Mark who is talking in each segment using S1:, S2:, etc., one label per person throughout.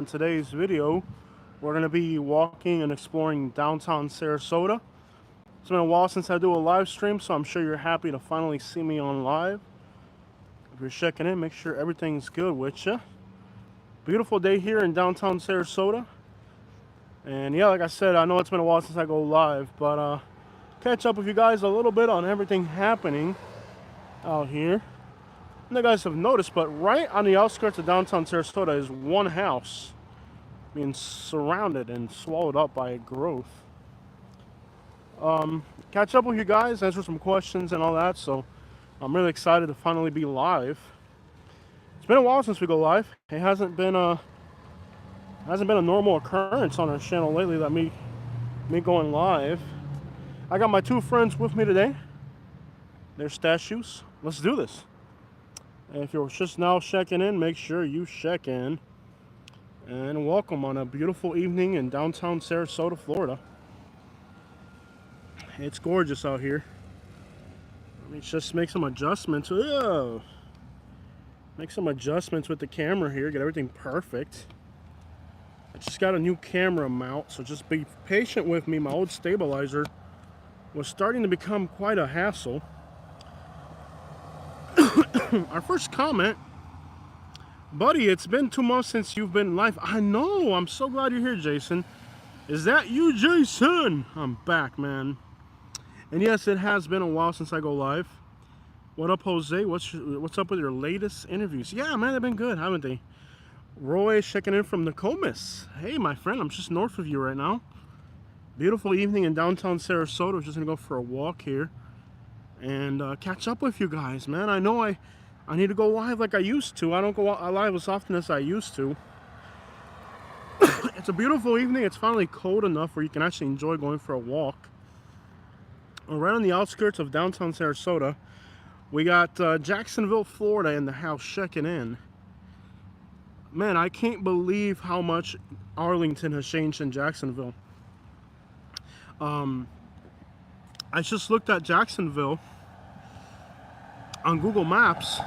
S1: In today's video, we're going to be walking and exploring downtown Sarasota. It's been a while since I do a live stream, so I'm sure you're happy to finally see me on live. If you're checking in, make sure everything's good with you. Beautiful day here in downtown Sarasota. And yeah, like I said, I know it's been a while since I go live, but catch up with you guys a little bit on everything happening out here. And you guys have noticed, but right on the outskirts of downtown Sarasota is one house being surrounded and swallowed up by growth. Catch up with you guys, answer some questions and all that, so I'm really excited to finally be live. It's been a while since we go live. It hasn't been a normal occurrence on our channel lately that me going live. I got my two friends with me today. They're statues. Let's do this. And if you're just now checking in, make sure you check in. And welcome on a beautiful evening in downtown Sarasota, Florida. It's gorgeous out here. Let me just make some adjustments. Make some adjustments with the camera here, get everything perfect. I just got a new camera mount, so just be patient with me. My old stabilizer was starting to become quite a hassle. Our first comment, buddy, it's been 2 months since you've been live. I know, I'm so glad you're here, Jason. Is that you, Jason? I'm back, man. And yes, it has been a while since I go live. What up, Jose? What's up with your latest interviews? Yeah, man, they've been good, haven't they? Roy checking in from Nokomis. Hey, my friend, I'm just north of you right now. Beautiful evening in downtown Sarasota. I'm just gonna go for a walk here and catch up with you guys, man. I know I need to go live like I used to. I don't go live as often as I used to. It's a beautiful evening. It's finally cold enough where you can actually enjoy going for a walk. We're right on the outskirts of downtown Sarasota. We got Jacksonville, Florida in the house checking in. Man, I can't believe how much Arlington has changed in Jacksonville. I just looked at Jacksonville on Google Maps,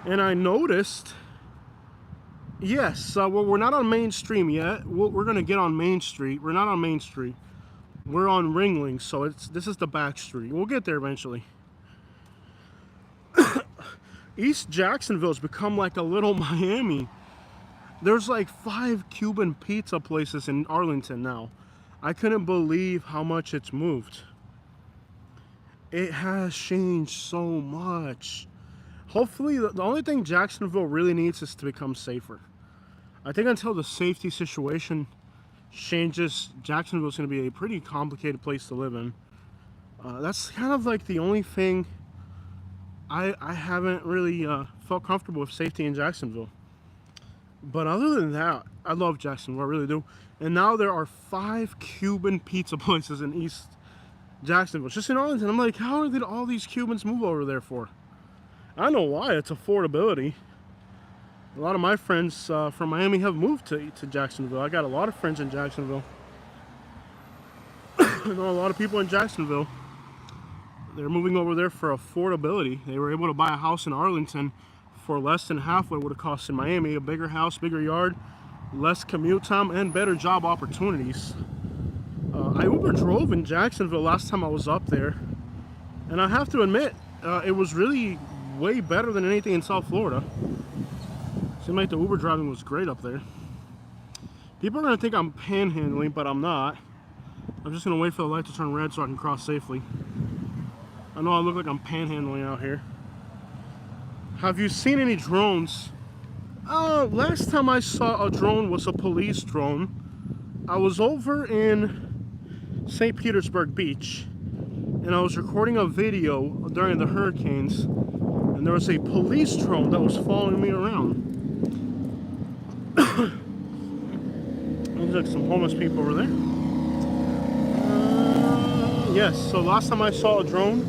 S1: and I noticed, yes, we're not on Main Street yet. We're gonna get on Main Street. We're not on Main Street. We're on Ringling, so this is the back street. We'll get there eventually. East Jacksonville's become like a little Miami. There's like 5 Cuban pizza places in Arlington now. I couldn't believe how much it's moved. It has changed so much. Hopefully, the only thing Jacksonville really needs is to become safer. I think until the safety situation changes, Jacksonville's going to be a pretty complicated place to live in. That's kind of like the only thing I haven't really felt comfortable with safety in Jacksonville. But other than that, I love Jacksonville, I really do. And now there are 5 Cuban pizza places in East Jacksonville, just in Arlington. I'm like, how did all these Cubans move over there for? I know why. It's affordability. A lot of my friends from Miami have moved to Jacksonville. I got a lot of friends in Jacksonville. I know a lot of people in Jacksonville. They're moving over there for affordability. They were able to buy a house in Arlington for less than half what it would have cost in Miami. A bigger house, bigger yard, less commute time, and better job opportunities. I Uber drove in Jacksonville last time I was up there, and I have to admit, it was really way better than anything in South Florida. Seemed like the Uber driving was great up there. People are gonna think I'm panhandling, but I'm not. I'm just gonna wait for the light to turn red so I can cross safely. I know I look like I'm panhandling out here. Have you seen any drones? Last time I saw a drone was a police drone. I was over in St. Petersburg Beach, and I was recording a video during the hurricanes, and there was a police drone that was following me around. Looks like some homeless people over there. Yes, so last time I saw a drone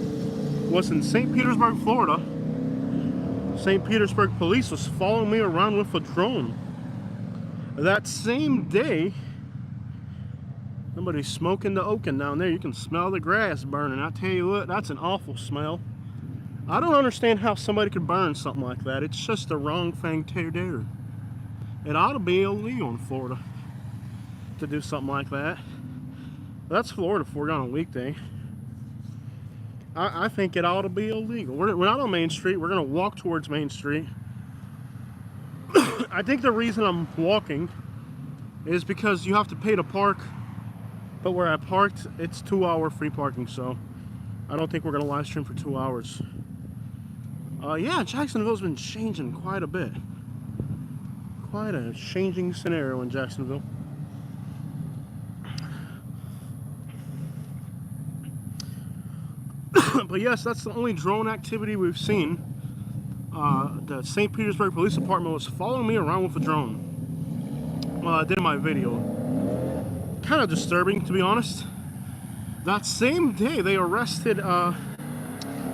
S1: was in St. Petersburg, Florida. St. Petersburg police was following me around with a drone. That same day, somebody's smoking the oaken down there. You can smell the grass burning. I tell you what, that's an awful smell. I don't understand how somebody could burn something like that. It's just the wrong thing to do. It ought to be illegal in Florida to do something like that. That's Florida for you on a weekday. I think it ought to be illegal. We're not on Main Street. We're going to walk towards Main Street. I think the reason I'm walking is because you have to pay to park. But where I parked, it's 2-hour free parking. So I don't think we're going to live stream for 2 hours. Yeah, Jacksonville's been changing quite a bit. Quite a changing scenario in Jacksonville. But yes, that's the only drone activity we've seen. The St. Petersburg Police Department was following me around with a drone while I did my video. Kind of disturbing, to be honest. That same day, they arrested a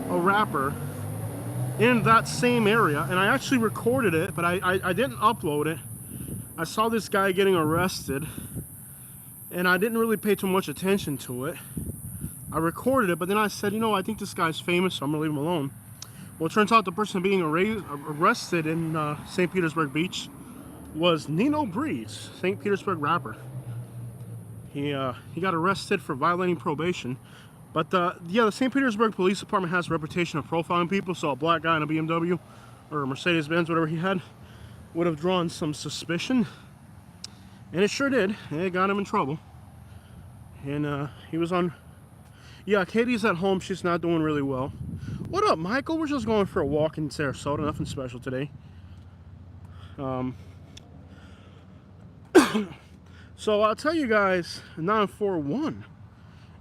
S1: rapper in that same area, and I actually recorded it, but I didn't upload it. I saw this guy getting arrested, and I didn't really pay too much attention to it. I recorded it, but then I said, you know, I think this guy's famous, so I'm gonna leave him alone. Well, it turns out the person being arrested in St. Petersburg Beach was Nino Breeze, St. Petersburg rapper. He got arrested for violating probation. But yeah, the St. Petersburg Police Department has a reputation of profiling people, so a black guy in a BMW or a Mercedes-Benz, whatever he had, would have drawn some suspicion. And it sure did. It got him in trouble. And he was on... Yeah, Katie's at home. She's not doing really well. What up, Michael? We're just going for a walk in Sarasota. Nothing special today. So I'll tell you guys, 941.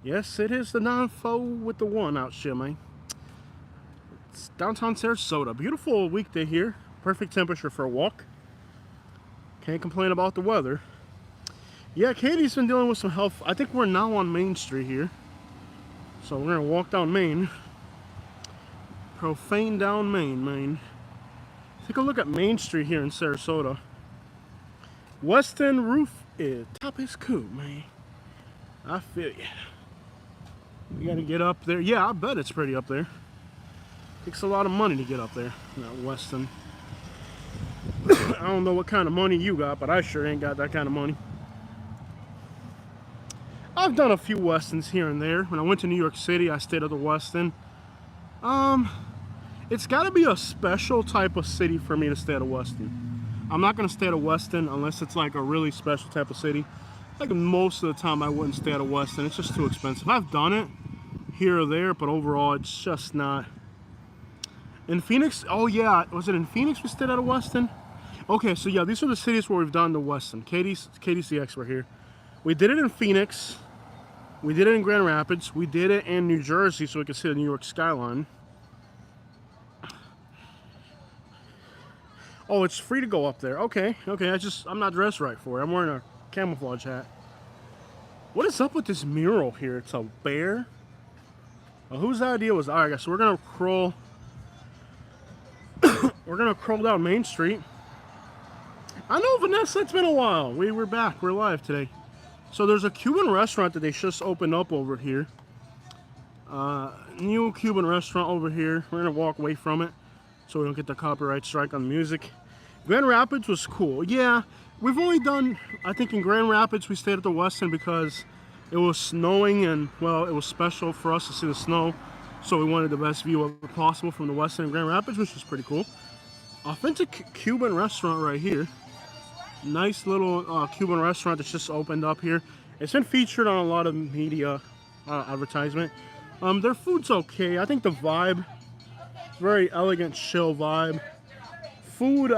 S1: Yes, it is the 94 with the 1 out here, man. It's downtown Sarasota. Beautiful weekday here. Perfect temperature for a walk. Can't complain about the weather. Yeah, Katie's been dealing with some health. I think we're now on Main Street here. So we're going to walk down Main. Profane down Main. Take a look at Main Street here in Sarasota. West End roof is top is cool, man. I feel you. We got to get up there. Yeah, I bet it's pretty up there. Takes a lot of money to get up there in that West End. I don't know what kind of money you got, but I sure ain't got that kind of money. I've done a few Westons here and there. When I went to New York City, I stayed at the Weston. It's got to be a special type of city for me to stay at a Weston. I'm not going to stay at a Weston unless it's like a really special type of city. Like most of the time, I wouldn't stay at a Weston. It's just too expensive. I've done it here or there, but overall, it's just not. In Phoenix, oh yeah, was it in Phoenix we stayed at a Weston? Okay, so yeah, these are the cities where we've done the Weston. Katie's the expert here. We did it in Phoenix. We did it in Grand Rapids. We did it in New Jersey so we could see the New York skyline. Oh, it's free to go up there. Okay. I'm not dressed right for it. I'm wearing a camouflage hat. What is up with this mural here? It's a bear. Well, whose idea was? All right, guys. So we're gonna crawl. We're gonna crawl down Main Street. I know, Vanessa. It's been a while. We're back. We're live today. So there's a Cuban restaurant that they just opened up over here. New Cuban restaurant over here. We're gonna walk away from it so we don't get the copyright strike on the music. Grand Rapids was cool. Yeah, we've only done, I think in Grand Rapids we stayed at the Westin because it was snowing and, well, it was special for us to see the snow. So we wanted the best view possible from the Westin in Grand Rapids, which was pretty cool. Authentic Cuban restaurant right here. Nice little Cuban restaurant that's just opened up here. It's been featured on a lot of media advertisement. Their food's okay. I think the vibe, very elegant, chill vibe. Food,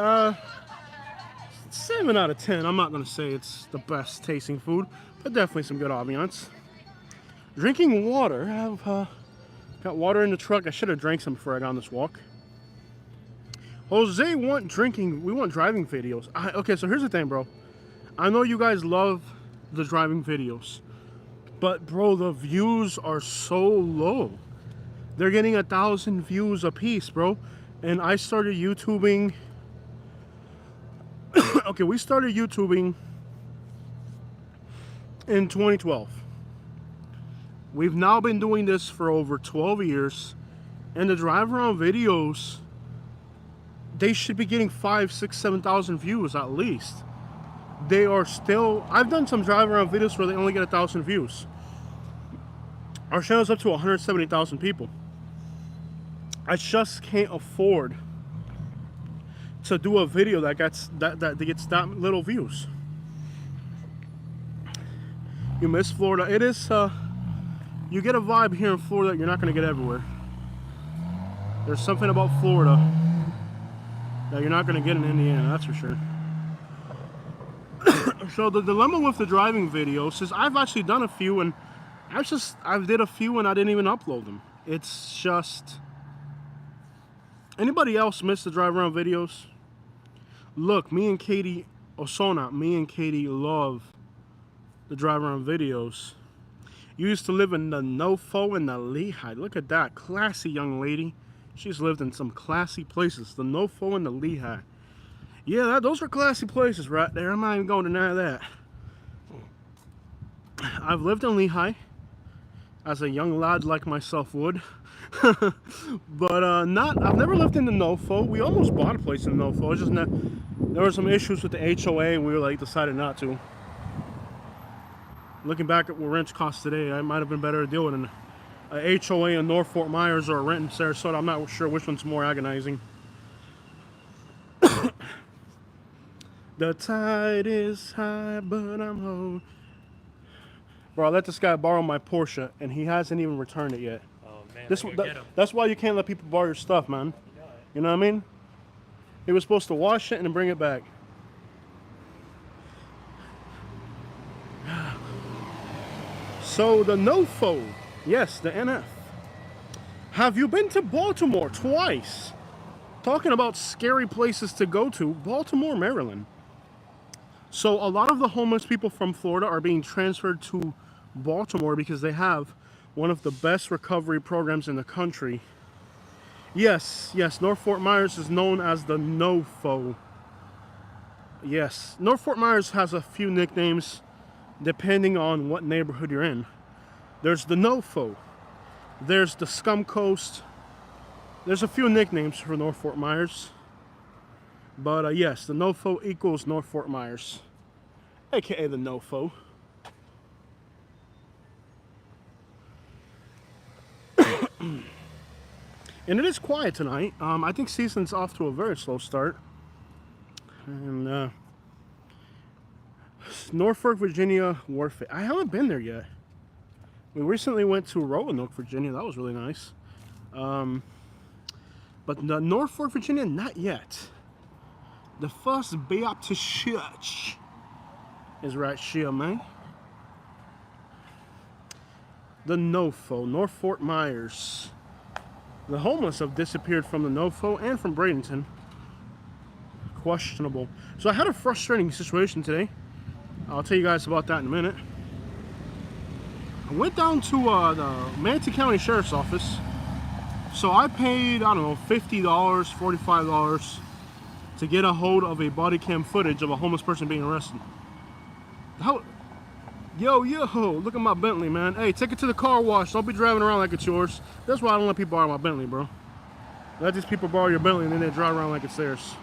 S1: 7 out of 10. I'm not gonna say it's the best tasting food, but definitely some good ambiance. Drinking water. I've got water in the truck. I should have drank some before I got on this walk. Jose we want driving videos. Okay, so here's the thing, bro. I know you guys love the driving videos, but bro, the views are so low. They're getting 1,000 views a piece, bro. And I started YouTubing. Okay, we started YouTubing in 2012. We've now been doing this for over 12 years, and the drive around videos, they should be getting 5, 6, 7,000 views at least. They are still, I've done some drive around videos where they only get 1,000 views. Our channel's up to 170,000 people. I just can't afford to do a video that gets that little views. You miss Florida. It is you get a vibe here in Florida that you're not going to get everywhere. There's something about Florida that you're not going to get in Indiana, that's for sure. So the dilemma with the driving videos is I've actually done a few, and I did a few and I didn't even upload them. It's just, anybody else miss the drive around videos? Look, me and Katie love the drive around videos. You used to live in the Nofo and the Lehigh. Look at that, classy young lady. She's lived in some classy places. The Nofo and the Lehigh. Yeah, those are classy places right there. I'm not even going to deny that. I've lived in Lehigh, as a young lad like myself would. But I've never lived in the Nofo. We almost bought a place in the Nofo. It's just that there were some issues with the HOA, and we were like decided not to. Looking back at what rents cost today, I might have been better to deal with a HOA in North Fort Myers or a rent in Sarasota. I'm not sure which one's more agonizing. The tide is high, but I'm home. Bro, I let this guy borrow my Porsche, and he hasn't even returned it yet.
S2: Oh, man,
S1: that's why you can't let people borrow your stuff, man. You know what I mean? He was supposed to wash it and then bring it back. So, the NOFO. Yes, the NF. Have you been to Baltimore twice? Talking about scary places to go to, Baltimore, Maryland. So a lot of the homeless people from Florida are being transferred to Baltimore because they have one of the best recovery programs in the country. Yes, North Fort Myers is known as the NOFO. Yes, North Fort Myers has a few nicknames depending on what neighborhood you're in. There's the NOFO. There's the Scum Coast. There's a few nicknames for North Fort Myers. But yes, the NOFO equals North Fort Myers, aka the NOFO. And it is quiet tonight. I think season's off to a very slow start. And Norfolk, Virginia Wharf. I haven't been there yet. We recently went to Roanoke, Virginia. That was really nice. But the Norfolk, Virginia, not yet. The First Baptist Church is right here, man. The NOFO, North Fort Myers. The homeless have disappeared from the NOFO and from Bradenton. Questionable. So I had a frustrating situation today. I'll tell you guys about that in a minute. I went down to the Manatee County Sheriff's Office. So I paid, I don't know, $50, $45 to get a hold of a body cam footage of a homeless person being arrested. Yo, look at my Bentley, man. Hey, take it to the car wash. Don't be driving around like it's yours. That's why I don't let people borrow my Bentley, bro. Let these people borrow your Bentley and then they drive around like it's theirs.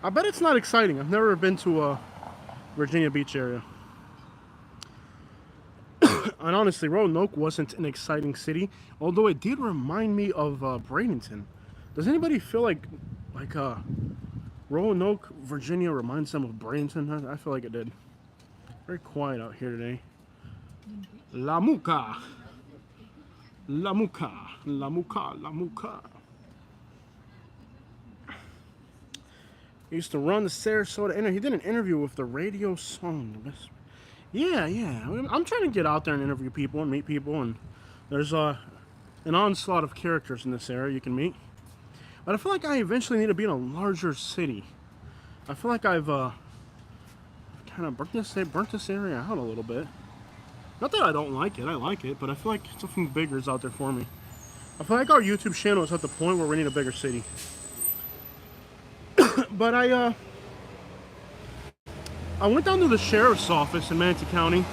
S1: I bet it's not exciting. I've never been to a Virginia Beach area. And honestly, Roanoke wasn't an exciting city, although it did remind me of Bradenton. Does anybody feel like Roanoke, Virginia reminds them of Bradenton? I feel like it did. Very quiet out here today. La Muca. La Muca. La Muca. La Muca. He used to run the Sarasota interview. He did an interview with the radio song. Yeah. I'm trying to get out there and interview people and meet people, and there's an onslaught of characters in this area you can meet. But I feel like I eventually need to be in a larger city. I feel like I've kind of burnt this area out a little bit. Not that I don't like it, I like it, but I feel like something bigger is out there for me. I feel like our YouTube channel is at the point where we need a bigger city. But I went down to the sheriff's office in Manatee County.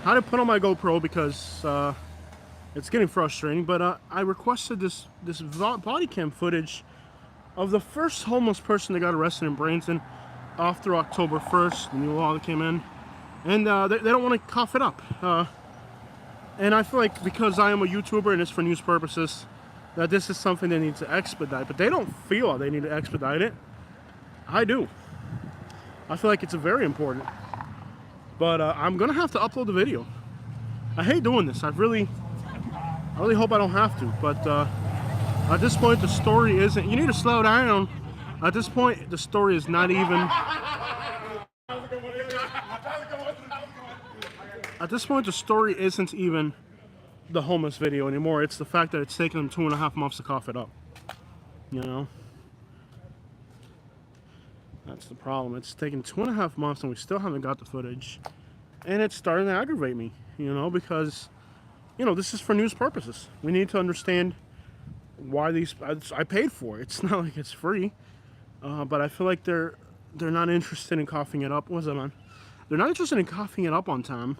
S1: I had to put on my GoPro because It's getting frustrating, but I requested this body cam footage of the first homeless person that got arrested in Bradenton after October 1st, the new law that came in. And they don't want to cough it up. And I feel like because I am a YouTuber and it's for news purposes, that this is something they need to expedite. But they don't feel they need to expedite it. I do. I feel like it's very important. But I'm going to have to upload the video. I hate doing this. I really hope I don't have to. But at this point, the story isn't... You need to slow down. At this point, the story is not even... At this point, the story isn't even the homeless video anymore. It's the fact that it's taken them 2.5 months to cough it up. You know? That's the problem. It's taken 2.5 months and we still haven't got the footage. And it's starting to aggravate me, you know, because, you know, this is for news purposes. We need to understand why these... I paid for it. It's not like it's free. But I feel like they're not interested in coughing it up. What's that on? They're not interested in coughing it up on time.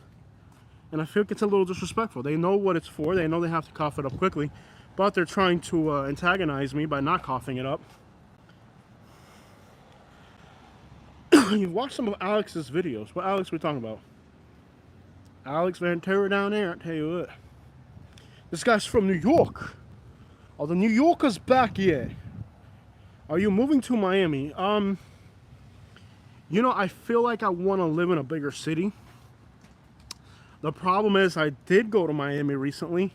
S1: And I feel like it's a little disrespectful. They know what it's for. They know they have to cough it up quickly. But they're trying to antagonize me by not coughing it up. You've watched some of Alex's videos. What Alex are we talking about? Alex Ventura down there, I tell you what. This guy's from New York. Are the New Yorkers back yet? Are you moving to Miami? You know, I feel like I want to live in a bigger city. The problem is I did go to Miami recently,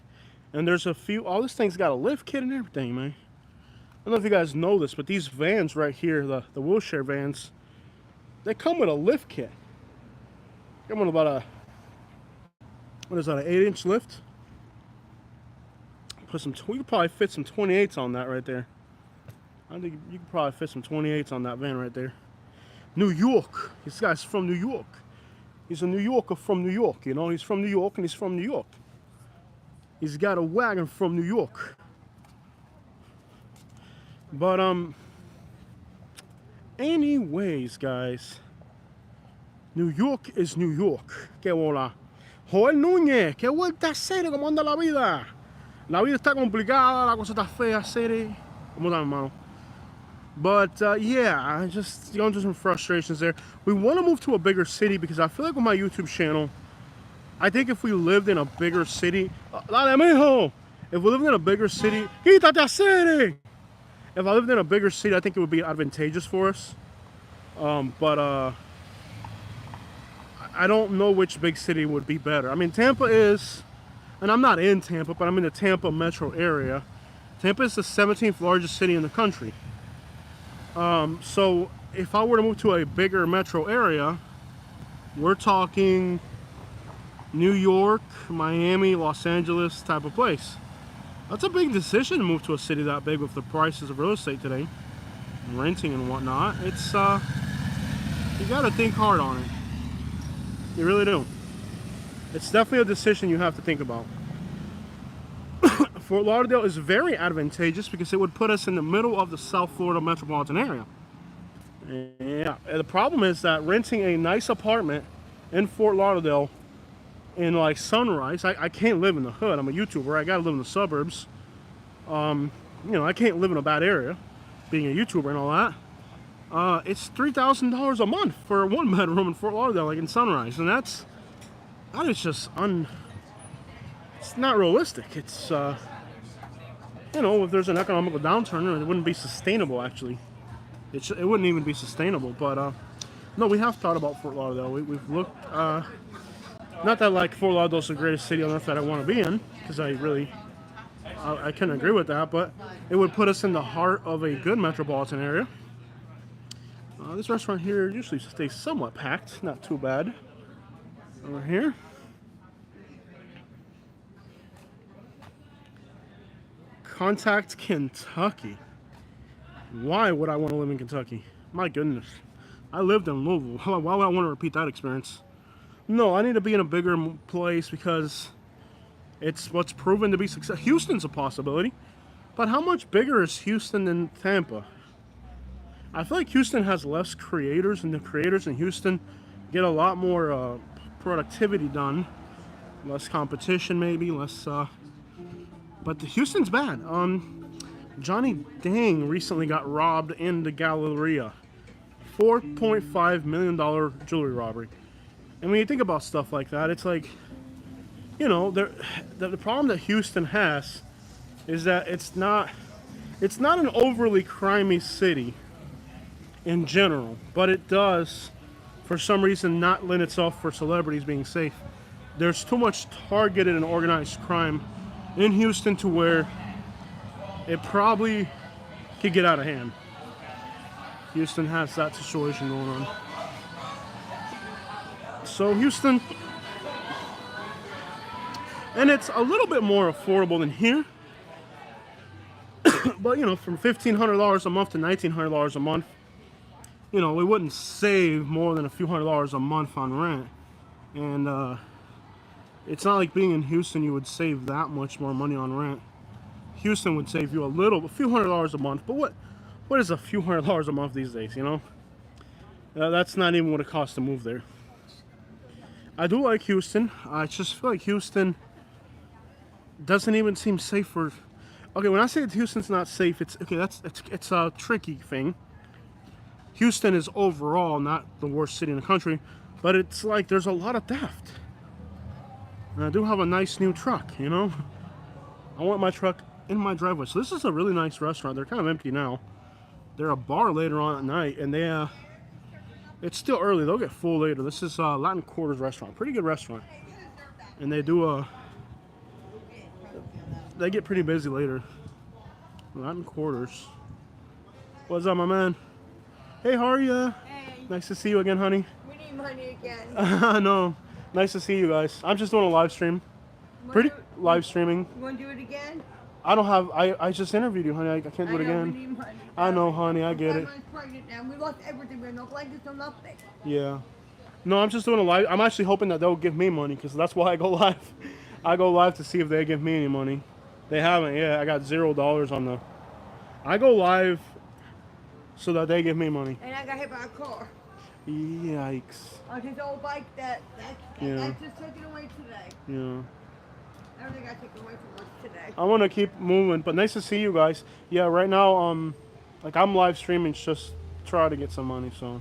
S1: and there's a few... All this thing's got a lift kit and everything, man. I don't know if you guys know this, but these vans right here, the wheelchair vans, they come with a lift kit. Come with about a... What is that, an 8-inch lift? Put some... You could probably fit some 28s on that right there. I think you could probably fit some 28s on that van right there. New York. This guy's from New York. He's a New Yorker from New York, you know. He's from New York and he's from New York. He's got a wagon from New York. But, anyways, guys. New York is New York. Que hola. Joel Núñez, ¿qué vuelta a hacer? ¿Cómo anda la vida? La vida está complicada, la cosa está fea, hacer. ¿Cómo está, hermano? But yeah, I just going through some frustrations there. We want to move to a bigger city because I feel like with my YouTube channel, I think if we lived in a bigger city, if we lived in a bigger city, if I lived in a bigger city, I think it would be advantageous for us. But I don't know which big city would be better. I mean, Tampa is, and I'm not in Tampa, but I'm in the Tampa metro area. Tampa is the 17th largest city in the country. So if I were to move to a bigger metro area, we're talking New York, Miami, Los Angeles type of place. That's a big decision to move to a city that big with the prices of real estate today, and renting and whatnot. It's, you gotta think hard on it. You really do. It's definitely a decision you have to think about. Fort Lauderdale is very advantageous because it would put us in the middle of the South Florida metropolitan area. Yeah, and the problem is that renting a nice apartment in Fort Lauderdale in like Sunrise, I can't live in the hood. I'm a YouTuber. I gotta live in the suburbs. You know, I can't live in a bad area, being a YouTuber and all that. It's $3,000 a month for a 1-bedroom in Fort Lauderdale, like in Sunrise, and that is just it's not realistic. It's you know, if there's an economical downturn, it wouldn't be sustainable. Actually, it wouldn't even be sustainable. But no, we have thought about Fort Lauderdale. We've looked. Not that like Fort Lauderdale is the greatest city on earth that I want to be in, because I can agree with that. But it would put us in the heart of a good metropolitan area. This restaurant here usually stays somewhat packed, not too bad. Over here. Contact Kentucky. Why would I want to live in Kentucky? My goodness. I lived in Louisville. Why would I want to repeat that experience? No, I need to be in a bigger place because it's what's proven to be success. Houston's a possibility. But how much bigger is Houston than Tampa? I feel like Houston has less creators, and the creators in Houston get a lot more productivity done. Less competition, maybe. Less But Houston's bad. Johnny Dang recently got robbed in the Galleria. $4.5 million jewelry robbery. And when you think about stuff like that, it's like, you know, the problem that Houston has is that it's not an overly crimey city in general, but it does, for some reason, not lend itself for celebrities being safe. There's too much targeted and organized crime in Houston to where it probably could get out of hand. Houston has that situation going on. So Houston, and it's a little bit more affordable than here. But, you know, from $1,500 a month to $1,900 a month, you know, we wouldn't save more than a few $100s a month on rent. And it's not like being in Houston you would save that much more money on rent. Houston would save you a few $100s a month. But what is a few $100s a month these days, you know? That's not even what it costs to move there. I do like Houston. I just feel like Houston doesn't even seem safe for... Okay, when I say that Houston's not safe, it's a tricky thing. Houston is overall not the worst city in the country, but it's like there's a lot of theft. And I do have a nice new truck, you know? I want my truck in my driveway. So this is a really nice restaurant. They're kind of empty now. They're a bar later on at night, and it's still early. They'll get full later. This is Latin Quarters restaurant. Pretty good restaurant. And they do they get pretty busy later. Latin Quarters. What's up, my man? Hey, how are you?
S2: Hey.
S1: Nice to see you again, honey.
S2: We need money again.
S1: I know. Nice to see you guys. I'm just doing a live stream. Live streaming.
S2: You want to do it again?
S1: I don't have... I just interviewed you, honey. I can't do it again.
S2: We need money.
S1: I know, honey. I get it.
S2: My mom's pregnant now. We lost everything. We have no blankets, no nothing.
S1: Yeah. No, I'm just doing a live... I'm actually hoping that they'll give me money, because that's why I go live. I go live to see if they give me any money. They haven't yet. I got $0 on the... I go live so that they give me money.
S2: And I got hit by a car.
S1: Yikes.
S2: On his old bike that's just taken away today.
S1: Yeah.
S2: Everything got taken away from us today.
S1: I want to keep moving, but nice to see you guys. Yeah, right now, like I'm live streaming just try to get some money, so.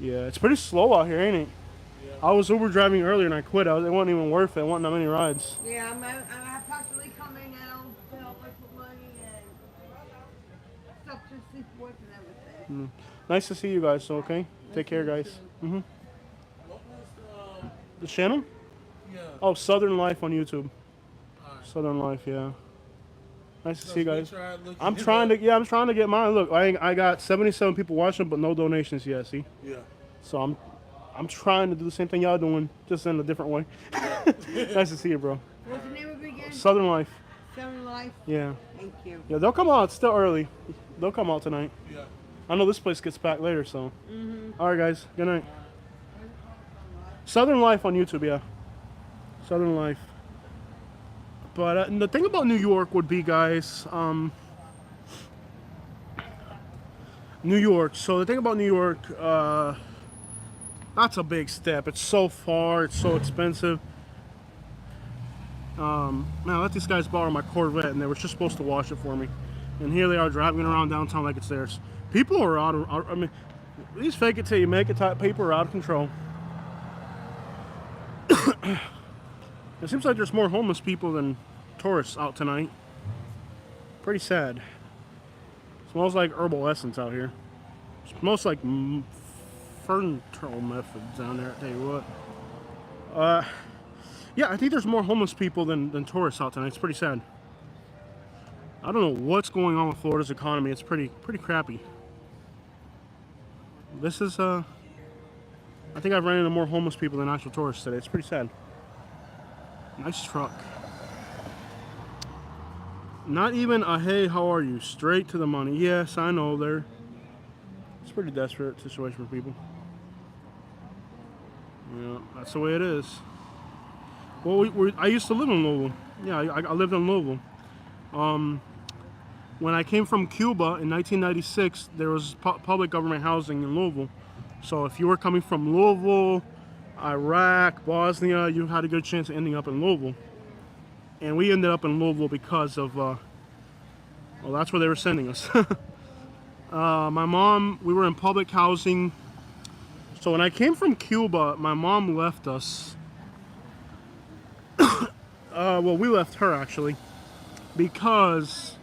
S1: Yeah, it's pretty slow out here, ain't it? Yeah. I was Uber driving earlier and I quit. It wasn't even worth it. It wasn't that many rides.
S2: Yeah, I'm possibly coming now to help us with money and stuff to sleep with and everything.
S1: Nice to see you guys, so okay? Take care, guys.
S3: What was
S1: The channel?
S3: yeah?
S1: Oh, Southern Life on YouTube.
S3: Alright.
S1: Southern Life, yeah. Nice to see you guys. I'm
S3: I'm
S1: trying to get mine. Look, I got 77 people watching, but no donations yet. See?
S3: Yeah.
S1: So I'm trying to do the same thing y'all doing, just in a different way. Nice to see you, bro.
S2: What's the name of it again?
S1: Southern Life.
S2: Southern Life.
S1: Yeah.
S2: Thank you.
S1: Yeah, they'll come out. It's still early. They'll come out tonight.
S3: Yeah.
S1: I know this place gets packed later, so. All right, guys. Good night. Southern Life on YouTube, yeah. Southern Life. But the thing about New York would be, guys, New York. So the thing about New York, that's a big step. It's so far. It's so expensive. Man, I let these guys borrow my Corvette, and they were just supposed to wash it for me. And here they are driving around downtown like it's theirs. People are I mean, these fake it till you make it type people are out of control. It seems like there's more homeless people than tourists out tonight. Pretty sad. Smells like herbal essence out here. Smells like fertile methods down there, I tell you what. Yeah, I think there's more homeless people than tourists out tonight. It's pretty sad. I don't know what's going on with Florida's economy. It's pretty crappy. This is I think I've ran into more homeless people than actual tourists today. It's pretty sad. Nice truck. Not even a hey, how are you? Straight to the money. Yes, I know it's a pretty desperate situation for people. Yeah, that's the way it is. Well, I used to live in Louisville. Yeah, I lived in Louisville. When I came from Cuba in 1996, there was public government housing in Louisville. So if you were coming from Louisville, Iraq, Bosnia, you had a good chance of ending up in Louisville. and we ended up in Louisville because of, well, that's where they were sending us. My mom, we were in public housing. So when I came from Cuba, my mom left us. Well, we left her actually because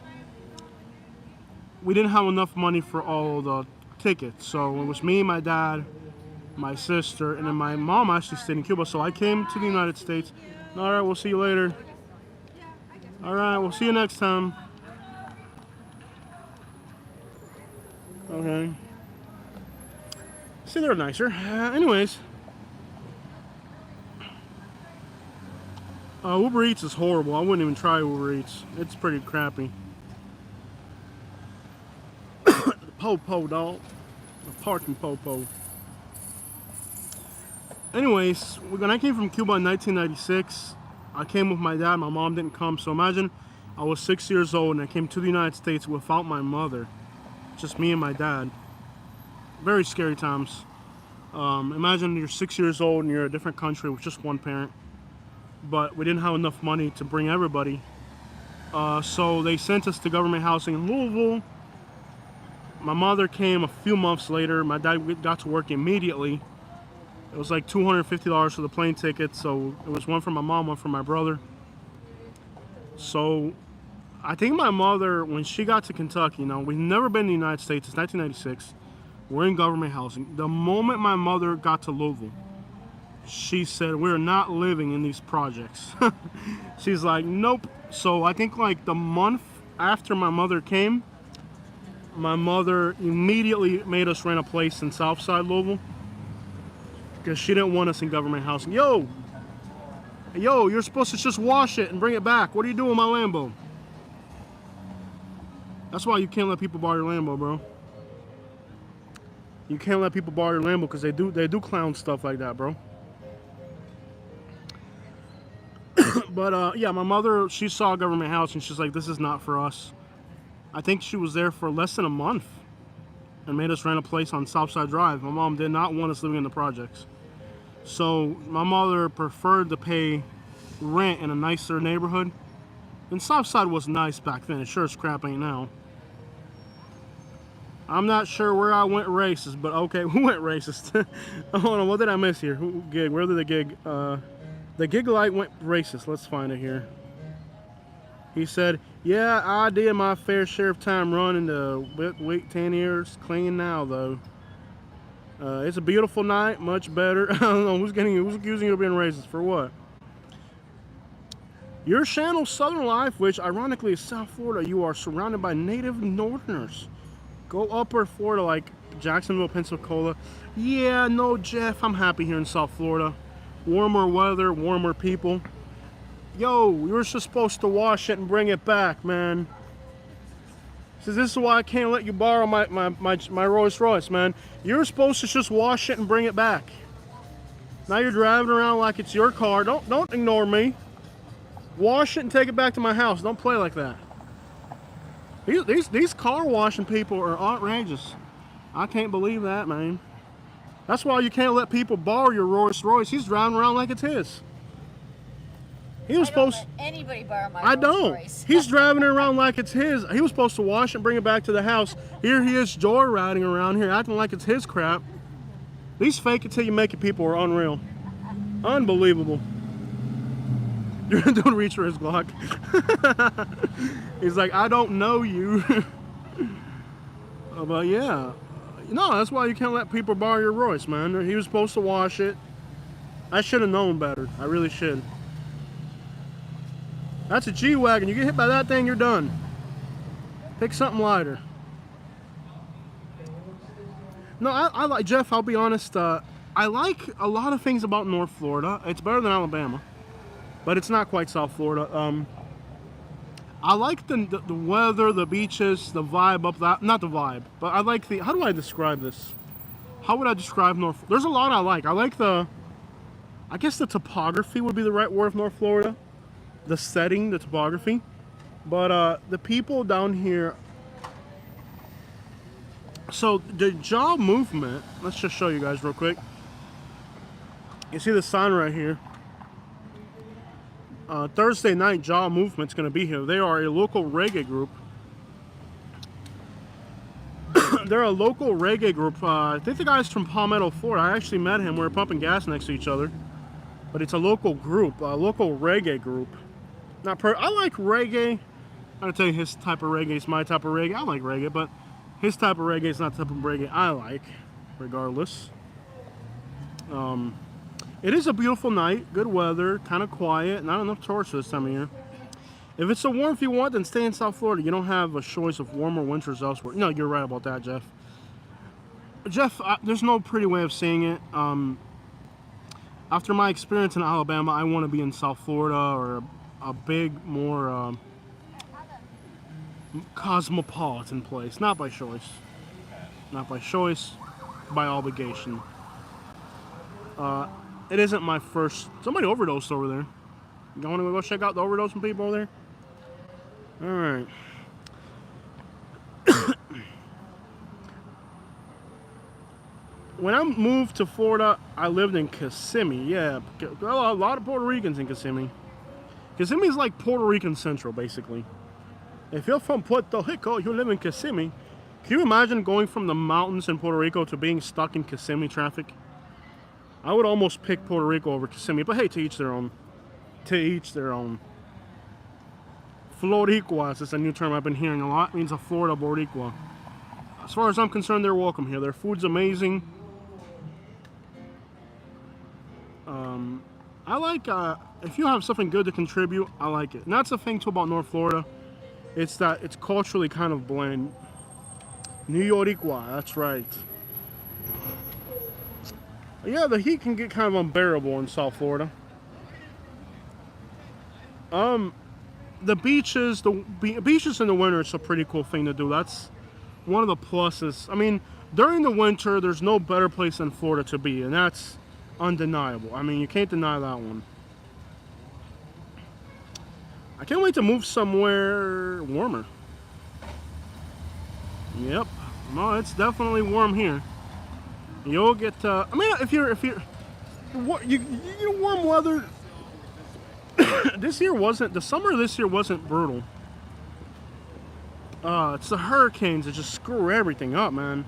S1: we didn't have enough money for all the tickets. So it was me, my dad, my sister, and then my mom actually stayed in Cuba. So I came to the United States. All right, we'll see you later. All right, we'll see you next time. Okay. See, they're nicer. Anyways. Uber Eats is horrible. I wouldn't even try Uber Eats. It's pretty crappy. Po-po, dog. A parking po-po. Anyways, when I came from Cuba in 1996, I came with my dad. My mom didn't come. So imagine I was 6 years old and I came to the United States without my mother. Just me and my dad. Very scary times. Imagine you're 6 years old and you're in a different country with just one parent. But we didn't have enough money to bring everybody. So they sent us to government housing in Louisville. My mother came a few months later. My dad got to work immediately. It was like $250 for the plane ticket. So it was one for my mom, one for my brother. So I think my mother, when she got to Kentucky, we've never been in the United States. It's 1996. We're in government housing. The moment my mother got to Louisville, she said, we're not living in these projects. She's like, nope. So I think like the month after my mother came, my mother immediately made us rent a place in Southside Louisville because she didn't want us in government housing. Yo, you're supposed to just wash it and bring it back. What are you doing with my Lambo? That's why you can't let people borrow your Lambo, bro. You can't let people borrow your Lambo because they do clown stuff like that, bro. But yeah, my mother, she saw government housing. She's like, this is not for us. I think she was there for less than a month and made us rent a place on Southside Drive. My mom did not want us living in the projects. So my mother preferred to pay rent in a nicer neighborhood. And Southside was nice back then. It sure as crap ain't now. I'm not sure where I went racist, but okay, who went racist? Hold on, what did I miss here? Who gig? Where did the gig? The gig light went racist. Let's find it here. He said, yeah, I did my fair share of time running the week 10 years. Clean now, though. It's a beautiful night. Much better. I don't know. Who's accusing you of being racist? For what? Your channel, Southern Life, which ironically is South Florida, you are surrounded by native Northerners. Go upper Florida like Jacksonville, Pensacola. Yeah, no, Jeff, I'm happy here in South Florida. Warmer weather, warmer people. Yo, you're just supposed to wash it and bring it back, man. Says, this is why I can't let you borrow my Rolls Royce, man. You're supposed to just wash it and bring it back. Now you're driving around like it's your car. Don't ignore me. Wash it and take it back to my house. Don't play like that. These car washing people are outrageous. I can't believe that, man. That's why you can't let people borrow your Rolls Royce. He's driving around like it's his. He was supposed.
S4: Let anybody borrow my
S1: I
S4: Rolls
S1: don't.
S4: Royce.
S1: He's driving it around like it's his. He was supposed to wash it and bring it back to the house. Here he is joyriding around here, acting like it's his crap. These fake it till you make it people are unreal. Unbelievable. Don't reach for his Glock. He's like, I don't know you. But yeah. No, that's why you can't let people borrow your Royce, man. He was supposed to wash it. I should have known better. I really should. That's a G-Wagon. You get hit by that thing, you're done. Pick something lighter. No, I like, Jeff, I'll be honest. I like a lot of things about North Florida. It's better than Alabama. But it's not quite South Florida. I like the weather, the beaches, the vibe up that. Not the vibe, but I like the. How do I describe this? How would I describe North? There's a lot I like. I like the. I guess the topography would be the right word of North Florida. The setting, the topography, but the people down here. So the job movement. Let's just show you guys real quick. You see the sign right here. Thursday night, Jaw Movement's going to be here. They are a local reggae group. They're a local reggae group. I think the guy's from Palmetto, Florida. I actually met him. We were pumping gas next to each other. But it's a local group, a local reggae group. I like reggae. I'm going to tell you his type of reggae is my type of reggae. I like reggae, but his type of reggae is not the type of reggae I like, regardless. It is a beautiful night, good weather, kind of quiet, not enough tourists this time of year. If it's the warmth you want, then stay in South Florida. You don't have a choice of warmer winters elsewhere. No, you're right about that, Jeff. Jeff, there's no pretty way of saying it. After my experience in Alabama, I want to be in South Florida or a big, more cosmopolitan place. Not by choice. Not by choice, by obligation. It isn't my first... Somebody overdosed over there. You want to go check out the overdosing people over there? Alright. When I moved to Florida, I lived in Kissimmee. Yeah, a lot of Puerto Ricans in Kissimmee. Kissimmee is like Puerto Rican Central, basically. If you're from Puerto Rico, you live in Kissimmee. Can you imagine going from the mountains in Puerto Rico to being stuck in Kissimmee traffic? I would almost pick Puerto Rico over Kissimmee, but hey, to each their own. To each their own. Floricuas is a new term I've been hearing a lot. It means a Florida Boricua. As far as I'm concerned, they're welcome here. Their food's amazing. I like, if you have something good to contribute, I like it. And that's the thing too about North Florida. It's that it's culturally kind of bland. New Yoricua, that's right. Yeah, the heat can get kind of unbearable in South Florida. The beaches in the winter, it's a pretty cool thing to do. That's one of the pluses. I mean, during the winter, there's no better place than Florida to be, and that's undeniable. I mean, you can't deny that one. I can't wait to move somewhere warmer. Yep. No, it's definitely warm here. You'll get, I mean, if you're warm weather, the summer this year wasn't brutal. It's the hurricanes that just screw everything up, man.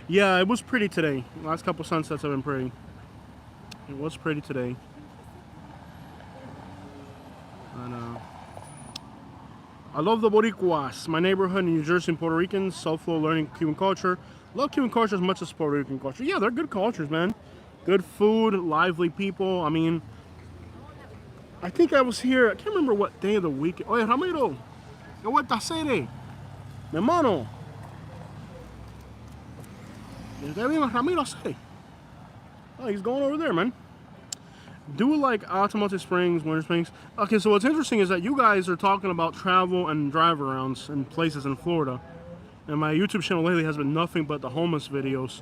S1: Yeah, it was pretty today. Last couple sunsets have been pretty. It was pretty today. And, I love the Boricuas. My neighborhood in New Jersey and Puerto Ricans. Self-flow learning Cuban culture. Love Cuban culture as much as Puerto Rican culture. Yeah, they're good cultures, man. Good food, lively people. I mean, I think I was here. I can't remember what day of the week. Oye, Ramiro. ¿Qué vuelta a hacer? Mi hermano. ¿Qué vino Ramiro a hacer? Oh, he's going over there, man. Do like Altamonte Springs, Winter Springs. Okay, so what's interesting is that you guys are talking about travel and drive-arounds and places in Florida. And my YouTube channel lately has been nothing but the homeless videos.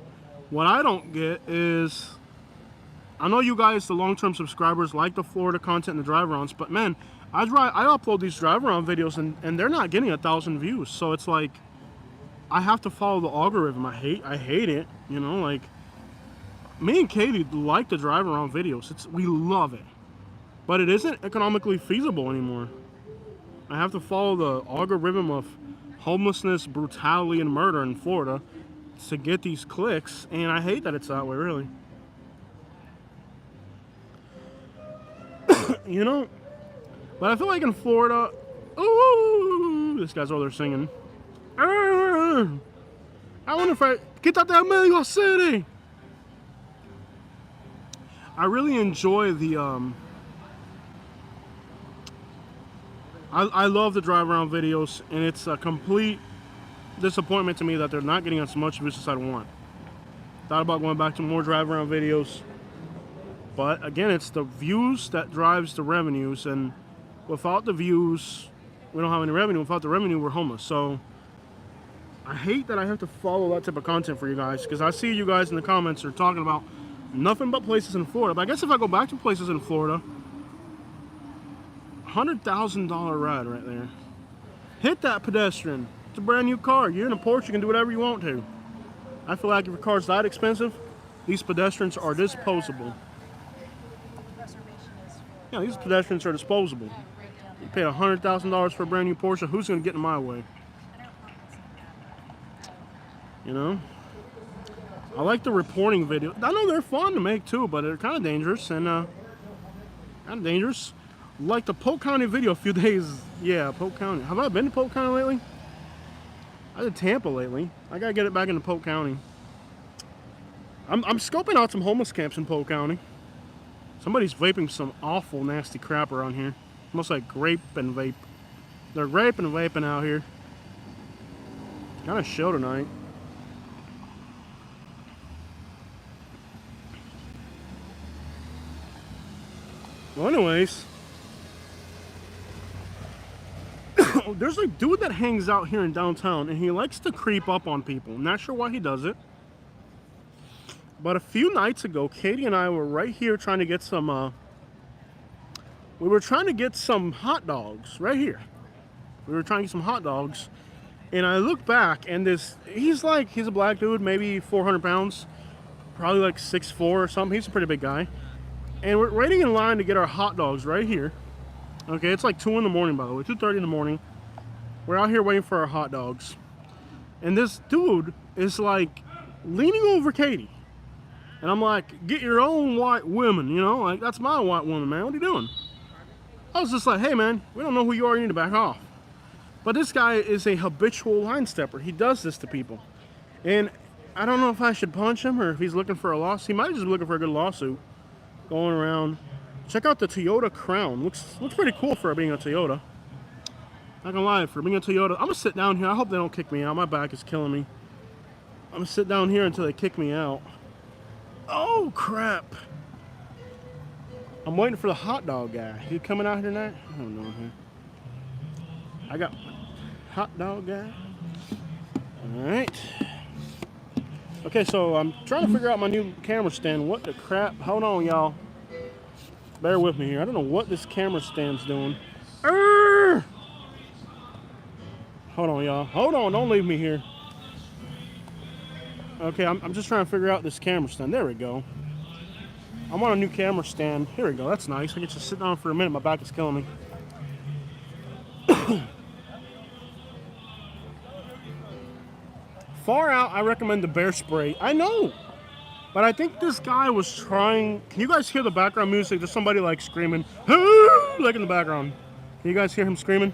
S1: What I don't get is... I know you guys, the long-term subscribers, like the Florida content and the drive-arounds, but man, I upload these drive-around videos and they're not getting 1,000 views. So it's like, I have to follow the algorithm. I hate it, you know, like... Me and Katie like the drive-around videos. We love it. But it isn't economically feasible anymore. I have to follow the algorithm of homelessness, brutality, and murder in Florida to get these clicks, and I hate that it's that way, really. You know? But I feel like in Florida... Ooh! This guy's over there singing. I wonder if I... Quítate al medio city! I really enjoy the, I love the drive-around videos, and it's a complete disappointment to me that they're not getting as much views as I want. Thought about going back to more drive-around videos, but again, it's the views that drives the revenues, and without the views, we don't have any revenue. Without the revenue, we're homeless. So I hate that I have to follow that type of content for you guys, because I see you guys in the comments are talking about nothing but places in Florida. But I guess if I go back to places in Florida, $100,000 ride right there. Hit that pedestrian. It's a brand new car. You're in a Porsche, you can do whatever you want to. I feel like if your car's that expensive, these pedestrians are disposable. Yeah, these pedestrians are disposable. You paid $100,000 for a brand new Porsche. Who's going to get in my way? You know? I like the reporting video. I know they're fun to make too, but they're kind of dangerous Like the Polk County video a few days. Yeah, Polk County. Have I been to Polk County lately? I did Tampa lately. I gotta get it back into Polk County. I'm scoping out some homeless camps in Polk County. Somebody's vaping some awful nasty crap around here. Almost like grape and vape. They're grape and vaping out here. Kind of show tonight. Well, anyways. There's a dude that hangs out here in downtown and he likes to creep up on people. I'm not sure why he does it. But a few nights ago, Katie and I were right here trying to get some, we were trying to get some hot dogs right here. We were trying to get some hot dogs. And I look back and he's a black dude, maybe 400 pounds. Probably like 6'4" or something. He's a pretty big guy. And we're waiting in line to get our hot dogs right here. Okay, it's like 2 in the morning, by the way, 2:30 in the morning. We're out here waiting for our hot dogs. And this dude is like leaning over Katie. And I'm like, get your own white women, you know? Like, that's my white woman, man. What are you doing? I was just like, hey, man, we don't know who you are. You need to back off. But this guy is a habitual line stepper. He does this to people. And I don't know if I should punch him or if he's looking for a lawsuit. He might just be looking for a good lawsuit. Going around. Check out the Toyota Crown. Looks pretty cool for being a Toyota. Not gonna lie, for being a Toyota. I'm gonna sit down here. I hope they don't kick me out. My back is killing me. I'm gonna sit down here until they kick me out. Oh crap! I'm waiting for the hot dog guy. He coming out here tonight? I don't know. I got hot dog guy. All right. Okay, so I'm trying to figure out my new camera stand. What the crap? Hold on, y'all. Bear with me here. I don't know what this camera stand's doing. Hold on, y'all. Hold on. Don't leave me here. Okay, I'm just trying to figure out this camera stand. There we go. I'm on a new camera stand. Here we go. That's nice. I can just sit down for a minute. My back is killing me. Far out, I recommend the bear spray. I know. But I think this guy was trying... Can you guys hear the background music? There's somebody like screaming. Like in the background. Can you guys hear him screaming?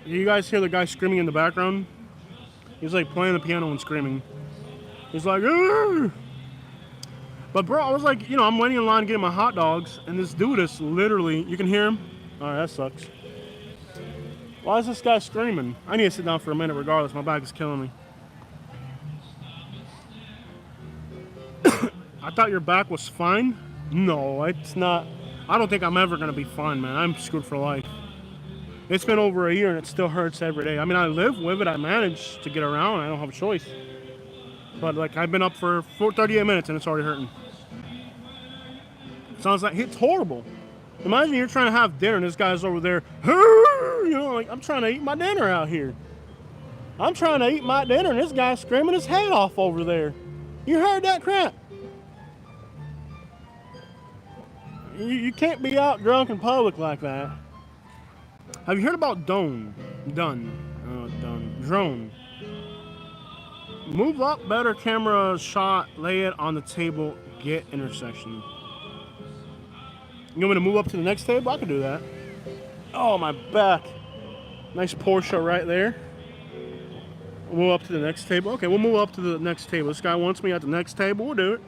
S1: You guys hear the guy screaming in the background? He's like playing the piano and screaming. He's like, Arr! But bro, I was like, you know, I'm waiting in line getting my hot dogs, and this dude is literally, you can hear him? Alright, that sucks. Why is this guy screaming? I need to sit down for a minute regardless, my back is killing me. I thought your back was fine? No, it's not. I don't think I'm ever gonna be fine, man. I'm screwed for life. It's been over a year and it still hurts every day. I mean, I live with it. I manage to get around. I don't have a choice. But like, I've been up for 38 minutes and it's already hurting. Sounds like it's horrible. Imagine you're trying to have dinner and this guy's over there. You know, like I'm trying to eat my dinner out here. I'm trying to eat my dinner and this guy's screaming his head off over there. You heard that crap? You can't be out drunk in public like that. Have you heard about drone? Move up, better camera shot, lay it on the table, get intersection. You want me to move up to the next table? I can do that. Oh, my back. Nice Porsche right there. We'll move up to the next table. Okay, we'll move up to the next table. This guy wants me at the next table. We'll do it.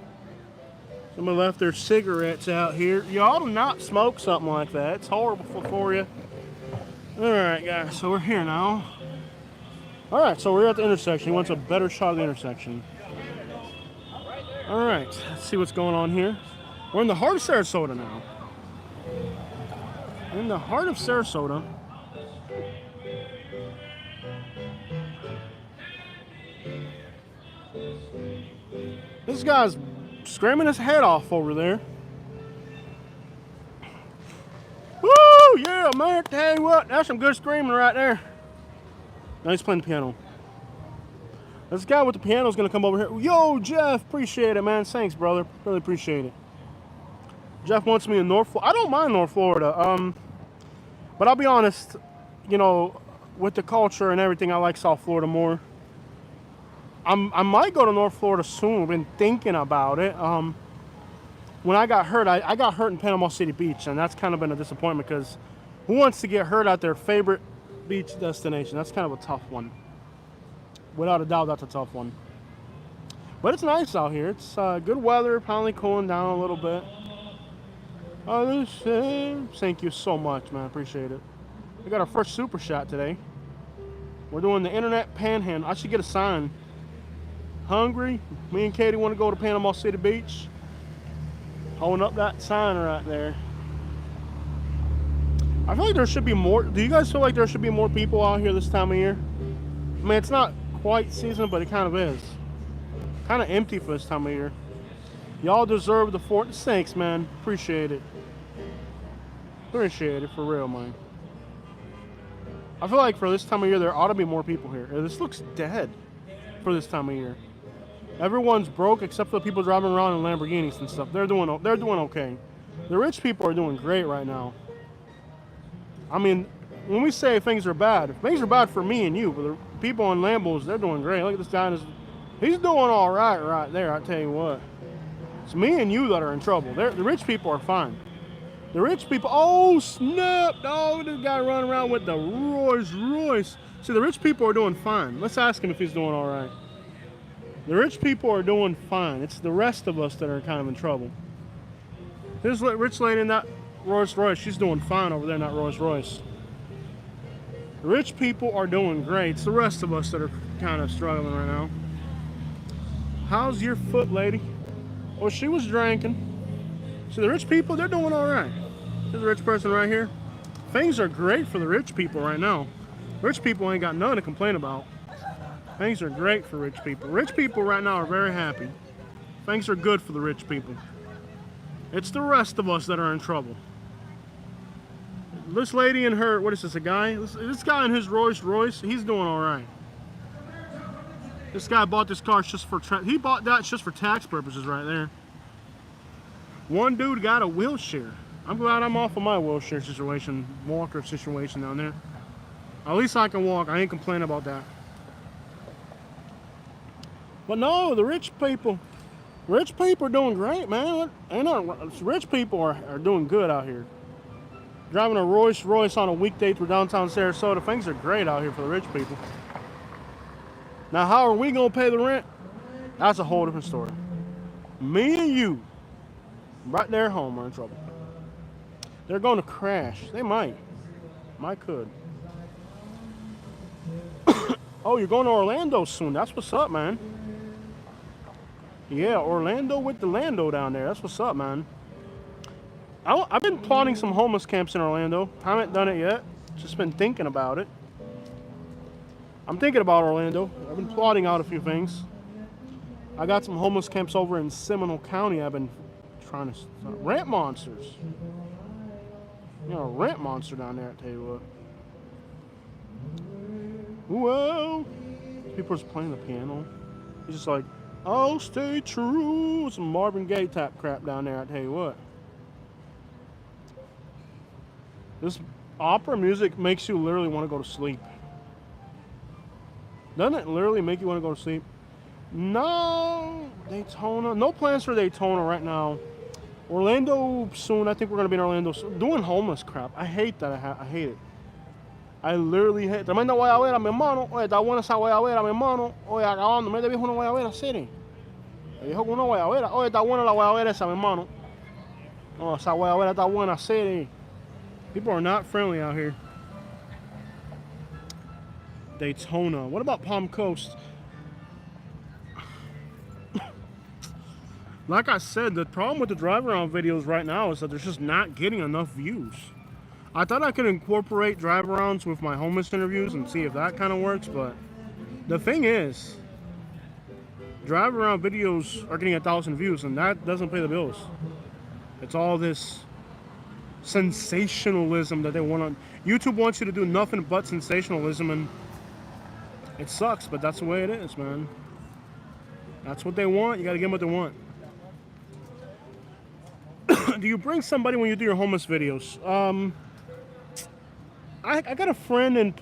S1: Somebody left their cigarettes out here. Y'all do not smoke something like that. It's horrible for you. Alright, guys. So we're here now. Alright, so we're at the intersection. He wants a better shot of the intersection. Alright, let's see what's going on here. We're in the heart of Sarasota now. In the heart of Sarasota. This guy's screaming his head off over there. Woo! Yeah, man, tell you what, that's some good screaming right there. Now he's playing the piano. This guy with the piano is going to come over here. Yo, Jeff, appreciate it, man. Thanks, brother. Really appreciate it. Jeff wants me in North Florida. I don't mind North Florida. But I'll be honest, you know, with the culture and everything, I like South Florida more. I might go to North Florida soon. I've been thinking about it. When I got hurt, I got hurt in Panama City Beach, and that's kind of been a disappointment because who wants to get hurt at their favorite beach destination? That's kind of a tough one. Without a doubt, that's a tough one. But it's nice out here. It's good weather, finally cooling down a little bit. Thank you so much, man. Appreciate it. We got our first super shot today. We're doing the internet panhandle. I should get a sign. Hungry? Me and Katie want to go to Panama City Beach. Holding up that sign right there. I feel like there should be more. Do you guys feel like there should be more people out here this time of year? I mean, it's not quite season, but it kind of is. Kind of empty for this time of year. Y'all deserve the Fort. Thanks, man. Appreciate it. Appreciate it for real, man. I feel like for this time of year, there ought to be more people here. This looks dead for this time of year. Everyone's broke except for the people driving around in Lamborghinis and stuff. They're doing okay. The rich people are doing great right now. I mean, when we say things are bad for me and you, but the people in Lambos, they're doing great. Look at this guy. He's doing all right there, I tell you what. It's me and you that are in trouble. The rich people are fine. The rich people, oh snap! Oh, this guy running around with the Rolls Royce. See, the rich people are doing fine. Let's ask him if he's doing all right. The rich people are doing fine. It's the rest of us that are kind of in trouble. This rich lady in that Rolls Royce, she's doing fine over there in that Rolls Royce. The rich people are doing great. It's the rest of us that are kind of struggling right now. How's your foot, lady? Well, she was drinking. See, the rich people, they're doing all right. There's a rich person right here. Things are great for the rich people right now. Rich people ain't got nothing to complain about. Things are great for rich people. Rich people right now are very happy. Things are good for the rich people. It's the rest of us that are in trouble. This lady and her, what is this, a guy? This guy in his Rolls Royce, he's doing all right. This guy bought this car just for, he bought that just for tax purposes right there. One dude got a wheelchair. I'm glad I'm off of my wheelchair situation, walker situation down there. At least I can walk. I ain't complaining about that. But no, the rich people are doing great, man. Rich people are doing good out here. Driving a Rolls Royce on a weekday through downtown Sarasota, things are great out here for the rich people. Now, how are we gonna pay the rent? That's a whole different story. Me and you, right there at home, are in trouble. They're going to crash. They might. Could. Oh, you're going to Orlando soon. That's what's up, man. Yeah, Orlando with the Lando down there. That's what's up, man. I've been plotting some homeless camps in Orlando. Haven't done it yet. Just been thinking about it. I'm thinking about Orlando. I've been plotting out a few things. I got some homeless camps over in Seminole County. I've been trying to start. Rent monsters. You know, a rent monster down there, I tell you what. Whoa! People are just playing the piano. He's just like, I'll stay true. Some Marvin Gaye type crap down there, I tell you what. This opera music makes you literally want to go to sleep. Doesn't it literally make you want to go to sleep? No, Daytona. No plans for Daytona right now. Orlando soon. I think we're going to be in Orlando soon. Doing homeless crap. I hate that. I hate it. I literally hate it. Tremenda guayabera, mi hermano. Oye, está buena esa guayabera, mi hermano. Oye, acabando. Me dijo una guayabera, Siri. Me dijo una guayabera. Oye, está buena la guayabera esa, mi hermano. Oh, esa guayabera está buena, Siri. People are not friendly out here. Daytona. What about Palm Coast? Like I said, the problem with the drive around videos right now is that they're just not getting enough views. I thought I could incorporate drive arounds with my homeless interviews and see if that kind of works, but the thing is, drive around videos are getting 1,000 views and that doesn't pay the bills. It's all this sensationalism that they want to. YouTube wants you to do nothing but sensationalism, and it sucks, but that's the way it is, man. That's what they want. You gotta give them what they want. do you bring somebody when you do your homeless videos? I got a friend in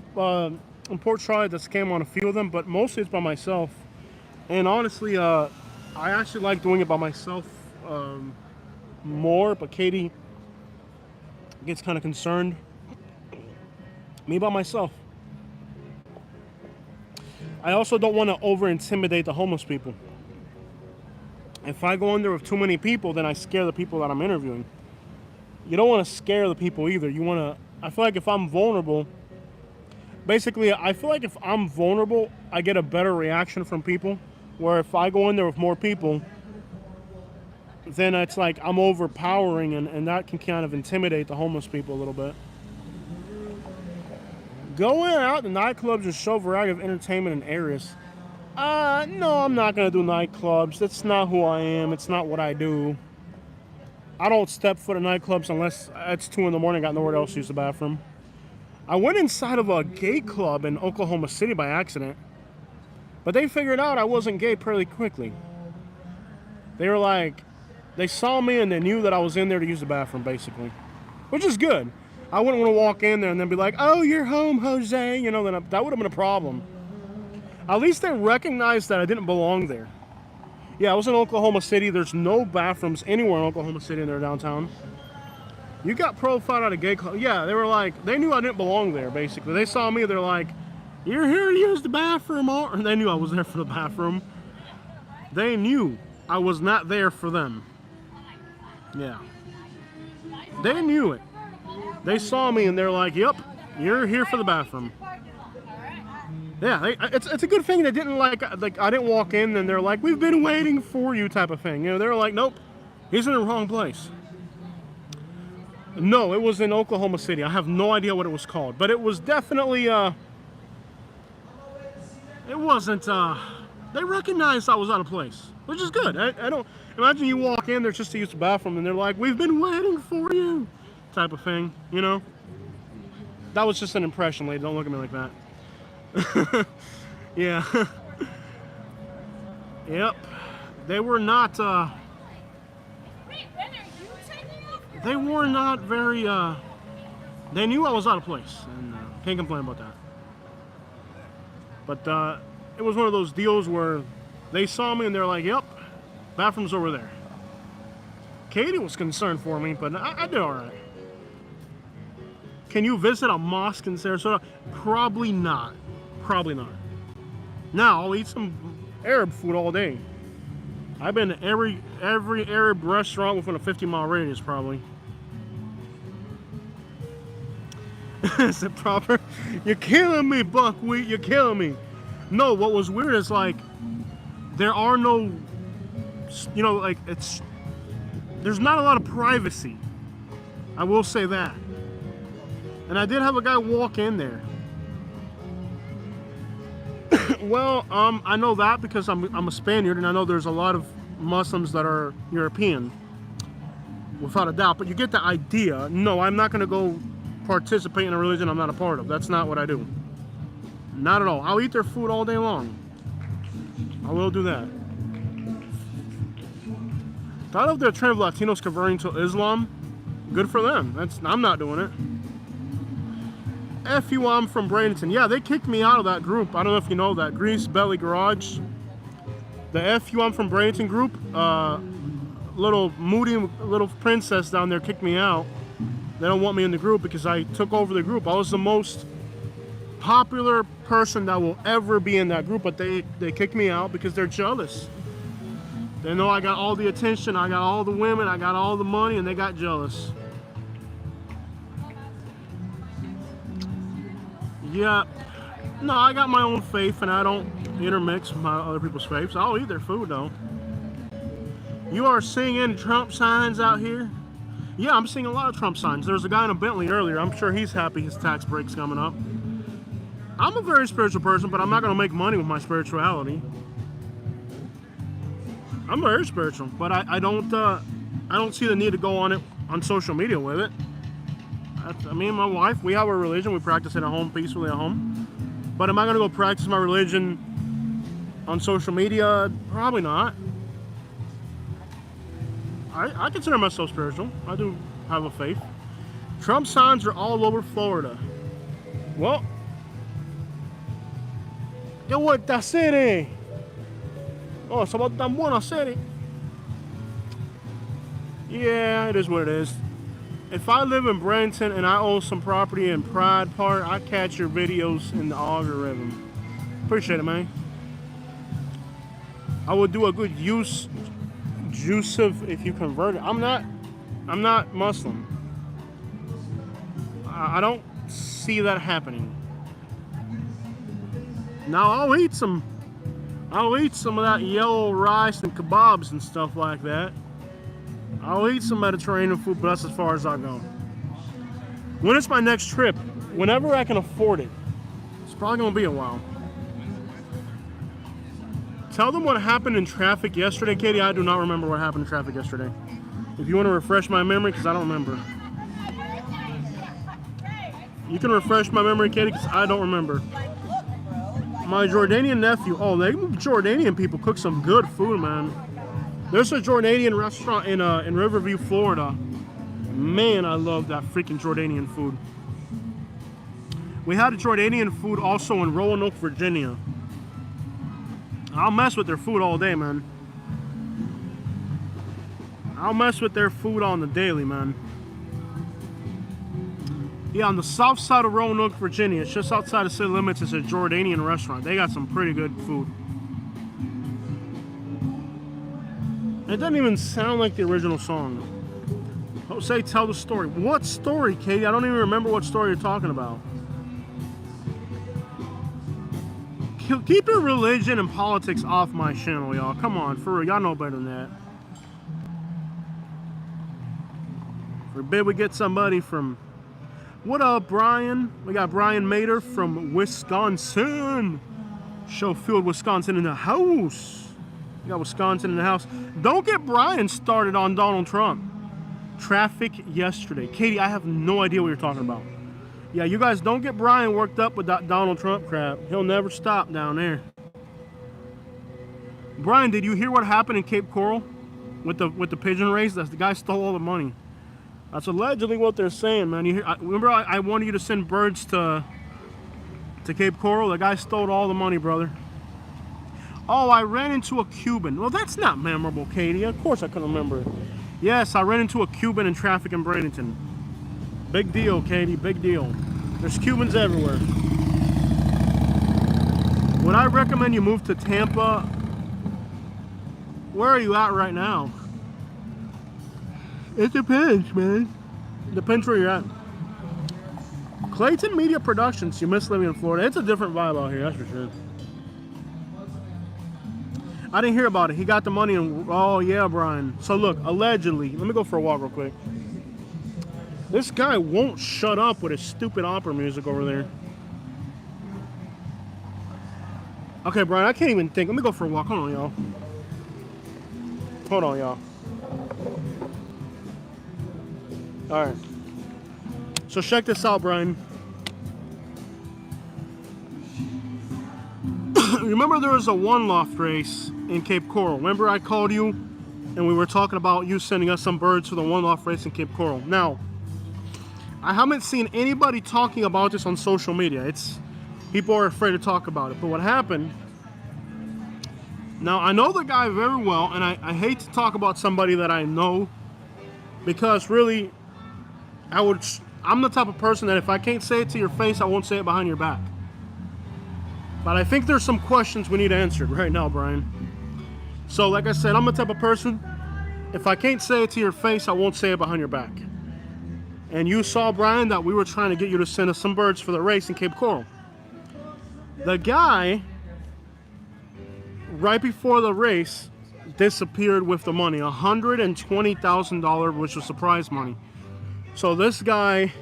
S1: Port Charlotte that's came on a few of them, but mostly it's by myself. And honestly, I actually like doing it by myself more, but Katie gets kind of concerned. Me by myself. I also don't want to over-intimidate the homeless people. If I go in there with too many people, then I scare the people that I'm interviewing. You don't want to scare the people either. You want to... I feel like if I'm vulnerable... Basically, I feel like if I'm vulnerable, I get a better reaction from people. Where if I go in there with more people, then it's like I'm overpowering, and that can kind of intimidate the homeless people a little bit. Going out to nightclubs and show a variety of entertainment and areas. No, I'm not going to do nightclubs. That's not who I am. It's not what I do. I don't step foot in nightclubs unless it's 2 in the morning, got nowhere else to use the bathroom. I went inside of a gay club in Oklahoma City by accident. But they figured out I wasn't gay pretty quickly. They were like, they saw me and they knew that I was in there to use the bathroom, basically. Which is good. I wouldn't want to walk in there and then be like, oh, you're home, Jose. You know, then that would have been a problem. At least they recognized that I didn't belong there. Yeah, I was in Oklahoma City. There's no bathrooms anywhere in Oklahoma City in their downtown. You got profiled at a gay club. Yeah, they were like, they knew I didn't belong there, basically. They saw me, they're like, you're here to use the bathroom. Or they knew I was there for the bathroom. They knew I was not there for them. Yeah. They knew it. They saw me and they're like, yep, you're here for the bathroom. Yeah, it's a good thing they didn't like I didn't walk in and they're like, we've been waiting for you type of thing. You know, they're like, nope, he's in the wrong place. No, it was in Oklahoma City. I have no idea what it was called, but it was definitely, it wasn't, they recognized I was out of place, which is good. I don't, imagine you walk in there just to use the bathroom and they're like, we've been waiting for you type of thing, you know? That was just an impression, lady. Don't look at me like that. Yeah. Yep. They were not, they were not very, they knew I was out of place, and can't complain about that. But it was one of those deals where they saw me and they're like, yep, bathroom's over there. Katie was concerned for me, but I did all right. Can you visit a mosque in Sarasota? Probably not. Probably not. Now, I'll eat some Arab food all day. I've been to every Arab restaurant within a 50-mile radius, probably. Is it proper? You're killing me, Buckwheat. You're killing me. No, what was weird is, like, there are no, you know, like, there's not a lot of privacy. I will say that. And I did have a guy walk in there. Well, I know that because I'm a Spaniard, and I know there's a lot of Muslims that are European, without a doubt. But you get the idea. No, I'm not going to go participate in a religion I'm not a part of. That's not what I do. Not at all. I'll eat their food all day long. I will do that. Thought of the trend of Latinos converting to Islam. Good for them. I'm not doing it. F you, I'm from Bradenton. Yeah, they kicked me out of that group. I don't know if you know that. Grease Belly Garage. The F you, I'm from Bradenton group. Little moody little princess down there kicked me out. They don't want me in the group because I took over the group. I was the most popular person that will ever be in that group, but they kicked me out because they're jealous. They know I got all the attention, I got all the women, I got all the money, and they got jealous. Yeah, no, I got my own faith and I don't intermix with my other people's faiths. I'll eat their food though. You are seeing Trump signs out here? Yeah, I'm seeing a lot of Trump signs. There was a guy in a Bentley earlier. I'm sure he's happy his tax break's coming up. I'm a very spiritual person, but I'm not going to make money with my spirituality. I'm very spiritual, but I don't see the need to go on social media with it. Me and my wife, we have a religion. We practice it at home, peacefully at home. But am I going to go practice my religion on social media? Probably not. I consider myself spiritual. I do have a faith. Trump signs are all over Florida. Well, yo vuelta a city. Oh, somos tan buena city. Yeah, it is what it is. If I live in Bradenton and I own some property in Pride Park, I catch your videos in the algorithm. Appreciate it, man. I would do a good juice of if you convert it. I'm not Muslim. I don't see that happening. Now I'll eat some of that yellow rice and kebabs and stuff like that. I'll eat some Mediterranean food, but that's as far as I'll go. When it's my next trip, whenever I can afford it, it's probably gonna be a while. Tell them what happened in traffic yesterday, Katie. I do not remember what happened in traffic yesterday. If you want to refresh my memory, because I don't remember. You can refresh my memory, Katie, because I don't remember. My Jordanian nephew, oh, they Jordanian people cook some good food, man. There's a Jordanian restaurant in Riverview, Florida. Man, I love that freaking Jordanian food. We had Jordanian food also in Roanoke, Virginia. I'll mess with their food all day, man. I'll mess with their food on the daily, man. Yeah, on the south side of Roanoke, Virginia, it's just outside of city limits, it's a Jordanian restaurant. They got some pretty good food. It doesn't even sound like the original song. Jose, tell the story. What story, Katie? I don't even remember what story you're talking about. Keep your religion and politics off my channel, y'all. Come on, for real. Y'all know better than that. Forbid we get somebody from... What up, Brian? We got Brian Mater from Wisconsin. Schofield, Wisconsin in the house. We got Wisconsin in the house. Don't get Brian started on Donald Trump. Traffic yesterday. Katie, I have no idea what you're talking about. Yeah, you guys don't get Brian worked up with that Donald Trump crap. He'll never stop down there. Brian, did you hear what happened in Cape Coral with the pigeon race? That's the guy stole all the money. That's allegedly what they're saying, man. You hear, remember I wanted you to send birds to Cape Coral? The guy stole all the money, brother. Oh, I ran into a Cuban. Well, that's not memorable, Katie. Of course I couldn't remember. Yes, I ran into a Cuban in traffic in Bradenton. Big deal, Katie, big deal. There's Cubans everywhere. Would I recommend you move to Tampa? Where are you at right now? It depends, man. Depends where you're at. Clayton Media Productions, you miss living in Florida. It's a different vibe out here, that's for sure. I didn't hear about it. He got the money and, oh yeah, Brian. So look, allegedly, let me go for a walk real quick. This guy won't shut up with his stupid opera music over there. Okay, Brian, I can't even think. Let me go for a walk. Hold on, y'all. Hold on, y'all. All right. So check this out, Brian. Remember there was a one loft race in Cape Coral. Remember I called you and we were talking about you sending us some birds for the one loft race in Cape Coral. Now, I haven't seen anybody talking about this on social media. People are afraid to talk about it. But what happened, now I know the guy very well, and I hate to talk about somebody that I know, because really, I'm the type of person that if I can't say it to your face, I won't say it behind your back. But I think there's some questions we need answered right now, Brian. So like I said, I'm the type of person, if I can't say it to your face, I won't say it behind your back. And you saw, Brian, that we were trying to get you to send us some birds for the race in Cape Coral. The guy, right before the race, disappeared with the money. $120,000, which was surprise money. So this guy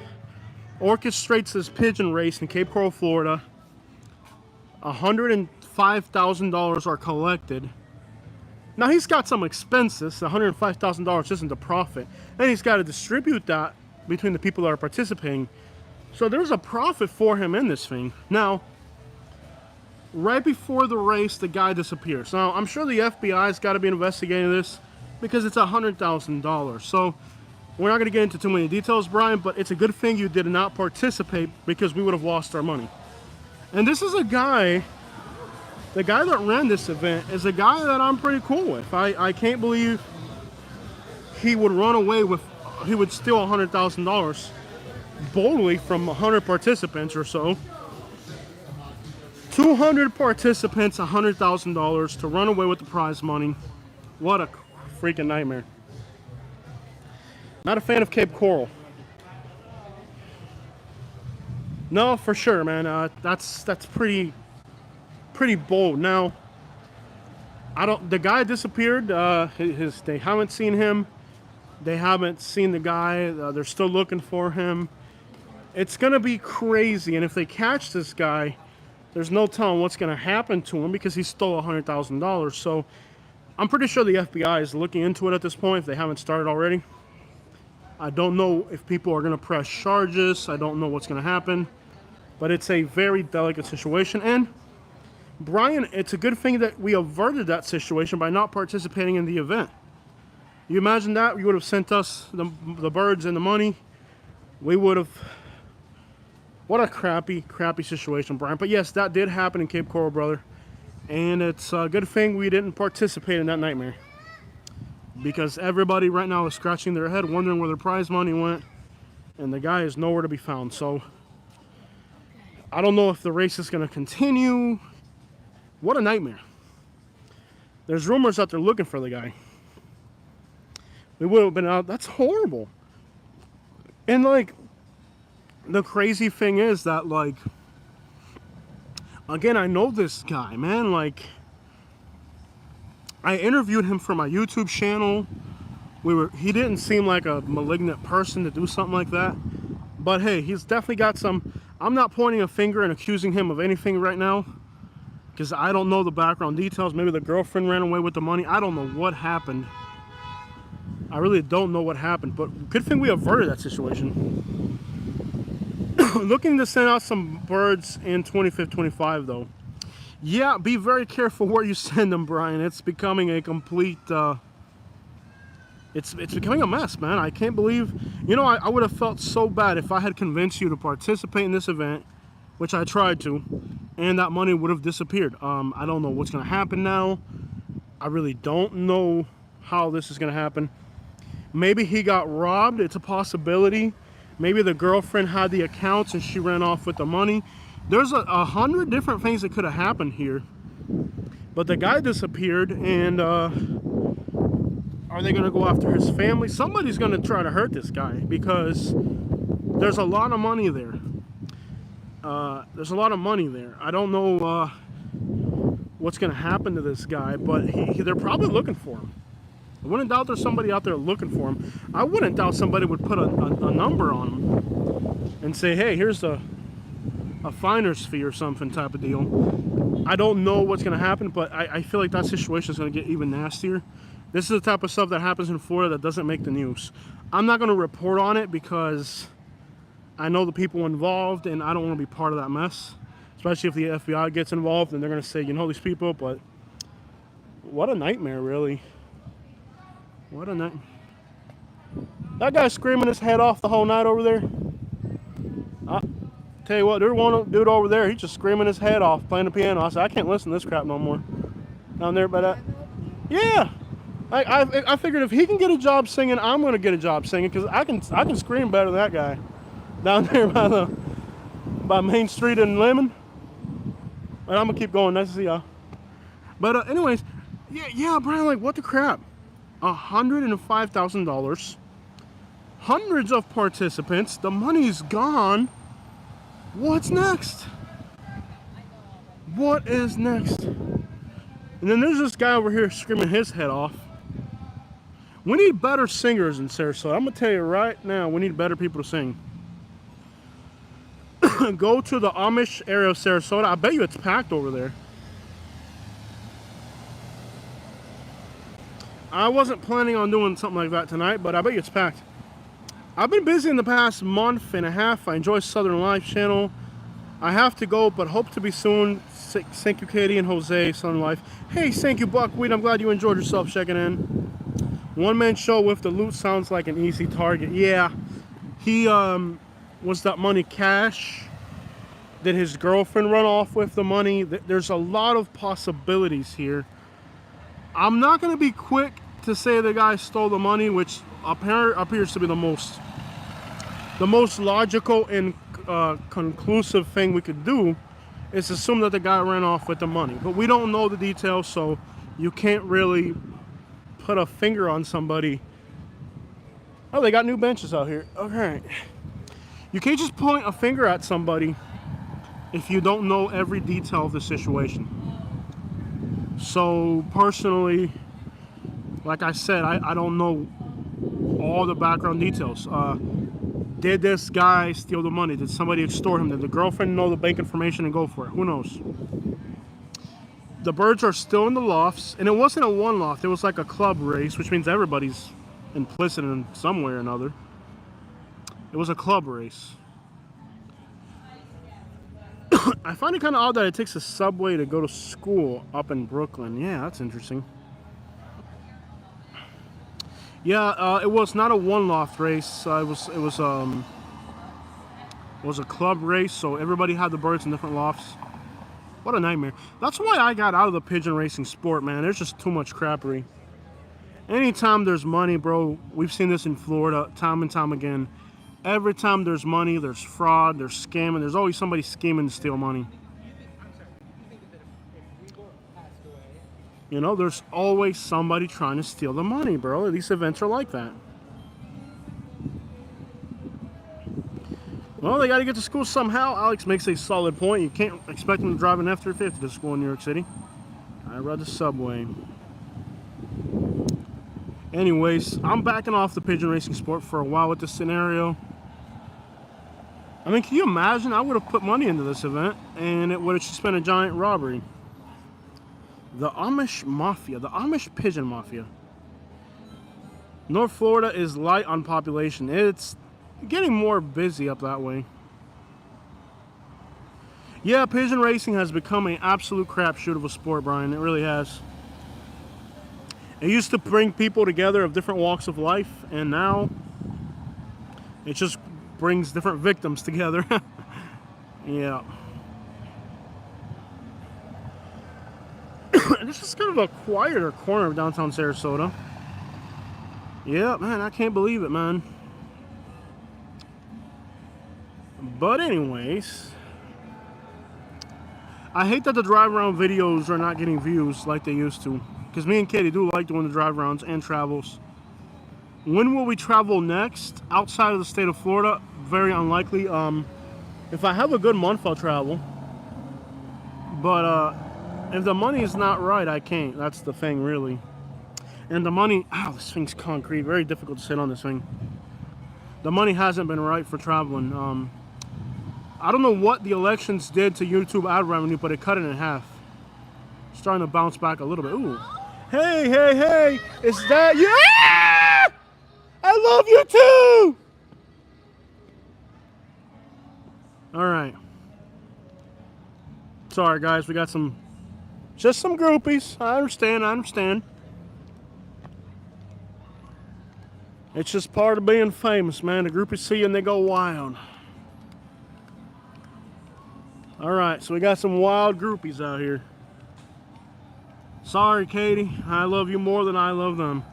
S1: orchestrates this pigeon race in Cape Coral, Florida. $105,000 are collected. Now he's got some expenses. $105,000 isn't the profit. And he's got to distribute that between the people that are participating. So there's a profit for him in this thing. Now, right before the race, the guy disappears. Now, I'm sure the FBI's got to be investigating this. because it's $100,000. So we're not going to get into too many details, Brian, but it's a good thing you did not participate because we would have lost our money. And this is a guy, the guy that ran this event is a guy that I'm pretty cool with. I can't believe he would run away with, he would steal $100,000 boldly from 100 participants or so. 200 participants, $100,000 to run away with the prize money. What a freaking nightmare. Not a fan of Cape Coral. No, for sure, man. That's pretty bold. Now, the guy disappeared. They haven't seen him. They haven't seen the guy. They're still looking for him. It's gonna be crazy, and if they catch this guy, there's no telling what's gonna happen to him because he stole $100,000. So I'm pretty sure the FBI is looking into it at this point if they haven't started already. I don't know if people are gonna press charges. I don't know what's gonna happen, but it's a very delicate situation. And Brian, it's a good thing that we averted that situation by not participating in the event. You imagine that? You would have sent us the birds and the money. We would have... What a crappy situation, Brian. But yes, that did happen in Cape Coral, brother. And it's a good thing we didn't participate in that nightmare. Because everybody right now is scratching their head, wondering where their prize money went. And the guy is nowhere to be found. So, I don't know if the race is going to continue. What a nightmare. There's rumors that they're looking for the guy. We would have been out. That's horrible. And like, the crazy thing is that, like, again, I know this guy, man. Like, I interviewed him for my YouTube channel. He didn't seem like a malignant person to do something like that. But hey, he's definitely got some... I'm not pointing a finger and accusing him of anything right now, because I don't know the background details. Maybe the girlfriend ran away with the money. I don't know what happened. I really don't know what happened, but good thing we averted that situation. Looking to send out some birds in 25, though. Yeah, be very careful where you send them, Brian. It's becoming a complete... It's becoming a mess, man. I can't believe... You know, I would have felt so bad if I had convinced you to participate in this event, which I tried to, and that money would have disappeared. I don't know what's going to happen now. I really don't know how this is going to happen. Maybe he got robbed. It's a possibility. Maybe the girlfriend had the accounts and she ran off with the money. There's 100 different things that could have happened here. But the guy disappeared, and are they going to go after his family? Somebody's going to try to hurt this guy because there's a lot of money there. There's a lot of money there. I don't know what's going to happen to this guy, but they're probably looking for him. I wouldn't doubt there's somebody out there looking for him. I wouldn't doubt somebody would put a number on him and say, hey, here's a finder's fee or something type of deal. I don't know what's going to happen, but I feel like that situation is going to get even nastier. This is the type of stuff that happens in Florida that doesn't make the news. I'm not going to report on it because I know the people involved and I don't want to be part of that mess. Especially if the FBI gets involved and they're going to say, you know, these people, but what a nightmare, really. What a night. That guy's screaming his head off the whole night over there. Tell you what, there's one dude over there, he's just screaming his head off, playing the piano. I said, I can't listen to this crap no more. Down there by that. Yeah. I figured if he can get a job singing, I'm going to get a job singing, because I can scream better than that guy. Down there by Main Street in Lemon. But I'm going to keep going. Nice to see y'all. But anyways, yeah, Brian, like, what the crap? $105,000. Hundreds of participants. The money's gone. What's next? What is next? And then there's this guy over here screaming his head off. We need better singers in Sarasota. I'm going to tell you right now, we need better people to sing. Go to the Amish area of Sarasota. I bet you it's packed over there. I wasn't planning on doing something like that tonight, but I bet you it's packed. I've been busy in the past month and a half. I enjoy Southern Life channel. I have to go, but hope to be soon. Thank you, Katie and Jose, Southern Life. Hey, thank you, Buckwheat. I'm glad you enjoyed yourself checking in. One-man show with the loot sounds like an easy target. Yeah, he was that money cash? Did his girlfriend run off with the money? There's a lot of possibilities here. I'm not going to be quick to say the guy stole the money, which appears to be the most logical and conclusive thing we could do is assume that the guy ran off with the money. But we don't know the details, so you can't really put a finger on somebody. Oh, they got new benches out here. Okay. You can't just point a finger at somebody if you don't know every detail of the situation. So personally, like I said, I don't know all the background details. Did this guy steal the money? Did somebody extort him? Did the girlfriend know the bank information and go for it? Who knows? The birds are still in the lofts, and it wasn't a one loft. It was like a club race, which means everybody's implicit in some way or another. It was a club race. I find it kind of odd that it takes a subway to go to school up in Brooklyn. Yeah, that's interesting. Yeah, it was not a one loft race. It was a club race, so everybody had the birds in different lofts. What a nightmare. That's why I got out of the pigeon racing sport, man. There's just too much crappery. Anytime there's money, bro, we've seen this in Florida time and time again. Every time there's money, there's fraud, there's scamming. There's always somebody scheming to steal money. You know, there's always somebody trying to steal the money, bro. These events are like that. Well, they got to get to school somehow. Alex makes a solid point. You can't expect them to drive an F-350 to school in New York City. I ride the subway. Anyways, I'm backing off the pigeon racing sport for a while with this scenario. I mean, can you imagine? I would have put money into this event, and it would have just been a giant robbery. The Amish Mafia, the Amish Pigeon Mafia. North Florida is light on population. It's getting more busy up that way. Yeah, pigeon racing has become an absolute crapshoot of a sport, Brian. It really has. It used to bring people together of different walks of life, and now it just brings different victims together. Yeah. This is kind of a quieter corner of downtown Sarasota. Yeah, man, I can't believe it, man. But anyways, I hate that the drive around videos are not getting views like they used to. Because me and Katie do like doing the drive rounds and travels. When will we travel next? Outside of the state of Florida? Very unlikely. If I have a good month, I'll travel. But if the money is not right, I can't. That's the thing, really. And the money... Ow, this thing's concrete. Very difficult to sit on this thing. The money hasn't been right for traveling. I don't know what the elections did to YouTube ad revenue, but it cut it in half. Starting to bounce back a little bit. Ooh. Hey, hey, hey! Is that you? Ah! I love you too! Alright. Sorry, guys. We got just some groupies. I understand. It's just part of being famous, man. The groupies see you and they go wild. Alright, so we got some wild groupies out here. Sorry, Katie. I love you more than I love them.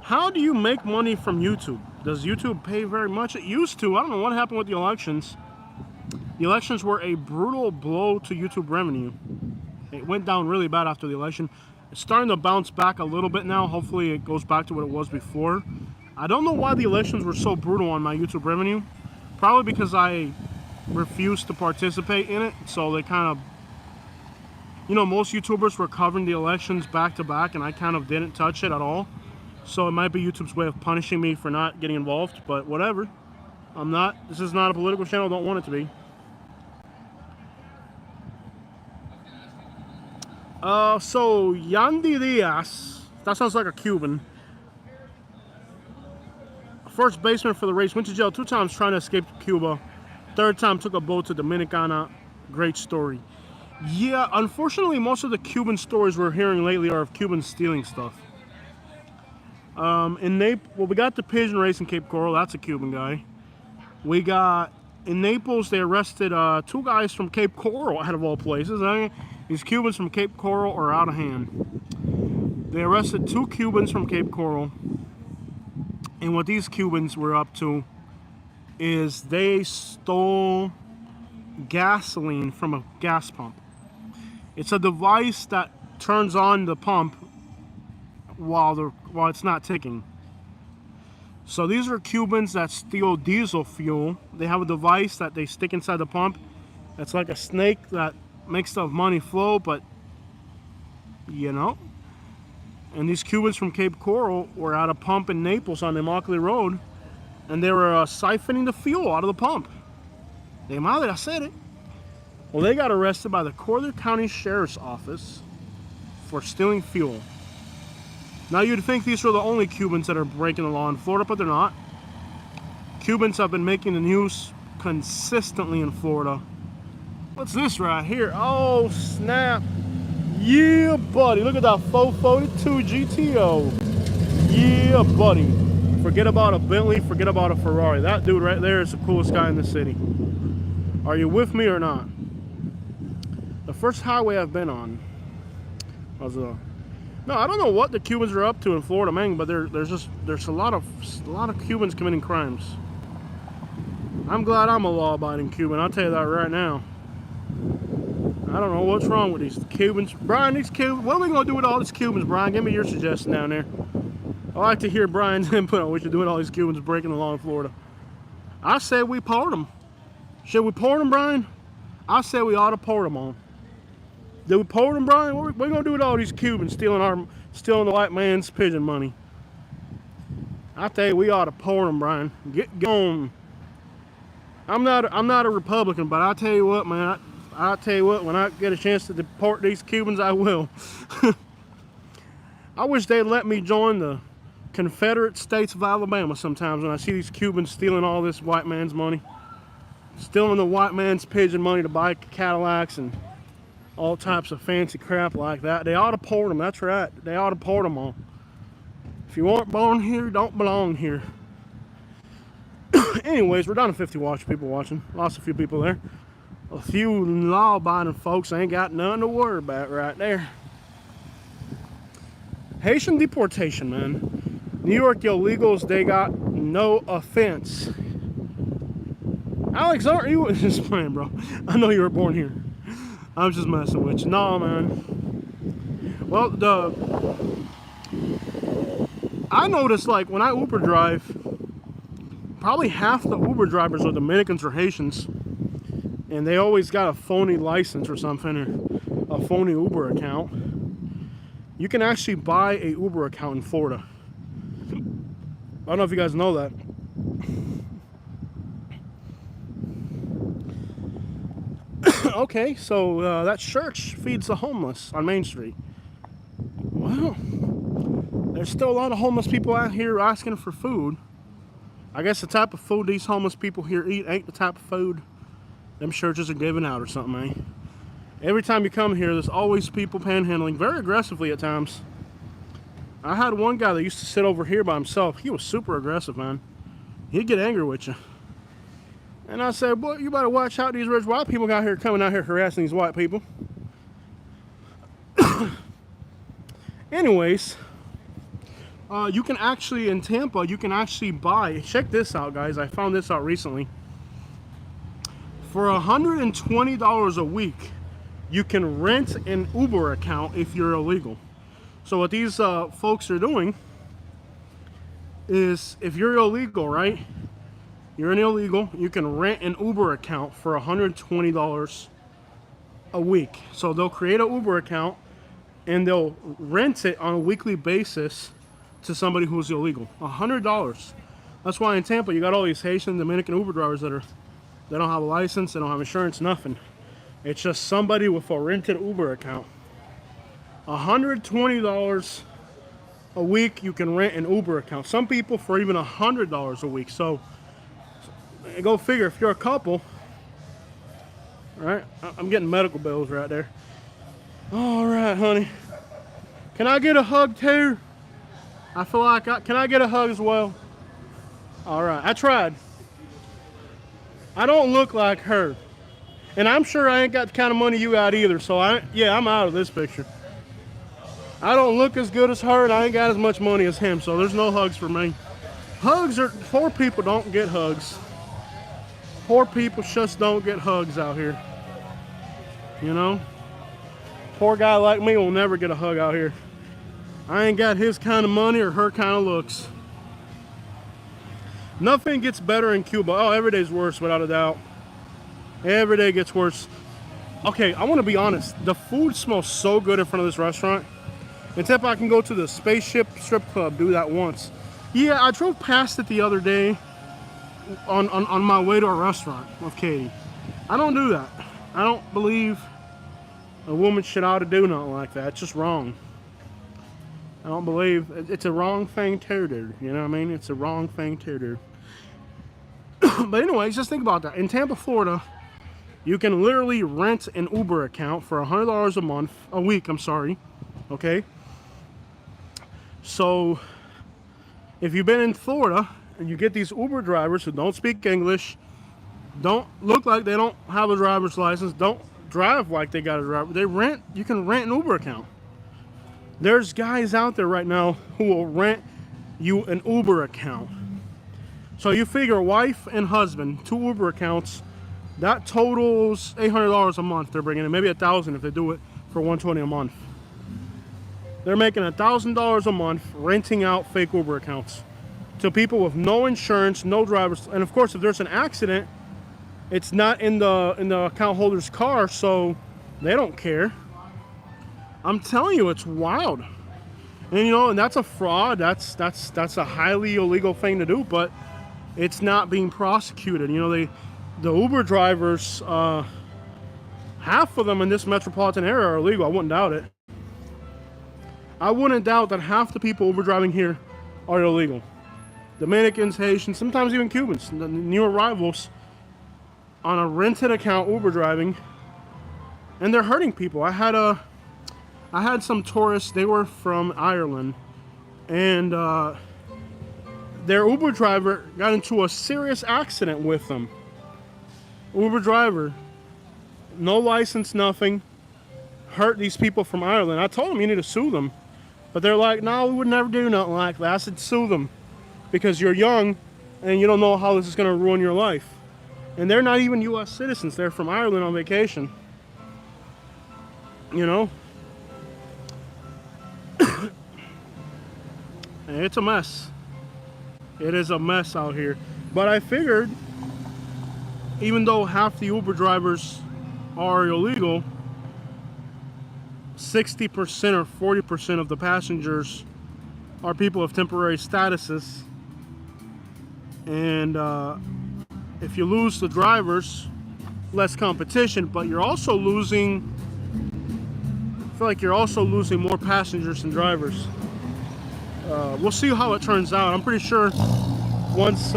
S1: How do you make money from YouTube? Does YouTube pay very much? It used to. I don't know what happened with the elections. The elections were a brutal blow to YouTube revenue. It went down really bad after the election. It's starting to bounce back a little bit now. Hopefully it goes back to what it was before. I don't know why the elections were so brutal on my YouTube revenue. Probably because I refused to participate in it. So they kind of... You know, most YouTubers were covering the elections back to back, and I kind of didn't touch it at all. So it might be YouTube's way of punishing me for not getting involved, but whatever. I'm not. This is not a political channel. I don't want it to be. So Yandy Diaz, that sounds like a Cuban. First baseman for the race, went to jail 2 times trying to escape Cuba. 3rd time took a boat to Dominicana. Great story. Yeah, unfortunately, most of the Cuban stories we're hearing lately are of Cubans stealing stuff. Well, we got the Pigeon race in Cape Coral. That's a Cuban guy. We got in Naples. They arrested 2 guys from Cape Coral, out of all places. I mean, these Cubans from Cape Coral are out of hand. They arrested 2 Cubans from Cape Coral, and what these Cubans were up to is they stole gasoline from a gas pump. It's a device that turns on the pump while it's not ticking. So these are Cubans that steal diesel fuel. They have a device that they stick inside the pump. It's like a snake that makes the money flow, but you know. And these Cubans from Cape Coral were at a pump in Naples on the Immokalee Road, and they were siphoning the fuel out of the pump. De madre, I said it. Well, they got arrested by the Cortland County Sheriff's Office for stealing fuel. Now, you'd think these were the only Cubans that are breaking the law in Florida, but they're not. Cubans have been making the news consistently in Florida. What's this right here? Oh, snap. Yeah, buddy. Look at that 442 GTO. Yeah, buddy. Forget about a Bentley, forget about a Ferrari. That dude right there is the coolest guy in the city. Are you with me or not? The first highway I've been on was no, I don't know what the Cubans are up to in Florida, man, but there's a lot of Cubans committing crimes. I'm glad I'm a law-abiding Cuban. I'll tell you that right now. I don't know what's wrong with these Cubans. Brian, these Cubans, what are we gonna do with all these Cubans, Brian? Give me your suggestion down there. I like to hear Brian's input on what we should do with all these Cubans breaking the law in Florida. I say we port them. Should we port them, Brian? I say we ought to port them on. Do we port them, Brian? What are we gonna do with all these Cubans stealing the white man's pigeon money? I tell you, we ought to port them, Brian. Get on. I'm not a Republican, but I tell you what, man. I tell you what, when I get a chance to deport these Cubans, I will. I wish they'd let me join the Confederate States of Alabama sometimes when I see these Cubans stealing all this white man's money. Stealing the white man's pigeon money to buy Cadillacs and all types of fancy crap like that. They ought to port them, that's right. They ought to port them all. If you weren't born here, you don't belong here. Anyways, we're down to 50 people watching. Lost a few people there. A few law-abiding folks ain't got nothing to worry about right there. Haitian deportation, man. New York illegals, they got no offense. Alex, aren't you? Just playing, bro. I know you were born here. I was just messing with you. No, man. Well, I noticed, like, when I Uber drive, probably half the Uber drivers are Dominicans or Haitians. And they always got a phony license or something, or a phony Uber account. You can actually buy a Uber account in Florida. I don't know if you guys know that. Okay, so that church feeds the homeless on Main Street. Well, there's still a lot of homeless people out here asking for food. I guess the type of food these homeless people here eat ain't the type of food them churches are giving out or something, eh? Every time you come here, there's always people panhandling, very aggressively at times. I had one guy that used to sit over here by himself. He was super aggressive, man. He'd get angry with you. And I said, boy, you better watch out. These rich white people coming out here harassing these white people. Anyways, you can actually, in Tampa, you can actually buy, check this out, guys. I found this out recently. For $120 a week, you can rent an Uber account if you're illegal. So what these folks are doing is, if you're illegal, right? You're an illegal, you can rent an Uber account for $120 a week. So they'll create an Uber account and they'll rent it on a weekly basis to somebody who's illegal. $100. That's why in Tampa you got all these Haitian, Dominican Uber drivers they don't have a license, they don't have insurance, nothing. It's just somebody with a rented Uber account. $120 a week you can rent an Uber account. Some people for even $100 a week. So go figure, if you're a couple, right? I'm getting medical bills right there. All right, honey. Can I get a hug too? I feel like, can I get a hug as well? All right, I tried. I don't look like her. And I'm sure I ain't got the kind of money you got either, so I'm out of this picture. I don't look as good as her, and I ain't got as much money as him, so there's no hugs for me. Poor people don't get hugs. Poor people just don't get hugs out here. You know? Poor guy like me will never get a hug out here. I ain't got his kind of money or her kind of looks. Nothing gets better in Cuba. Oh, every day's worse, without a doubt. Every day gets worse. Okay, I want to be honest. The food smells so good in front of this restaurant. Except I can go to the Spaceship Strip Club, do that once. Yeah, I drove past it the other day on my way to a restaurant with Katie. I don't do that. I don't believe a woman should ought to do nothing like that. It's just wrong. I don't believe it's a wrong thing to do. You know what I mean? It's a wrong thing to do. But anyways, just think about that. In Tampa, Florida, you can literally rent an Uber account for $100 a week. I'm sorry. Okay. So if you've been in Florida and you get these Uber drivers who don't speak English, don't look like they don't have a driver's license, don't drive like they got a driver, you can rent an Uber account. There's guys out there right now who will rent you an Uber account. So you figure wife and husband, 2 Uber accounts, that totals $800 a month they're bringing in, maybe $1,000 if they do it for $120 a month. They're making $1,000 a month renting out fake Uber accounts to people with no insurance, no drivers, and of course if there's an accident, it's not in the account holder's car, so they don't care. I'm telling you, it's wild. And you know, and that's a fraud. That's a highly illegal thing to do, but it's not being prosecuted. You know, the Uber drivers, half of them in this metropolitan area are illegal. I wouldn't doubt it. I wouldn't doubt that half the people Uber driving here are illegal. Dominicans, Haitians, sometimes even Cubans, the new arrivals on a rented account Uber driving, and they're hurting people. I had some tourists, they were from Ireland, and their Uber driver got into a serious accident with them. Uber driver, no license, nothing, hurt these people from Ireland. I told them you need to sue them, but they're like, no, we would never do nothing like that. I said, sue them, because you're young and you don't know how this is going to ruin your life. And they're not even U.S. citizens. They're from Ireland on vacation. You know? It's a mess. It is a mess out here. But I figured, even though half the Uber drivers are illegal, 60% or 40% of the passengers are people of temporary statuses. And if you lose the drivers, less competition, but you're also losing, I feel like you're also losing more passengers than drivers. We'll see how it turns out. I'm pretty sure once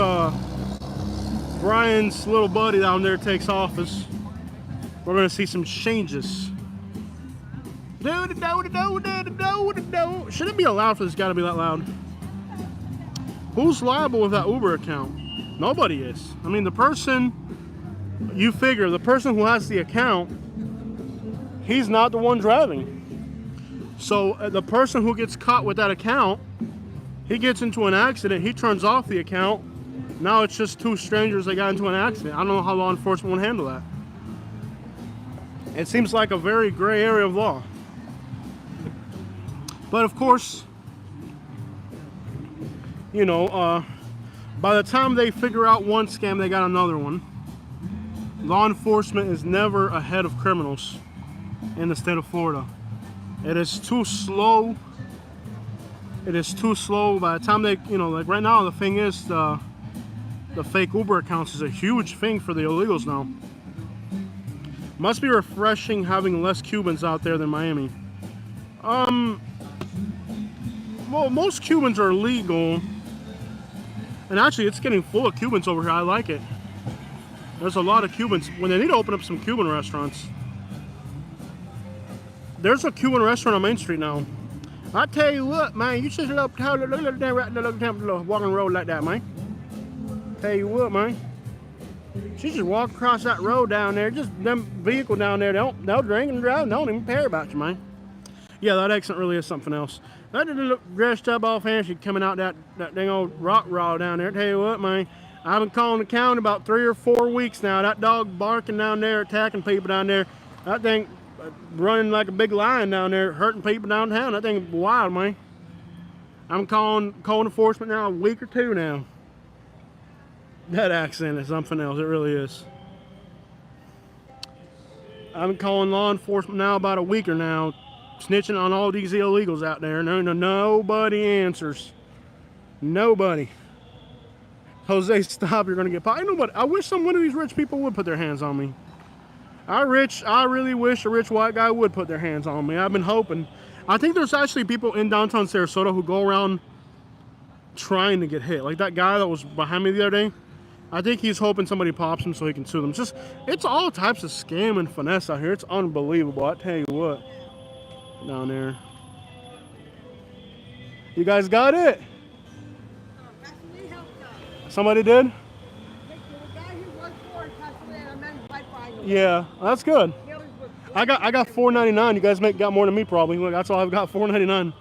S1: Brian's little buddy down there takes office, we're going to see some changes. Should it be allowed for this guy to be that loud? Who's liable with that Uber account? Nobody is. I mean, the person, you figure, the person who has the account, he's not the one driving. So the person who gets caught with that account, he gets into an accident, he turns off the account. Now it's just 2 strangers that got into an accident. I don't know how law enforcement would handle that. It seems like a very gray area of law. But of course, you know, by the time they figure out one scam, they got another one. Law enforcement is never ahead of criminals in the state of Florida. It is too slow. It is too slow. By the time they, you know, like right now, the thing is, the fake Uber accounts is a huge thing for the illegals now. Must be refreshing having less Cubans out there than Miami. Well, most Cubans are legal. And actually, it's getting full of Cubans over here. I like it. There's a lot of Cubans. When they need to open up some Cuban restaurants. There's a Cuban restaurant on Main Street now. I tell you what, man, you should look at that right there, look at the walking road like that, man. Tell you what, man. She just walk across that road down there, just them vehicle down there, they'll drink and drive, they don't even care about you, man. Yeah, that accent really is something else. That didn't look dressed up offhand, she coming out that dang old rock raw down there. Tell you what, man, I've been calling the county about 3 or 4 weeks now. That dog barking down there, attacking people down there. That thing running like a big lion down there, hurting people downtown. That thing wild, man. I'm calling enforcement now a week or 2 now. That accent is something else, it really is. I've been calling law enforcement now about a week or now, snitching on all these illegals out there. Nobody answers. Nobody. Jose, stop, you're gonna get popped. Ain't nobody. I wish one of these rich people would put their hands on me. I really wish a rich white guy would put their hands on me. I've been hoping. I think there's actually people in downtown Sarasota who go around trying to get hit. Like that guy that was behind me the other day. I think he's hoping somebody pops him so he can sue them. It's all types of scam and finesse out here. It's unbelievable. I tell you what. Down there. You guys got it? Somebody did? Yeah, that's good. I got $4.99. You guys got more than me probably. Look, that's all I've got. $4.99.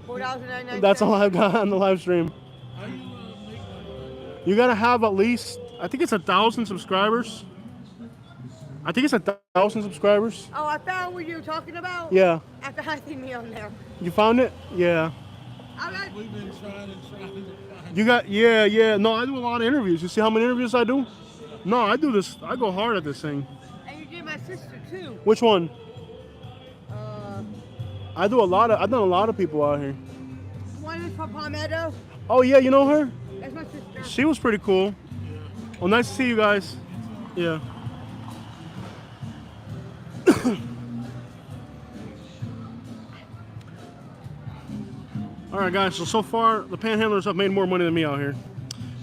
S2: $4.99.
S1: That's all I've got on the live stream.
S3: How you make that?
S1: You gotta have at least, I think it's 1,000 subscribers. I think it's 1,000 subscribers.
S2: Oh, I found what you were talking about?
S1: Yeah.
S2: After I see me on there.
S1: You found it? Yeah.
S3: We've been trying to find
S1: You got, yeah. No, I do a lot of interviews. You see how many interviews I do? No, I do this. I go hard at this thing.
S2: And you did my sister too.
S1: Which one? I've done a lot of people out here.
S2: One is from Palmetto.
S1: Oh yeah, you know her?
S2: That's my sister.
S1: She was pretty cool. Well, nice to see you guys. Yeah. All right, guys. So far, the panhandlers have made more money than me out here.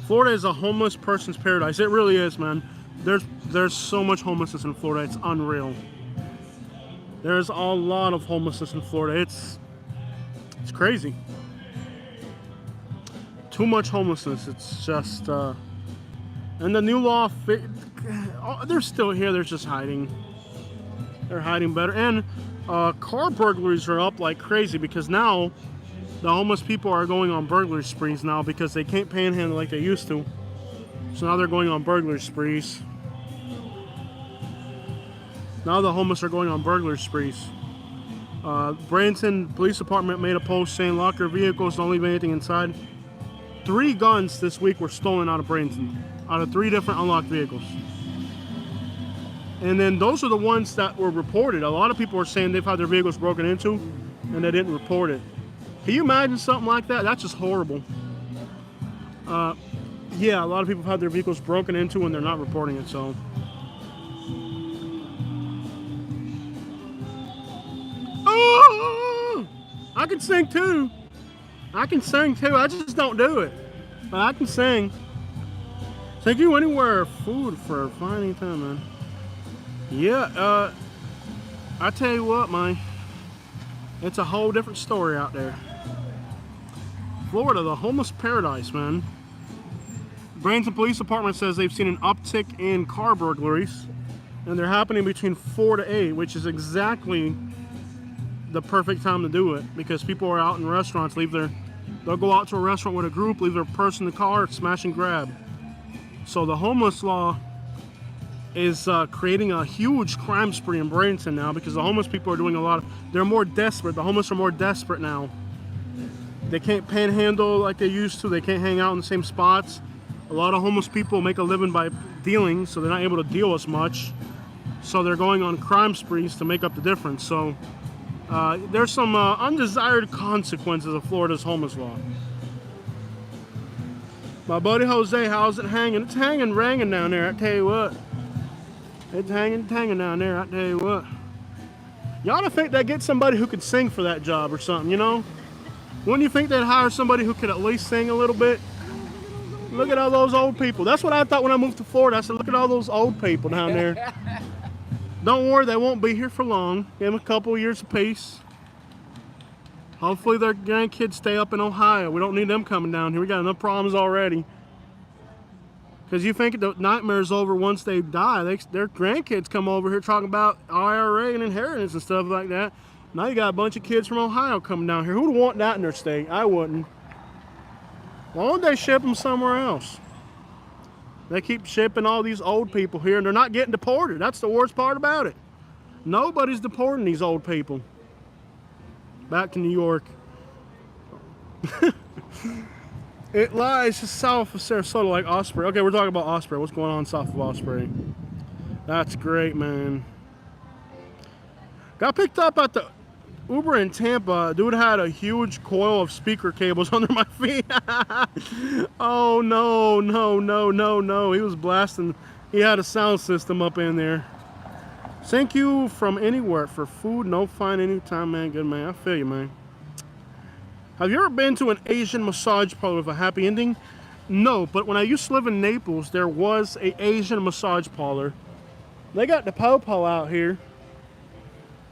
S1: Florida is a homeless person's paradise. It really is, man. There's so much homelessness in Florida. It's unreal. There's a lot of homelessness in Florida. It's crazy. Too much homelessness. It's just and the new law, they're still here. They're just hiding. They're hiding better. And car burglaries are up like crazy because now the homeless people are going on burglary sprees now because they can't panhandle like they used to. So now they're going on burglary sprees. Now the homeless are going on burglary sprees. Branson Police Department made a post saying lock your vehicles, don't leave anything inside. 3 guns this week were stolen out of Branson, out of 3 different unlocked vehicles. And then those are the ones that were reported. A lot of people are saying they've had their vehicles broken into and they didn't report it. Can you imagine something like that? That's just horrible. Yeah, a lot of people have had their vehicles broken into and they're not reporting it, so. Oh! I can sing too. I just don't do it. But I can sing. Take you anywhere. Food for a fine time, man. Yeah, I tell you what, man. It's a whole different story out there. Florida, the homeless paradise, man. Branson Police Department says they've seen an uptick in car burglaries, and they're happening between 4 to 8, which is exactly the perfect time to do it because people are out in restaurants, they'll go out to a restaurant with a group, leave their purse in the car, smash and grab. So the homeless law is creating a huge crime spree in Branson now because the homeless people are doing they're more desperate. The homeless are more desperate now. They can't panhandle like they used to. They can't hang out in the same spots. A lot of homeless people make a living by dealing, so they're not able to deal as much. So they're going on crime sprees to make up the difference. So there's some undesired consequences of Florida's homeless law. My buddy Jose, how's it hanging? It's hanging, ranging down there, I tell you what. It's hanging down there, I tell you what. You ought to think they'd get somebody who could sing for that job or something, you know? Wouldn't you think they'd hire somebody who could at least sing a little bit? Look at all those old people. That's what I thought when I moved to Florida. I said, look at all those old people down there. Don't worry, they won't be here for long. Give them a couple of years apiece. Hopefully their grandkids stay up in Ohio. We don't need them coming down here. We got enough problems already. Because you think the nightmare's over once they die. Their grandkids come over here talking about IRA and inheritance and stuff like that. Now you got a bunch of kids from Ohio coming down here. Who would want that in their state? I wouldn't. Why don't they ship them somewhere else? They keep shipping all these old people here and they're not getting deported. That's the worst part about it. Nobody's deporting these old people. Back to New York. It lies just south of Sarasota, like Osprey. Okay, we're talking about Osprey. What's going on south of Osprey? That's great, man. Got picked up at the Uber in Tampa. Dude had a huge coil of speaker cables under my feet. Oh, no, no, no, no, no. He was blasting. He had a sound system up in there. Thank you from anywhere for food. No fine anytime, man. Good, man. I feel you, man. Have you ever been to an Asian massage parlor with a happy ending? No, but when I used to live in Naples, there was an Asian massage parlor. They got the po-po out here.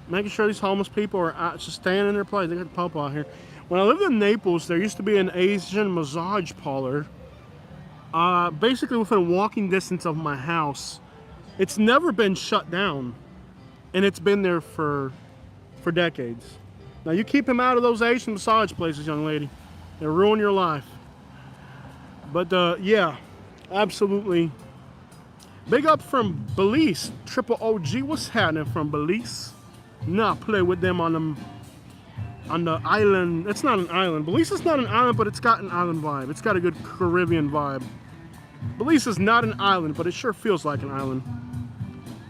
S1: Making sure these homeless people are just staying in their place. They got the po-po out here. When I lived in Naples, there used to be an Asian massage parlor. Basically within walking distance of my house. It's never been shut down. And it's been there for decades. Now you keep him out of those Asian massage places, young lady. They'll ruin your life. But yeah, absolutely. Big up from Belize. Triple OG, what's happening from Belize? Nah, play with them on the island. It's not an island. Belize is not an island, but it's got an island vibe. It's got a good Caribbean vibe. Belize is not an island, but it sure feels like an island.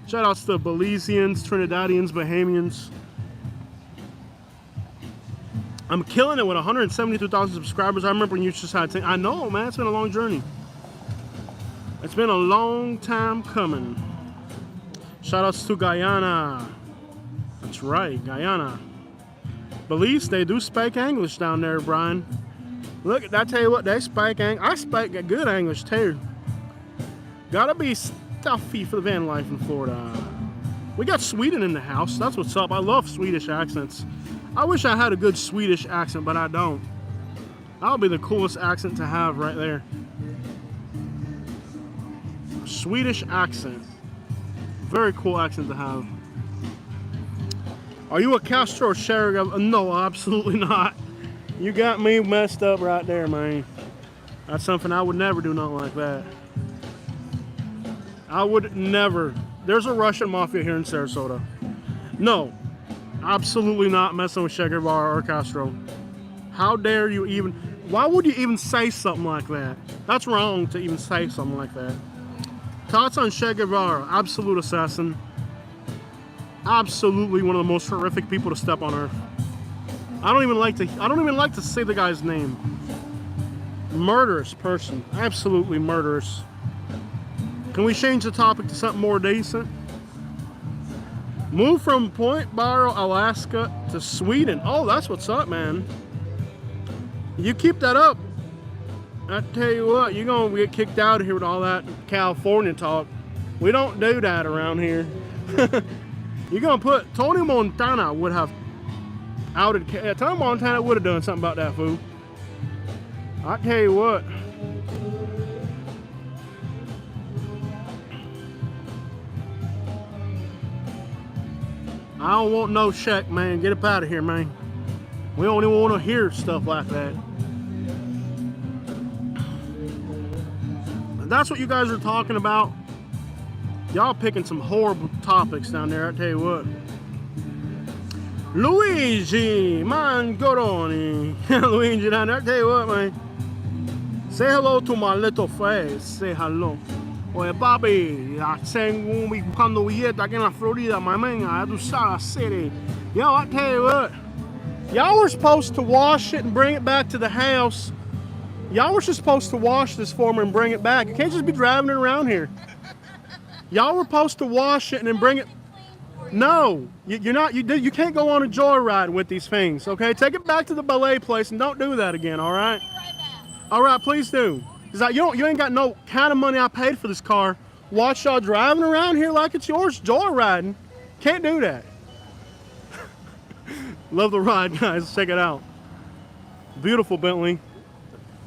S1: Shout outs to Belizeans, Trinidadians, Bahamians. I'm killing it with 172,000 subscribers. I remember when you just had 10. I know, man. It's been a long journey. It's been a long time coming. Shout outs to Guyana. That's right, Guyana. Belize, they do speak English down there, Brian. Look, I tell you what, they speak English. I speak good English too. Gotta be stuffy for the van life in Florida. We got Sweden in the house. That's what's up. I love Swedish accents. I wish I had a good Swedish accent, but I don't. That would be the coolest accent to have right there. Swedish accent. Very cool accent to have. Are you a Castro or Sherry? No, absolutely not. You got me messed up right there, man. That's something I would never do, nothing like that. I would never. There's a Russian mafia here in Sarasota. No, absolutely not messing with Che Guevara or Castro. How dare you even? Why would you even say something like that? That's wrong to even say something like that. Thoughts on Che Guevara? Absolute assassin. Absolutely one of the most horrific people to step on earth. I don't even like to say the guy's name. Murderous person. Absolutely murderous. Can we change the topic to something more decent? Move from Point Barrow, Alaska to Sweden. Oh, that's what's up, man. You keep that up. I tell you what, you're going to get kicked out of here with all that California talk. We don't do that around here. You're going to put... Tony Montana would have outed... Tony Montana would have done something about that, fool. I tell you what. I don't want no check, man. Get up out of here, man. We don't even want to hear stuff like that. That's what you guys are talking about. Y'all picking some horrible topics down there, I tell you what. Luigi Mangoroni. Luigi down there, I tell you what, man. Say hello to my little face. Say hello. Oye, papi, cuando billete aquí en la Florida, my man, I do Sarasota City. Yo, I tell you what. Y'all were supposed to wash it and bring it back to the house. Y'all were just supposed to wash this for me and bring it back. You can't just be driving it around here. Y'all were supposed to wash it and then bring it. No, you're not. You can't go on a joyride with these things. Okay, take it back to the ballet place and don't do that again. All right. All right, please do. Cause you ain't got no kind of money I paid for this car. Watch y'all driving around here like it's yours, joyriding. Can't do that. Love the ride, guys. Check it out. Beautiful Bentley.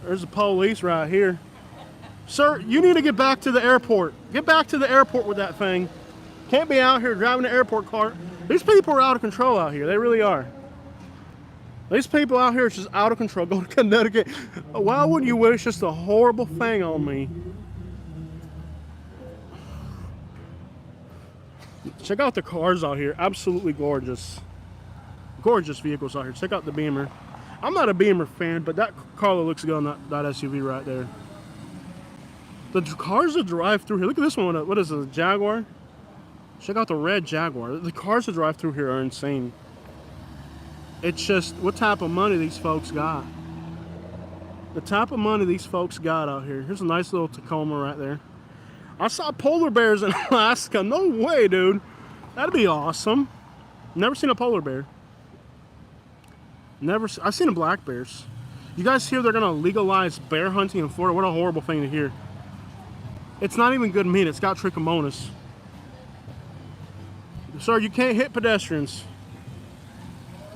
S1: There's the police right here. Sir, you need to get back to the airport. Get back to the airport with that thing. Can't be out here driving the airport cart. These people are out of control out here. They really are. These people out here are just out of control. Go to Connecticut. Why wouldn't you wish just a horrible thing on me? Check out the cars out here. Absolutely gorgeous. Gorgeous vehicles out here. Check out the Beamer. I'm not a Beamer fan, but that car looks good on that SUV right there. The cars that drive through here. Look at this one. What is it, a Jaguar? Check out the red Jaguar. The cars that drive through here are insane. It's just what type of money these folks got. The type of money these folks got out here. Here's a nice little Tacoma right there. I saw polar bears in Alaska. No way, dude. That'd be awesome. Never seen a polar bear. I've seen the black bears. You guys hear they're gonna legalize bear hunting in Florida? What a horrible thing to hear. It's not even good meat. It's got trichomonas. Sir, you can't hit pedestrians.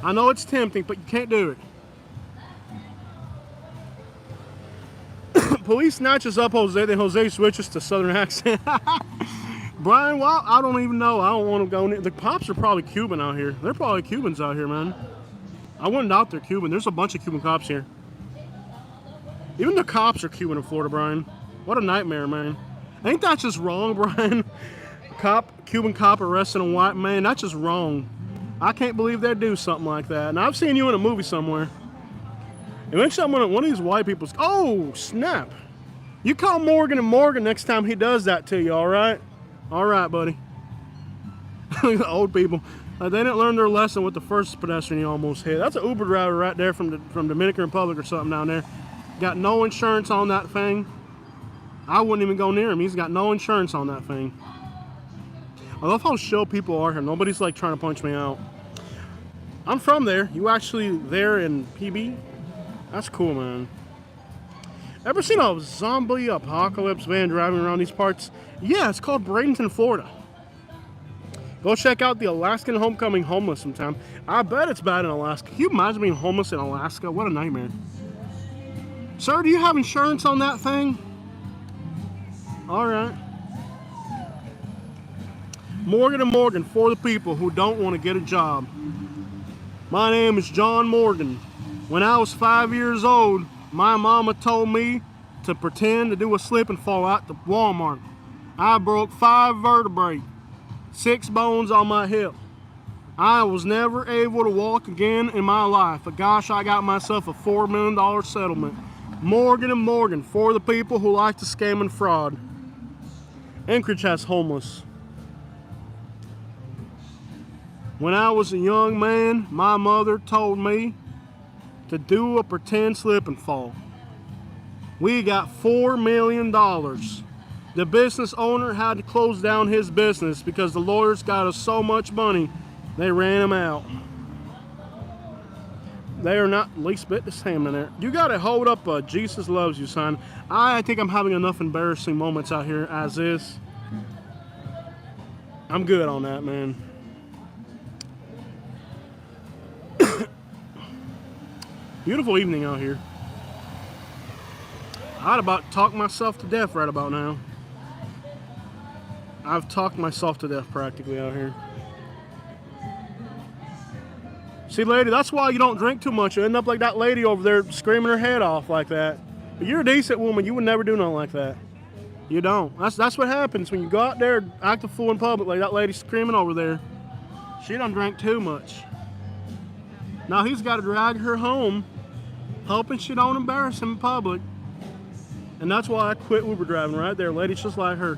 S1: I know it's tempting, but you can't do it. Police snatches up Jose, then Jose switches to southern accent. Brian, well, I don't even know. I don't want to go near. The cops are probably Cuban out here. They're probably Cubans out here, man. I wouldn't doubt they're Cuban. There's a bunch of Cuban cops here. Even the cops are Cuban in Florida, Brian. What a nightmare, man. Ain't that just wrong, Brian? Cuban cop arresting a white man. That's just wrong. I can't believe they'd do something like that. And I've seen you in a movie somewhere. Eventually, one of these white people's. Oh, snap. You call Morgan and Morgan next time he does that to you, all right? All right, buddy. Old people. They didn't learn their lesson with the first pedestrian you almost hit. That's an Uber driver right there from Dominican Republic or something down there. Got no insurance on that thing. I wouldn't even go near him. He's got no insurance on that thing. I love how chill people are here. Nobody's like trying to punch me out. I'm from there. You actually there in PB? That's cool, man. Ever seen a zombie apocalypse van driving around these parts? Yeah, it's called Bradenton, Florida. Go check out the Alaskan Homecoming homeless sometime. I bet it's bad in Alaska. Can you imagine being homeless in Alaska? What a nightmare. Sir, do you have insurance on that thing? All right. Morgan and Morgan for the people who don't want to get a job. My name is John Morgan. When I was 5 years old, my mama told me to pretend to do a slip and fall out to Walmart. I broke 5 vertebrae, 6 bones on my hip. I was never able to walk again in my life, but gosh, I got myself a $4 million settlement. Morgan and Morgan for the people who like to scam and fraud. Anchorage has homeless. When I was a young man, my mother told me to do a pretend slip and fall. We got $4 million. The business owner had to close down his business because the lawyers got us so much money, they ran him out. They are not least bit the same in there. You got to hold up a Jesus loves you sign. I think I'm having enough embarrassing moments out here as is. I'm good on that, man. Beautiful evening out here. I'd about talk myself to death right about now. I've talked myself to death practically out here. See, lady, that's why you don't drink too much. You end up like that lady over there screaming her head off like that. But you're a decent woman. You would never do nothing like that. You don't. That's what happens when you go out there and act a fool in public like that lady screaming over there. She done drank too much. Now he's got to drag her home, hoping she don't embarrass him in public. And that's why I quit Uber driving right there. Ladies just like her.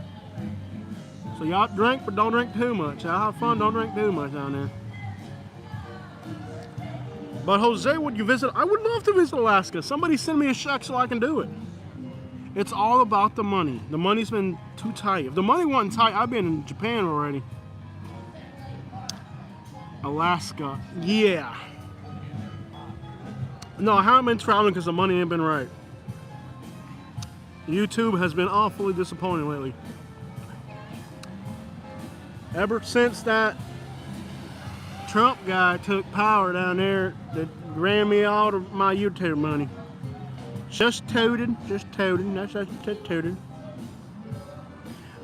S1: So y'all drink, but don't drink too much. Y'all have fun, don't drink too much down there. But Jose, would you visit? I would love to visit Alaska. Somebody send me a check so I can do it. It's all about the money. The money's been too tight. If the money wasn't tight, I'd been in Japan already. Alaska, yeah. No, I haven't been traveling because the money ain't been right. YouTube has been awfully disappointing lately. Ever since that Trump guy took power down there that ran me all of my YouTube money. Just toted. That's just toted.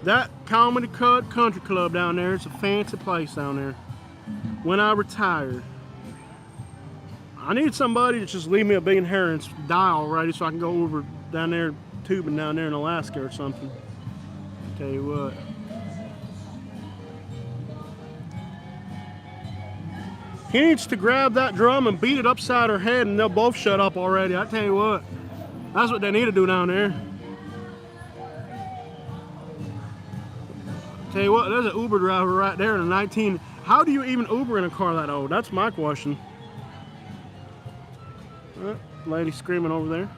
S1: That Comedy Country Club down there, it's a fancy place down there. When I retire, I need somebody to just leave me a big inheritance die already so I can go over down there, tubing down there in Alaska or something. Tell you what. He needs to grab that drum and beat it upside her head and they'll both shut up already. I tell you what. That's what they need to do down there. Tell you what, there's an Uber driver right there in a 19. How do you even Uber in a car that old? That's my question. Lady screaming over there.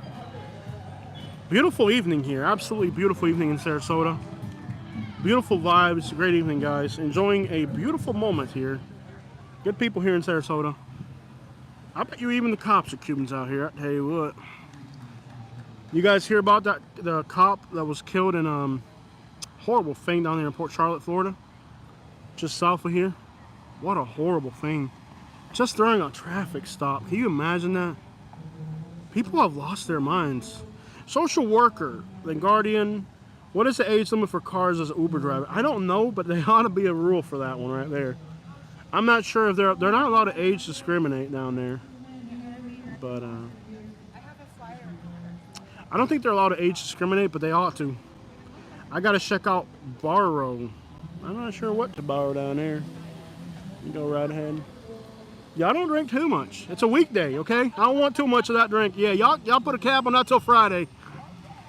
S1: Beautiful evening here. Absolutely beautiful evening in Sarasota. Beautiful vibes. Great evening, guys. Enjoying a beautiful moment here. Good people here in Sarasota. I bet you even the cops are Cubans out here. I tell you what. You guys hear about that? The cop that was killed in horrible thing down there in Port Charlotte, Florida, just south of here. What a horrible thing. Just during a traffic stop. Can you imagine that? People have lost their minds. Social worker, the guardian. What is the age limit for cars as an Uber driver? I don't know, but there ought to be a rule for that one right there. I'm not sure if they're not allowed to age discriminate down there. But I don't think they're allowed to age discriminate, but they ought to. I gotta check out borrow. I'm not sure what to borrow down there. You go right ahead. Y'all don't drink too much. It's a weekday, okay? I don't want too much of that drink. Yeah, y'all put a cap on that till Friday.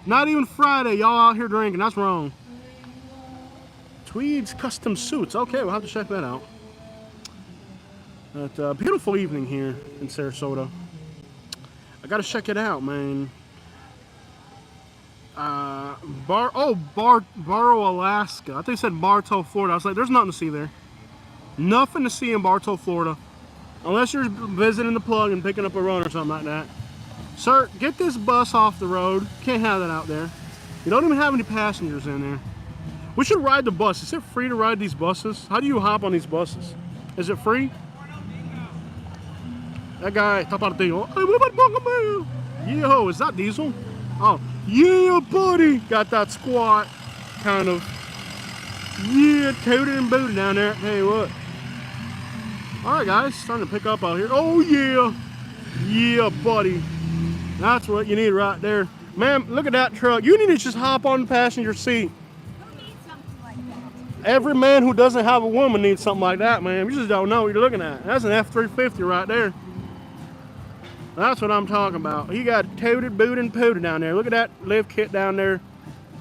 S1: Not even Friday, y'all out here drinking. That's wrong. Tweed's custom suits. Okay, we'll have to check that out. But beautiful evening here in Sarasota. I gotta check it out, man. Barrow, Alaska. I think it said Bartow, Florida. I was like, there's nothing to see there. Nothing to see in Bartow, Florida. Unless you're visiting the plug and picking up a run or something like that. Sir, get this bus off the road. Can't have that out there. You don't even have any passengers in there. We should ride the bus. Is it free to ride these buses? How do you hop on these buses? Is it free? That guy, top out of Diesel. Yo, is that Diesel? Oh, yeah, buddy. Got that squat, kind of. Yeah, tooted and booted down there. Tell you what. All right, guys, starting to pick up out here. Oh, yeah. Yeah, buddy. That's what you need right there. Ma'am, look at that truck. You need to just hop on the passenger seat.
S2: Who needs something like that?
S1: Every man who doesn't have a woman needs something like that, man. You just don't know what you're looking at. That's an F-350 right there. That's what I'm talking about. He got tooted, booted, and pooted down there. Look at that lift kit down there.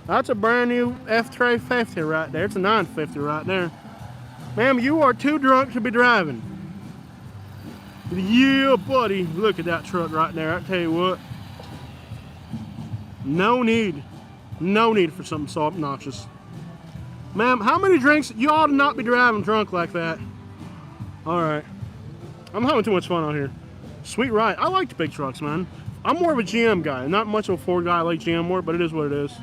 S1: That's a brand new F-350 right there. It's a 950 right there. Ma'am, you are too drunk to be driving. Yeah, buddy. Look at that truck right there. I tell you what. No need for something so obnoxious. Ma'am, how many drinks? You ought to not be driving drunk like that. All right. I'm having too much fun out here. Sweet ride. I like the big trucks, man. I'm more of a GM guy. Not much of a Ford guy. I like GM more, but it is what it is.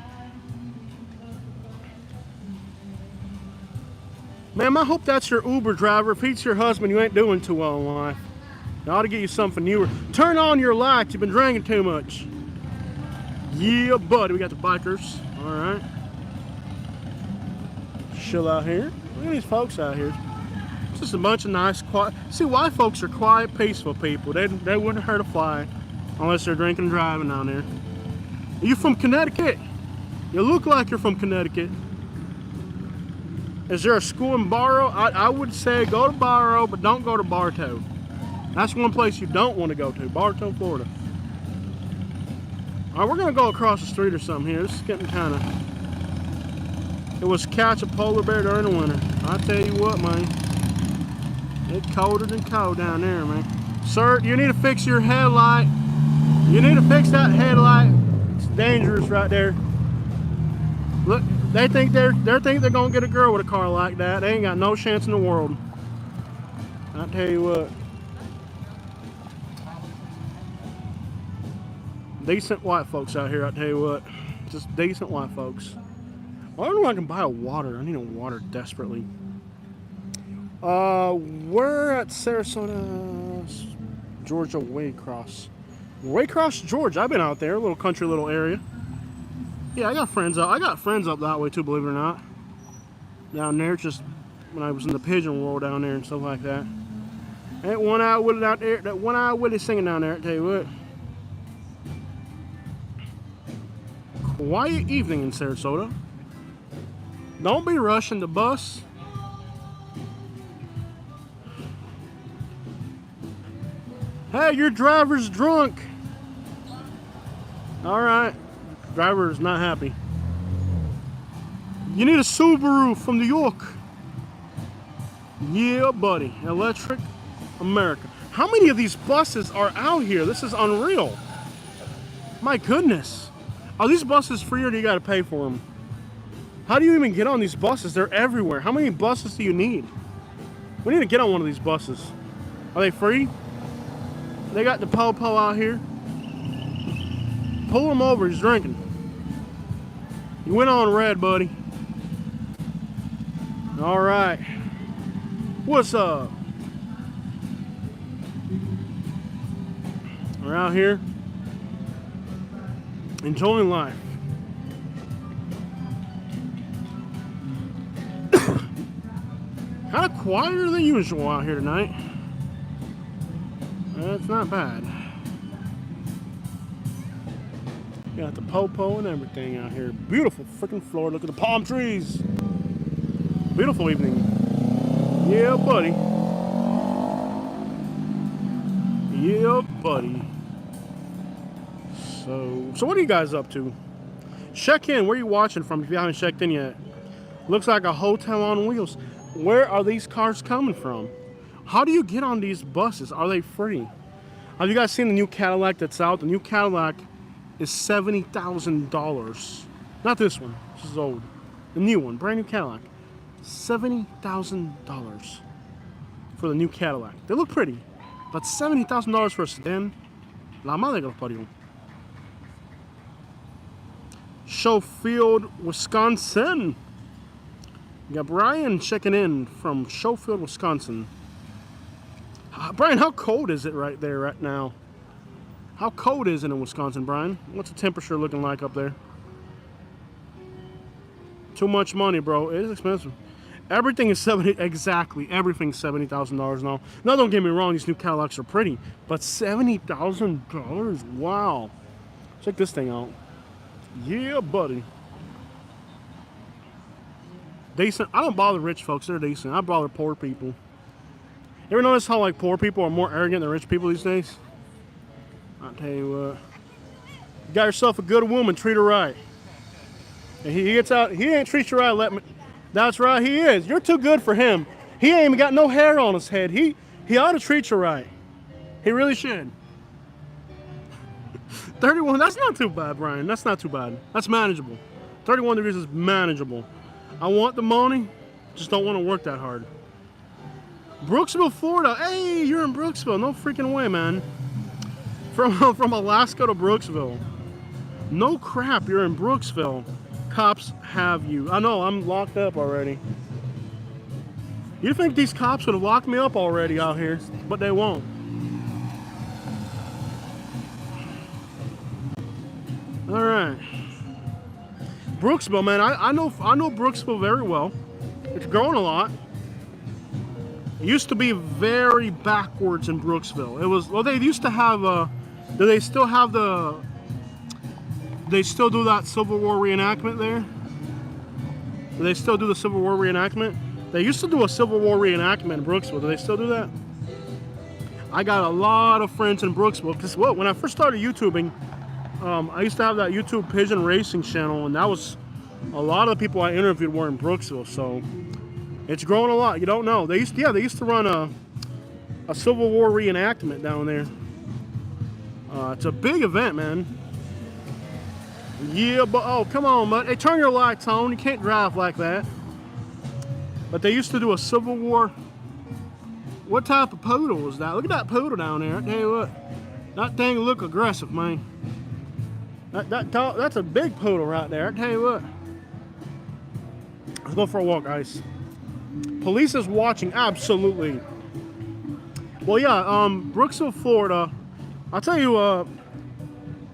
S1: Ma'am, I hope that's your Uber driver. If he's your husband, you ain't doing too well in life. I ought to get you something newer. Turn on your lights. You've been drinking too much. Yeah, buddy. We got the bikers. All right. Chill out here. Look at these folks out here. It's just a bunch of nice, quiet. See, white folks are quiet, peaceful people. They wouldn't hurt a fly unless they're drinking and driving down there. Are you from Connecticut? You look like you're from Connecticut. Is there a school in Barrow? I would say go to Barrow, but don't go to Bartow. That's one place you don't want to go to, Bartow, Florida. All right, we're going to go across the street or something here. This is getting kind of... It was catch a polar bear during the winter. I tell you what, man. It's colder than cold down there, man. Sir, you need to fix your headlight. You need to fix that headlight. It's dangerous right there. Look, they think they're gonna get a girl with a car like that. They ain't got no chance in the world. I tell you what. Decent white folks out here, I tell you what. Just decent white folks. I don't know if I can buy a water. I need a water desperately. We're at Sarasota, Georgia, Waycross. Waycross, Georgia. I've been out there, a little country, little area. Yeah, I got friends up. I got friends up that way too, believe it or not. Down there, just when I was in the Pigeon world down there and stuff like that. That one-eyed Willie out there, that one-eyed Willie singing down there. I tell you what. Quiet evening in Sarasota. Don't be rushing the bus. Hey, your driver's drunk. All right, driver is not happy. You need a Subaru from New York. Yeah, buddy. Electric America. How many of these buses are out here? This is unreal. My goodness. Are these buses free or do you got to pay for them? How do you even get on these buses? They're everywhere. How many buses do you need? We need to get on one of these buses. Are they free? They got the po-po out here. Pull him over, he's drinking. You went on red, buddy. All right. What's up? We're out here enjoying life. Kind of quieter than usual out here tonight. That's not bad. Got the po-po and everything out here. Beautiful freaking Florida. Look at the palm trees. Beautiful evening. Yeah, buddy. Yeah, buddy. So what are you guys up to? Check in. Where are you watching from if you haven't checked in yet? Looks like a hotel on wheels. Where are these cars coming from? How do you get on these buses? Are they free? Have you guys seen the new Cadillac that's out? The new Cadillac is $70,000. Not this one. This is old. The new one. Brand new Cadillac. $70,000 for the new Cadillac. They look pretty. But $70,000 for a sedan? La madre que los parió. Schofield, Wisconsin. You got Brian checking in from Schofield, Wisconsin. Brian, how cold is it right there right now? How cold is it in Wisconsin, Brian? What's the temperature looking like up there? Too much money, bro. It is expensive. Everything is exactly. Everything's $70,000 now. Now, don't get me wrong. These new Cadillacs are pretty, but $70,000. Wow. Check this thing out. Yeah, buddy. Decent. I don't bother rich folks. They're decent. I bother poor people. You ever notice how like poor people are more arrogant than rich people these days? I'll tell you what. You got yourself a good woman. Treat her right. And he gets out. He ain't treat you right. Let me. That's right. He is. You're too good for him. He ain't even got no hair on his head. He ought to treat you right. He really should. 31. That's not too bad, Brian. That's not too bad. That's manageable. 31 degrees is manageable. I want the money. Just don't want to work that hard. Brooksville, Florida. Hey, you're in Brooksville. No freaking way, man. From Alaska to Brooksville. No crap, you're in Brooksville. Cops have you. I know, I'm locked up already. You think these cops would have locked me up already out here, but they won't. All right. Brooksville, man. I know Brooksville very well. It's growing a lot. It used to be very backwards in Brooksville. It was, well, they used to have do they still have the, they still do that Civil War reenactment there? Do they still do the Civil War reenactment? They used to do a Civil War reenactment in Brooksville. Do they still do that? I got a lot of friends in Brooksville. Because what, when I first started YouTubing, I used to have that YouTube Pigeon racing channel, and that was a lot of the people I interviewed were in Brooksville. So it's growing a lot. You don't know. They used to run a Civil War reenactment down there. It's a big event, man. Yeah, but oh, come on, bud. Hey, turn your lights on. You can't drive like that. But they used to do a Civil War. What type of poodle was that? Look at that poodle down there. I tell you what, that thing look aggressive, man. That's a big poodle right there. I tell you what. Let's go for a walk, guys. Police is watching, absolutely. Well, yeah, Brooksville, Florida. I'll tell you,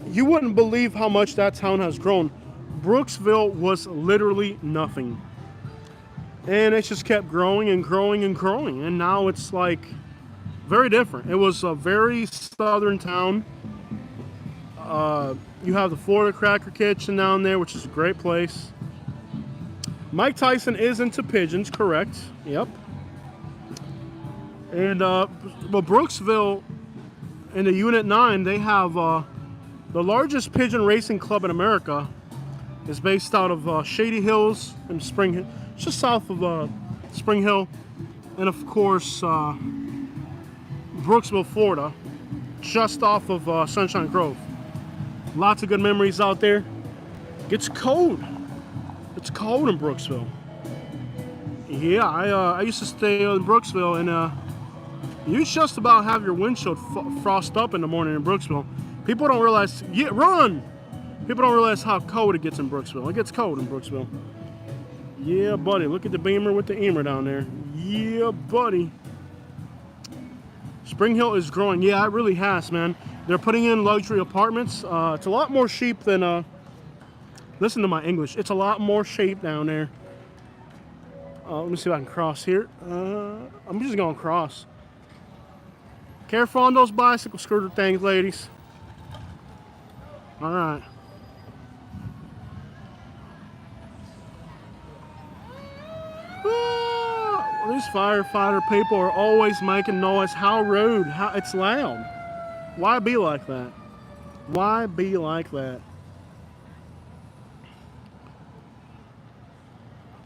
S1: you wouldn't believe how much that town has grown. Brooksville was literally nothing. And it just kept growing and growing and growing. And now it's like very different. It was a very southern town. You have the Florida Cracker Kitchen down there, which is a great place. Mike Tyson is into pigeons, correct. Yep. And well, Brooksville in the Unit 9, they have the largest pigeon racing club in America. Is based out of Shady Hills in Spring Hill, just south of Spring Hill. And of course, Brooksville, Florida, just off of Sunshine Grove. Lots of good memories out there. Gets cold. It's cold in Brooksville. Yeah, I used to stay in Brooksville, and you just about have your windshield frost up in the morning in Brooksville. People don't realize. Yeah, run! People don't realize how cold it gets in Brooksville. It gets cold in Brooksville. Yeah, buddy. Look at the Beamer with the Eamer down there. Yeah, buddy. Spring Hill is growing. Yeah, it really has, man. They're putting in luxury apartments. It's a lot more sheep than... listen to my English. It's a lot more sheep down there. Let me see if I can cross here. I'm just going to cross. Careful on those bicycle scooter things, ladies. All right. These firefighter people are always making noise. How rude. It's loud. Why be like that? Why be like that?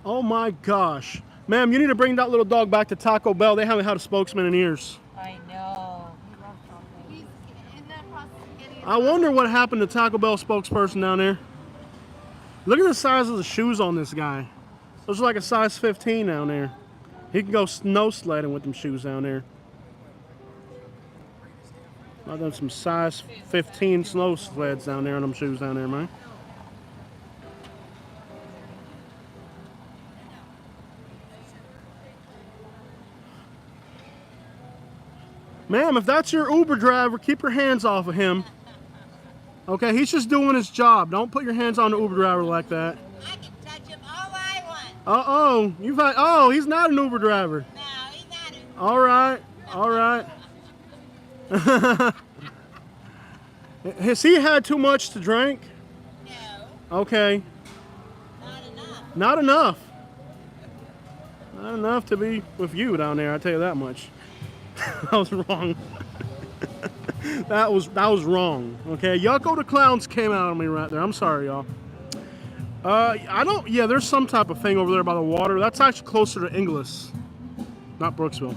S1: Oh my gosh. Ma'am, you need to bring that little dog back to Taco Bell. They haven't had a spokesman in years.
S4: I know.
S2: He's in that process of getting
S1: I wonder what happened to Taco Bell spokesperson down there. Look at the size of the shoes on this guy. Those are like a size 15 down there. He can go snow sledding with them shoes down there. I've done some size 15 snow sleds down there on them shoes down there, man. Ma'am, if that's your Uber driver, keep your hands off of him. Okay, he's just doing his job. Don't put your hands on the Uber driver like that.
S4: I can touch him all I want.
S1: Uh-oh. Oh, he's not an Uber driver.
S4: No, he's not.
S1: All right. All right. Has he had too much to drink?
S4: No,
S1: Okay.
S4: not enough.
S1: Not enough. Not enough to be with you down there, I'll tell you that much. That was wrong. that was wrong. Okay, Yucko the Clowns came out on me right there. I'm sorry, y'all. Yeah, there's some type of thing over there by the water. That's actually closer to Inglis, not Brooksville.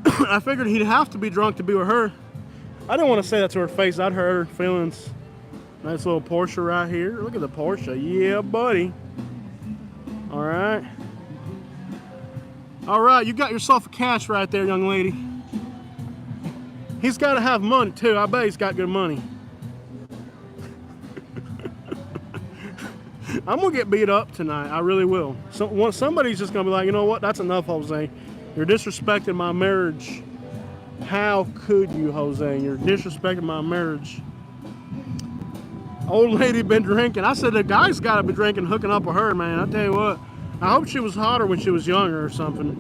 S1: I figured he'd have to be drunk to be with her. I didn't want to say that to her face. I'd hurt her feelings. Nice little Porsche right here. Look at the Porsche. Yeah, buddy. All right. All right, you got yourself a cash right there, young lady. He's got to have money, too. I bet he's got good money. I'm going to get beat up tonight. I really will. Somebody's just going to be like, you know what? That's enough, Jose. You're disrespecting my marriage. How could you, Jose? You're disrespecting my marriage. Old lady been drinking. I said the guy's got to be drinking, hooking up with her, man. I tell you what. I hope she was hotter when she was younger or something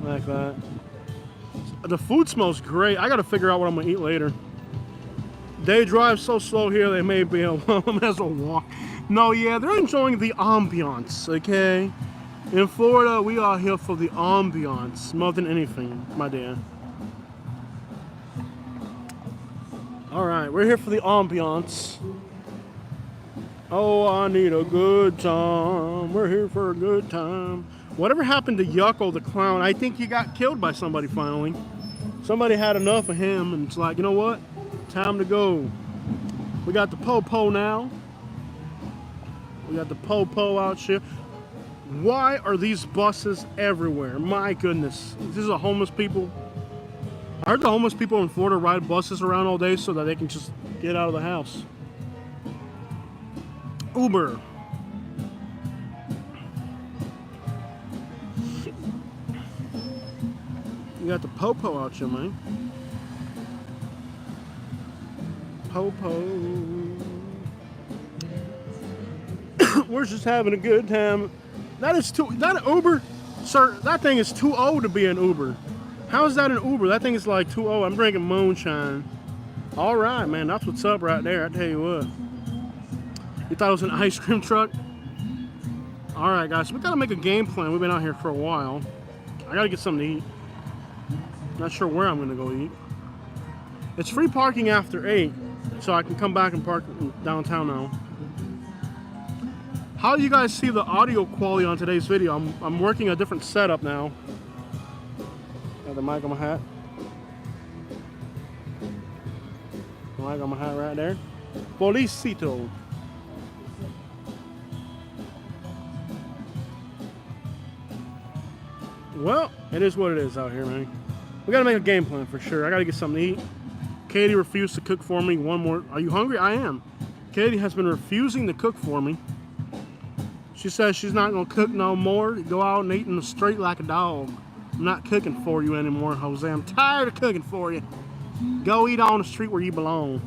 S1: like that. The food smells great. I got to figure out what I'm going to eat later. They drive so slow here, they may be able to walk. No, yeah, they're enjoying the ambiance, okay? In Florida, we are here for the ambiance, more than anything, my dear. All right, we're here for the ambiance. Oh, I need a good time. We're here for a good time. Whatever happened to Yucko the Clown? I think he got killed by somebody finally. Somebody had enough of him, and it's like, you know what? Time to go. We got the po-po now. We got the po-po out here. Why are these buses everywhere? My goodness. This is a homeless people. I heard the homeless people in Florida ride buses around all day so that they can just get out of the house. Uber. got the Popo out here, man. Popo. We're just having a good time. That is that an Uber? Sir, that thing is too old to be an Uber. How is that an Uber? That thing is like too old. I'm drinking moonshine. All right, man. That's what's up right there. I tell you what. You thought it was an ice cream truck? All right, guys. We got to make a game plan. We've been out here for a while. I got to get something to eat. Not sure where I'm going to go eat. It's free parking after 8, so I can come back and park in downtown now. How do you guys see the audio quality on today's video? I'm working a different setup now. Got the mic on my hat. Mic on my hat right there. Felicito. Well, it is what it is out here, man. We gotta make a game plan for sure. I gotta get something to eat. Katie refused to cook for me. One more. Are you hungry? I am. Katie has been refusing to cook for me. She says she's not gonna cook no more. Go out and eat in the street like a dog. I'm not cooking for you anymore, Jose. I'm tired of cooking for you. Go eat on the street where you belong.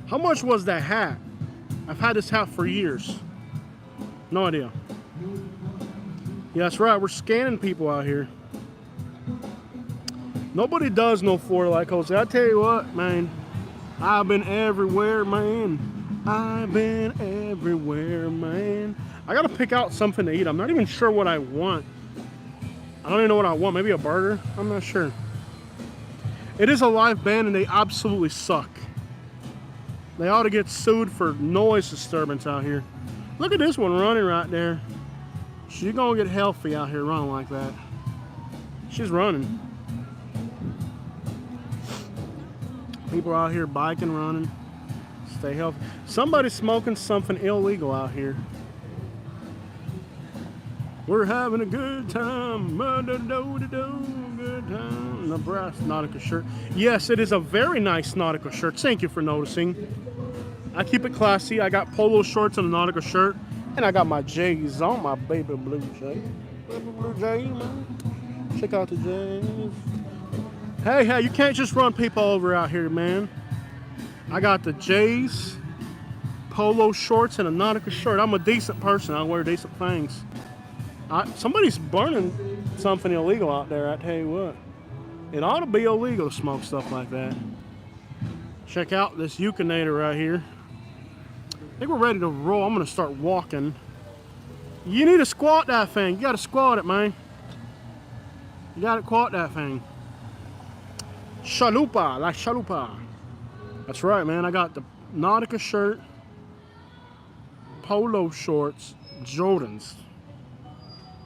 S1: How much was that hat? I've had this hat for years. No idea. Yeah, that's right. We're scanning people out here. Nobody does no Florida like Jose. I tell you what, man. I've been everywhere, man. I've been everywhere, man. I gotta pick out something to eat. I'm not even sure what I want. I don't even know what I want. Maybe a burger? I'm not sure. It is a live band and they absolutely suck. They ought to get sued for noise disturbance out here. Look at this one running right there. She's gonna get healthy out here running like that. She's running. People out here biking, running. Stay healthy. Somebody's smoking something illegal out here. We're having a good time. Good time. Nebraska Nautica shirt. Yes, it is a very nice Nautica shirt. Thank you for noticing. I keep it classy. I got polo shorts and a Nautica shirt. And I got my J's on, my baby blue J's. Baby blue J's, man. Check out the J's. Hey, you can't just run people over out here, man. I got the J's, polo shorts, and a Nautica shirt. I'm a decent person. I wear decent things. Somebody's burning something illegal out there, I tell you what. It ought to be illegal to smoke stuff like that. Check out this Culinary right here. I think we're ready to roll. I'm going to start walking. You need to squat that thing. You got to squat it, man. You got to squat that thing. Chalupa, la chalupa. That's right, man. I got the Nautica shirt, polo shorts, Jordans.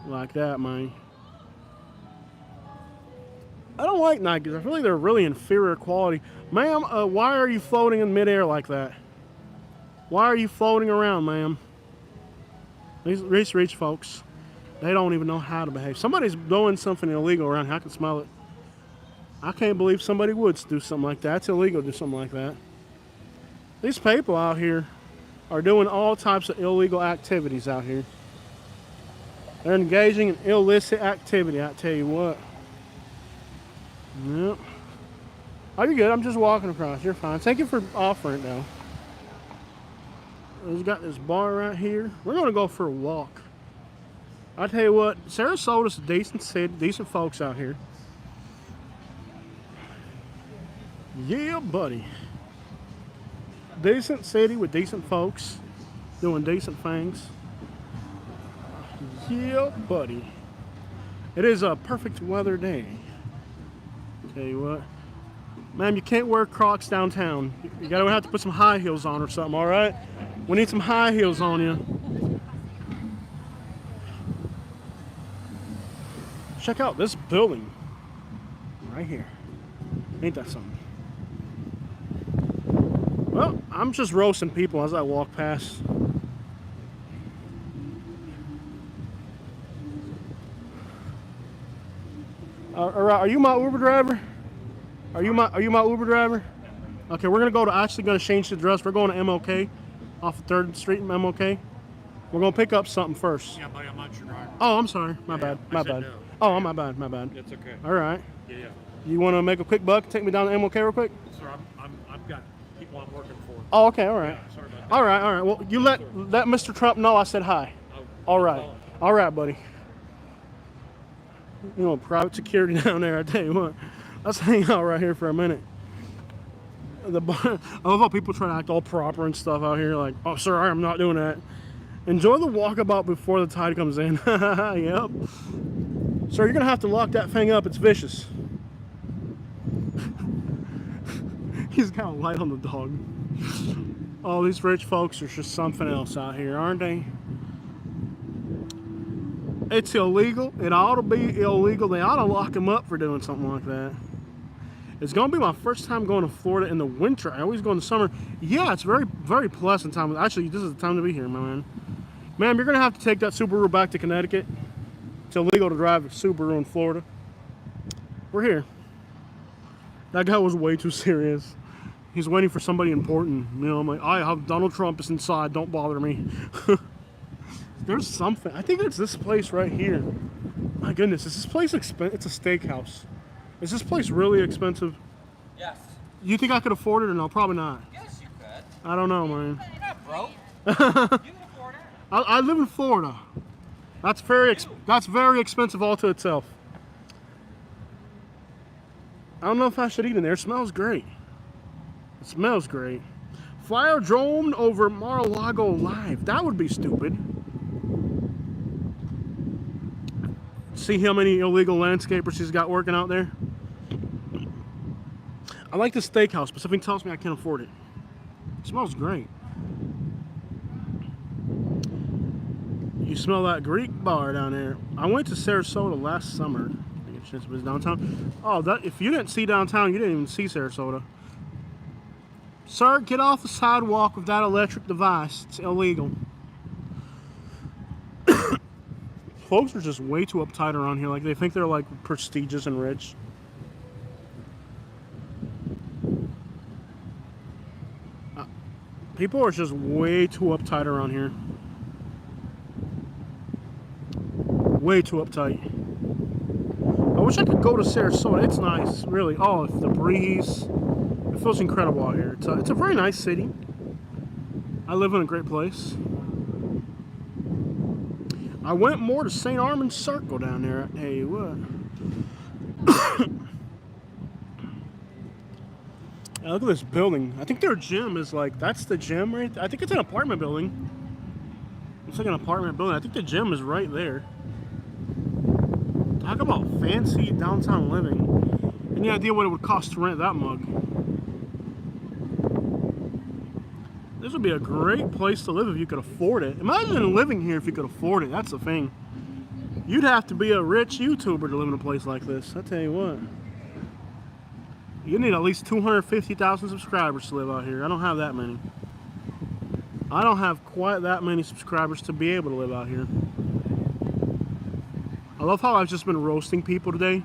S1: Like that, man. I don't like Nikes. I feel like they're really inferior quality. Ma'am, why are you floating in midair like that? Why are you floating around, ma'am? These rich folks, they don't even know how to behave. Somebody's doing something illegal around here. I can smell it. I can't believe somebody would do something like that. It's illegal to do something like that. These people out here are doing all types of illegal activities out here. They're engaging in illicit activity, I tell you what. Yep. Oh, you're good. I'm just walking across. You're fine. Thank you for offering it, though. We've got this bar right here. We're going to go for a walk. I tell you what, Sarasota's a decent city, decent folks out here. Yeah, buddy. Decent city with decent folks doing decent things. Yeah, buddy. It is a perfect weather day. Tell you what. Ma'am, you can't wear Crocs downtown. You gotta have to put some high heels on or something, alright? We need some high heels on you. Check out this building. Right here. Ain't that something? Well, I'm just roasting people as I walk past. Are you my Uber driver? Are you my Uber driver? Okay, we're gonna change the address. We're going to MLK, off of 3rd Street in MLK. We're gonna pick up something first.
S3: Yeah, buddy, I'm not your driver.
S1: Oh, I'm sorry. My bad. My bad.
S3: No.
S1: Oh, my bad, my bad.
S5: It's okay.
S1: All right.
S5: Yeah, yeah.
S1: You want to make a quick buck? Take me down to MLK real quick?
S5: Sir, I've got people I'm working for.
S1: Oh, okay, all right.
S5: Yeah, sorry about that.
S1: All right, all right. Well, you let Mr. Trump know I said hi. All right. All right, buddy. You know, private security down there, I tell you what. Let's hang out right here for a minute. I love how people try to act all proper and stuff out here. Like, oh, sir, I'm not doing that. Enjoy the walkabout before the tide comes in. Yep. Sir, you're going to have to lock that thing up. It's vicious. He's got a light on the dog. All these rich folks are just something else out here, aren't they? It's illegal. It ought to be illegal. They ought to lock him up for doing something like that. It's going to be my first time going to Florida in the winter. I always go in the summer. Yeah, it's very, very pleasant time. Actually, this is the time to be here, my man. Ma'am, you're going to have to take that Subaru back to Connecticut. It's illegal to drive a Subaru in Florida. We're here. That guy was way too serious. He's waiting for somebody important. You know, I'm like, I have Donald Trump is inside. Don't bother me. There's something. I think it's this place right here. My goodness, is this place expensive? It's a steakhouse. Is this place really expensive?
S6: Yes.
S1: You think I could afford it or no? Probably not.
S6: Yes, you could.
S1: I don't know, man.
S6: You're not broke. You can afford it.
S1: I live in Florida. That's very expensive all to itself. I don't know if I should eat in there. It smells great. It smells great. Fly a drone over Mar-a-Lago live. That would be stupid. See how many illegal landscapers he's got working out there? I like this steakhouse, but something tells me I can't afford it. It smells great. You smell that Greek bar down there. I went to Sarasota last summer. I get a chance to visit downtown. Oh, if you didn't see downtown, you didn't even see Sarasota. Sir, get off the sidewalk with that electric device. It's illegal. Folks are just way too uptight around here. Like, they think they're, like, prestigious and rich. People are just way too uptight around here. Way too uptight. I wish I could go to Sarasota. It's nice, really. Oh, the breeze. It feels incredible out here. It's a very nice city. I live in a great place. I went more to St. Armand's Circle down there. Hey, what? Look at this building. I think their gym is like, that's the gym right there. I think it's an apartment building. It's like an apartment building. I think the gym is right there. Talk about fancy downtown living. Any idea what it would cost to rent that mug? This would be a great place to live if you could afford it. Imagine living here if you could afford it. That's the thing. You'd have to be a rich YouTuber to live in a place like this. I tell you what. You need at least 250,000 subscribers to live out here. I don't have that many. I don't have quite that many subscribers to be able to live out here. I love how I've just been roasting people today.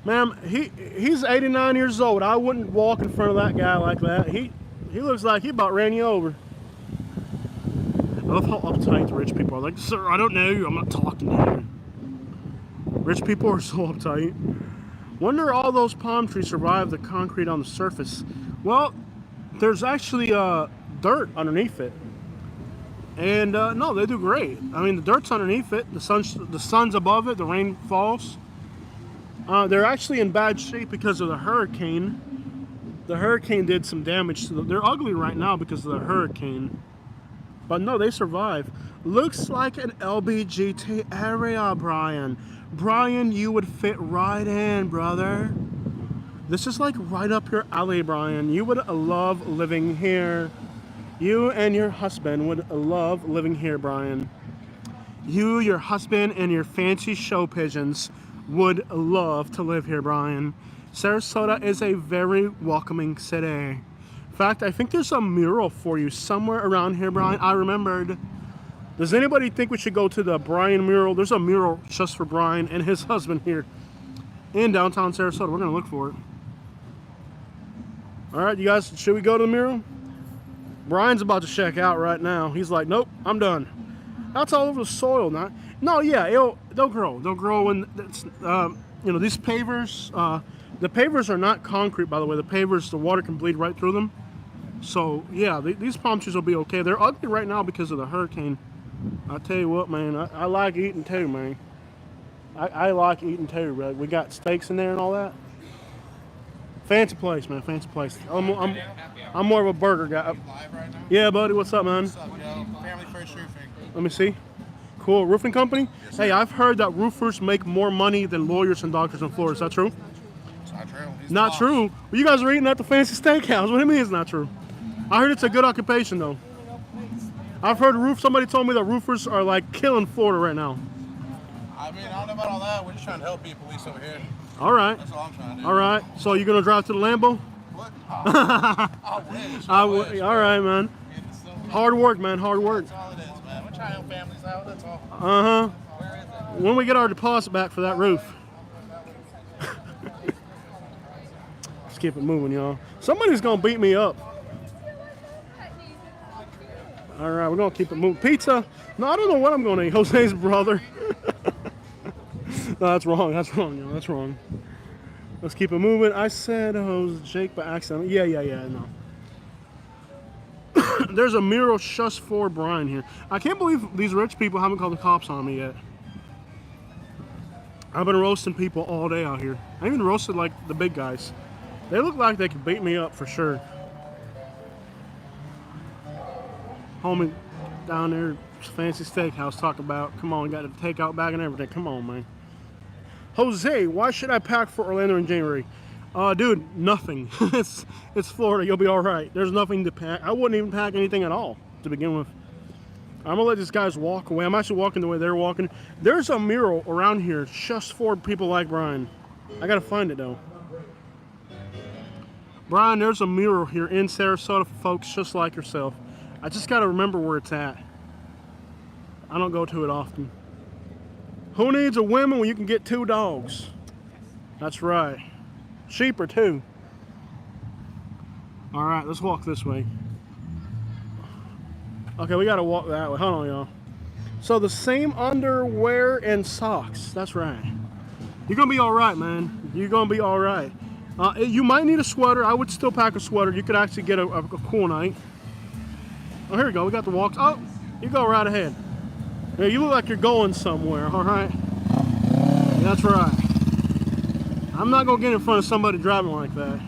S1: Ma'am, he's 89 years old. I wouldn't walk in front of that guy like that. He looks like he about ran you over. I love how uptight the rich people are. Like, sir, I don't know you. I'm not talking to you. Rich people are so uptight. Wonder all those palm trees survive the concrete on the surface. Well, there's actually dirt underneath it. And no, they do great. I mean, the dirt's underneath it. The sun's above it. The rain falls. They're actually in bad shape because of the hurricane. The hurricane did some damage to them. They're ugly right now because of the hurricane. But no, they survive. Looks like an LBGT area, Brian. Brian, you would fit right in, brother. This is like right up your alley, Brian. You would love living here. You and your husband would love living here, Brian. You, your husband, and your fancy show pigeons would love to live here, Brian. Sarasota is a very welcoming city. In fact, I think there's a mural for you somewhere around here, Brian. I remembered. Does anybody think we should go to the Brian mural? There's a mural just for Brian and his husband here in downtown Sarasota. We're going to look for it. All right, you guys, should we go to the mural? Brian's about to check out right now. He's like, nope, I'm done. That's all over the soil now. No, yeah, they'll grow. They'll grow, and it's you know, these pavers. The pavers are not concrete, by the way. The pavers, the water can bleed right through them. So yeah, these palm trees will be okay. They're ugly right now because of the hurricane. I tell you what, man, I like eating too, man. I like eating too, bro. We got steaks in there and all that. Fancy place, man. Fancy place. I'm more of a burger guy.
S7: Live right now?
S1: Yeah, buddy. What's up, man?
S7: What's up, yo? Family First Roofing.
S1: Let me see. Cool. Roofing company?
S7: Yes, sir.
S1: Hey, I've heard that roofers make more money than lawyers and doctors in Florida. Is that true?
S7: It's not true. He's
S1: Not
S7: boss.
S1: true. Well, you guys are eating at the fancy steakhouse. What do you mean it's not true? I heard it's a good occupation, though. I've heard somebody told me that roofers are like killing Florida right now.
S7: I mean, I don't know about all that. We're just trying to help people, at least over here.
S1: All right.
S7: That's all I'm trying to do.
S1: All right. So you're going to drive to the Lambo?
S7: What? I wish. I wish.
S1: All right, man.
S7: It's so-
S1: Hard work, man. Hard work.
S7: That's all it is, man. We're trying to help families out. That's all.
S1: Uh-huh.
S7: Where is it?
S1: When we get our deposit back for that roof. Let's keep it moving, y'all. Somebody's going to beat me up. All right, we're going to keep it moving. Pizza? No, I don't know what I'm going to eat. Jose's brother. No, that's wrong. That's wrong, y'all. That's wrong. Let's keep it moving. I said Jake by accident. Yeah, no. There's a mural just for Brian here. I can't believe these rich people haven't called the cops on me yet. I've been roasting people all day out here. I even roasted like the big guys. They look like they could beat me up for sure. Homie down there, fancy steakhouse, talk about, come on, got a takeout bag and everything. Come on, man. Jose, why should I pack for Orlando in January? Dude, nothing. it's Florida. You'll be all right. There's nothing to pack. I wouldn't even pack anything at all to begin with. I'm gonna let these guys walk away. I'm actually walking the way they're walking. There's a mural around here just for people like Brian. I gotta find it though. Brian, there's a mural here in Sarasota for folks just like yourself. I just gotta remember where it's at. I don't go to it often. Who needs a woman when you can get 2 dogs? That's right. Cheaper too. All right, let's walk this way. Okay, we gotta walk that way. Hold on, y'all. So the same underwear and socks. That's right. You're gonna be all right, man. You're gonna be all right. You might need a sweater. I would still pack a sweater. You could actually get a cool night. Oh, here we go. We got the walks. Oh, you go right ahead. Yeah, you look like you're going somewhere. All right. That's right. I'm not gonna get in front of somebody driving like that.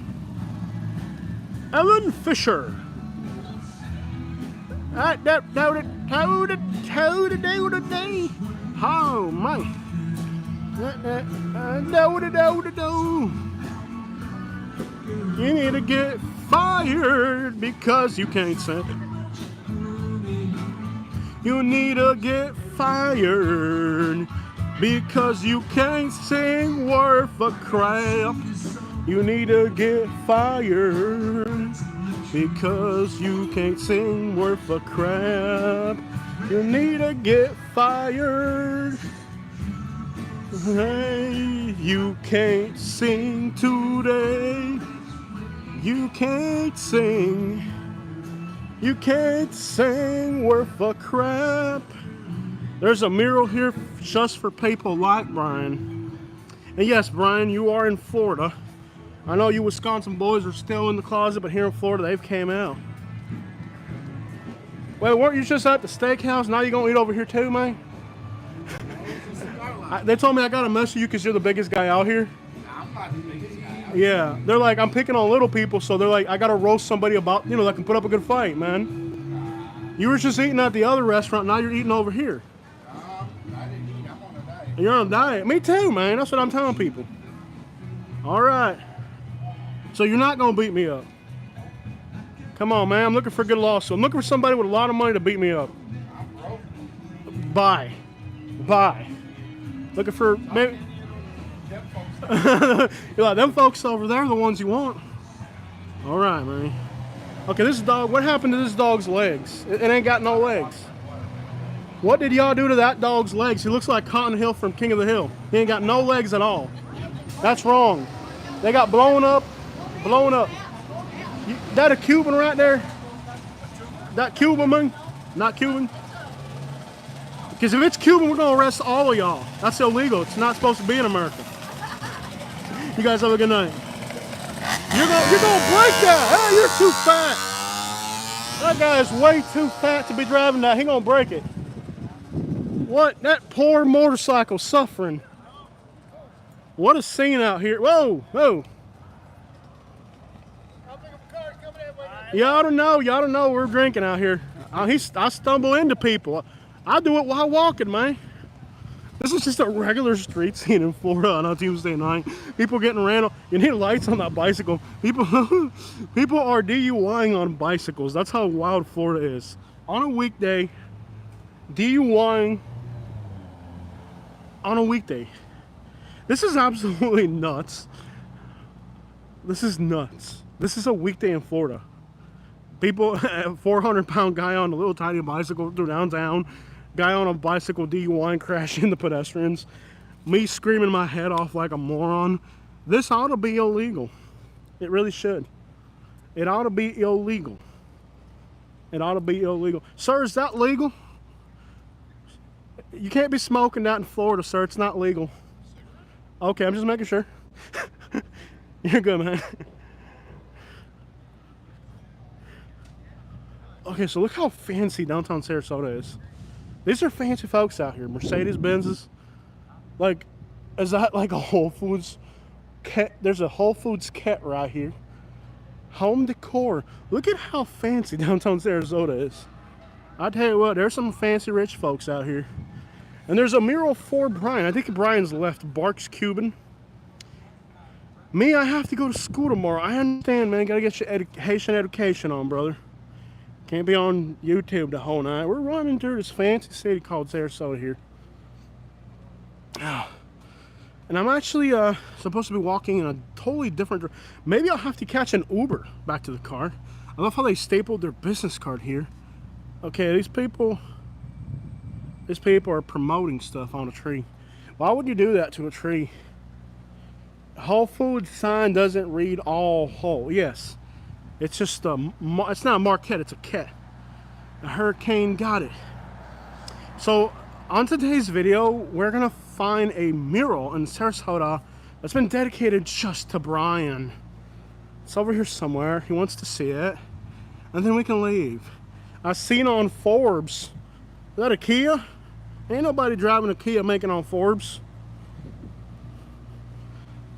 S1: Ellen Fisher. Oh my. You need to get fired because you can't sing. You need to get fired because you can't sing worth a crap. You need to get fired because you can't sing worth a crap. You need to get fired. Hey, you can't sing today. You can't sing. You can't sing worth a crap. There's a mural here just for people like Brian. And yes, Brian, you are in Florida. I know you Wisconsin boys are still in the closet, but here in Florida, they've came out. Wait, weren't you just at the steakhouse? Now you gonna eat over here too, man? They told me I gotta mess with you because you're the biggest guy out here.
S7: I'm not the biggest guy.
S1: Yeah, they're like, I'm picking on little people, so they're like, I gotta roast somebody about, you know, that can put up a good fight, man. You were just eating at the other restaurant, now you're eating over here.
S7: I didn't eat. I'm on a diet.
S1: You're on a diet. Me too, man. That's what I'm telling people. All right. So you're not gonna beat me up. Come on, man. I'm looking for a good lawsuit. I'm looking for somebody with a lot of money to beat me up.
S7: I'm broke.
S1: Bye. Bye. Looking for maybe.
S7: Them folks.
S1: You're like, them folks over there are the ones you want. All right, man. Okay, this dog. What happened to this dog's legs? It ain't got no legs. What did y'all do to that dog's legs? He looks like Cotton Hill from King of the Hill. He ain't got no legs at all. That's wrong. They got blown up. Blown up. That a Cuban right there? That Cuban, man? Not Cuban? Because if it's Cuban, we're gonna arrest all of y'all. That's illegal. It's not supposed to be in America. You guys have a good night. You're gonna break that. Hey, you're too fat. That guy is way too fat to be driving that. He gonna break it. What? That poor motorcycle suffering. What a scene out here. Whoa, whoa. Y'all don't know we're drinking out here. I stumble into people. I do it while walking, man. This is just a regular street scene in Florida on a Tuesday night. People getting ran over. You need lights on that bicycle. People are DUIing on bicycles. That's how wild Florida is. On a weekday, DUIing on a weekday. This is absolutely nuts. This is nuts. This is a weekday in Florida. People, a 400-pound guy on a little tiny bicycle through downtown. Guy on a bicycle DUI and crashing into pedestrians. Me screaming my head off like a moron. This ought to be illegal. It really should. It ought to be illegal. It ought to be illegal. Sir, is that legal? You can't be smoking that in Florida, sir. It's not legal. Okay, I'm just making sure. You're good, man. Okay, so look how fancy downtown Sarasota is. These are fancy folks out here. Mercedes Benzes. Like, is that like a Whole Foods? There's a Whole Foods kit right here. Home decor. Look at how fancy downtown Sarasota is. I tell you what, there's some fancy rich folks out here. And there's a mural for Brian. I think Brian's left. Barks Cuban. Me, I have to go to school tomorrow. I understand, man. Gotta get your Haitian education on, brother. Can't be on YouTube the whole night. We're running through this fancy city called Sarasota here. And I'm actually supposed to be walking in a totally different... Maybe I'll have to catch an Uber back to the car. I love how they stapled their business card here. Okay, these people are promoting stuff on a tree. Why would you do that to a tree? Whole Foods sign doesn't read all whole. Yes. It's just it's not a marquette, it's a cat. A hurricane got it. So on today's video, we're gonna find a mural in Sarasota that's been dedicated just to Brian. It's over here somewhere. He wants to see it. And then we can leave. I seen on Forbes. Is that a Kia? Ain't nobody driving a Kia making on Forbes.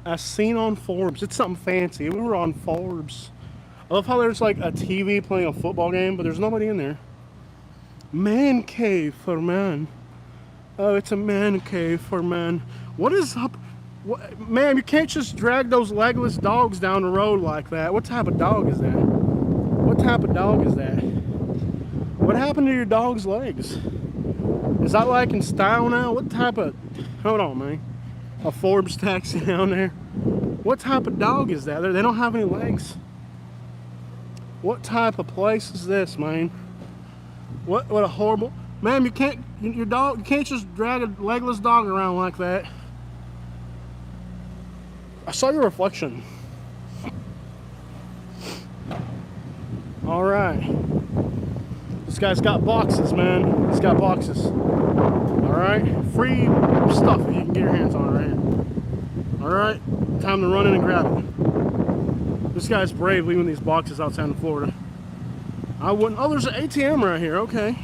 S1: I seen on Forbes. It's something fancy. We were on Forbes. I love how there's like a TV playing a football game, but there's nobody in there. Man cave for man. Oh, it's a man cave for man. What is up? What, man, you can't just drag those legless dogs down the road like that. What type of dog is that? What type of dog is that? What happened to your dog's legs? Is that like in style now? What type of... Hold on, man. A Forbes taxi down there. What type of dog is that? They don't have any legs. What type of place is this, man? What a horrible... Man, you can't... Your dog... You can't just drag a legless dog around like that. I saw your reflection. Alright. This guy's got boxes, man. He's got boxes. Alright? Free stuff that you can get your hands on right here. Alright? Time to run in and grab it. This guy's brave leaving these boxes outside in Florida. I wouldn't... Oh, there's an ATM right here. Okay.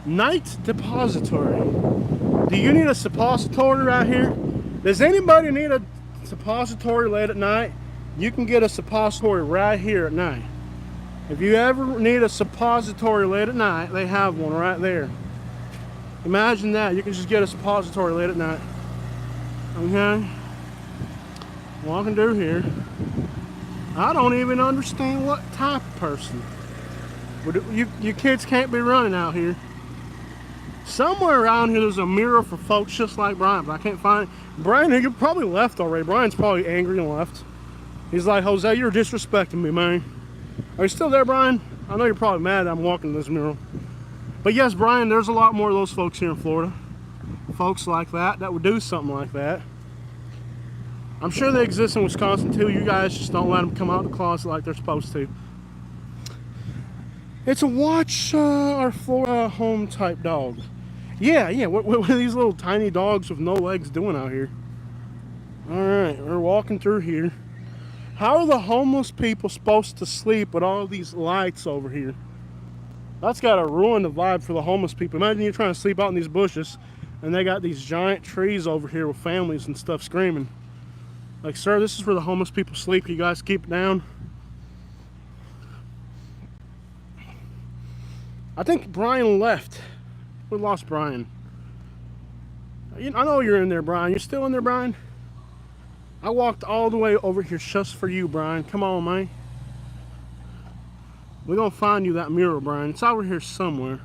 S1: Night depository. Do you need a suppository right here? Does anybody need a suppository late at night? You can get a suppository right here at night. If you ever need a suppository late at night, they have one right there. Imagine that. You can just get a suppository late at night. Okay? Walking through here. I don't even understand what type of person. You kids can't be running out here. Somewhere around here there's a mural for folks just like Brian, but I can't find it. Brian, you probably left already. Brian's probably angry and left. He's like, Jose, you're disrespecting me, man. Are you still there, Brian? I know you're probably mad that I'm walking this mural. But yes, Brian, there's a lot more of those folks here in Florida. Folks like that would do something like that. I'm sure they exist in Wisconsin too. You guys just don't let them come out of the closet like they're supposed to. It's a watch our Florida home type dog. Yeah. What are these little tiny dogs with no legs doing out here? All right, we're walking through here. How are the homeless people supposed to sleep with all these lights over here? That's gotta ruin the vibe for the homeless people. Imagine you're trying to sleep out in these bushes and they got these giant trees over here with families and stuff screaming. Like, sir, this is where the homeless people sleep. You guys keep it down. I think Brian left. We lost Brian. I know you're in there, Brian. You're still in there, Brian? I walked all the way over here just for you, Brian. Come on, man. We're gonna find you that mural, Brian. It's over here somewhere.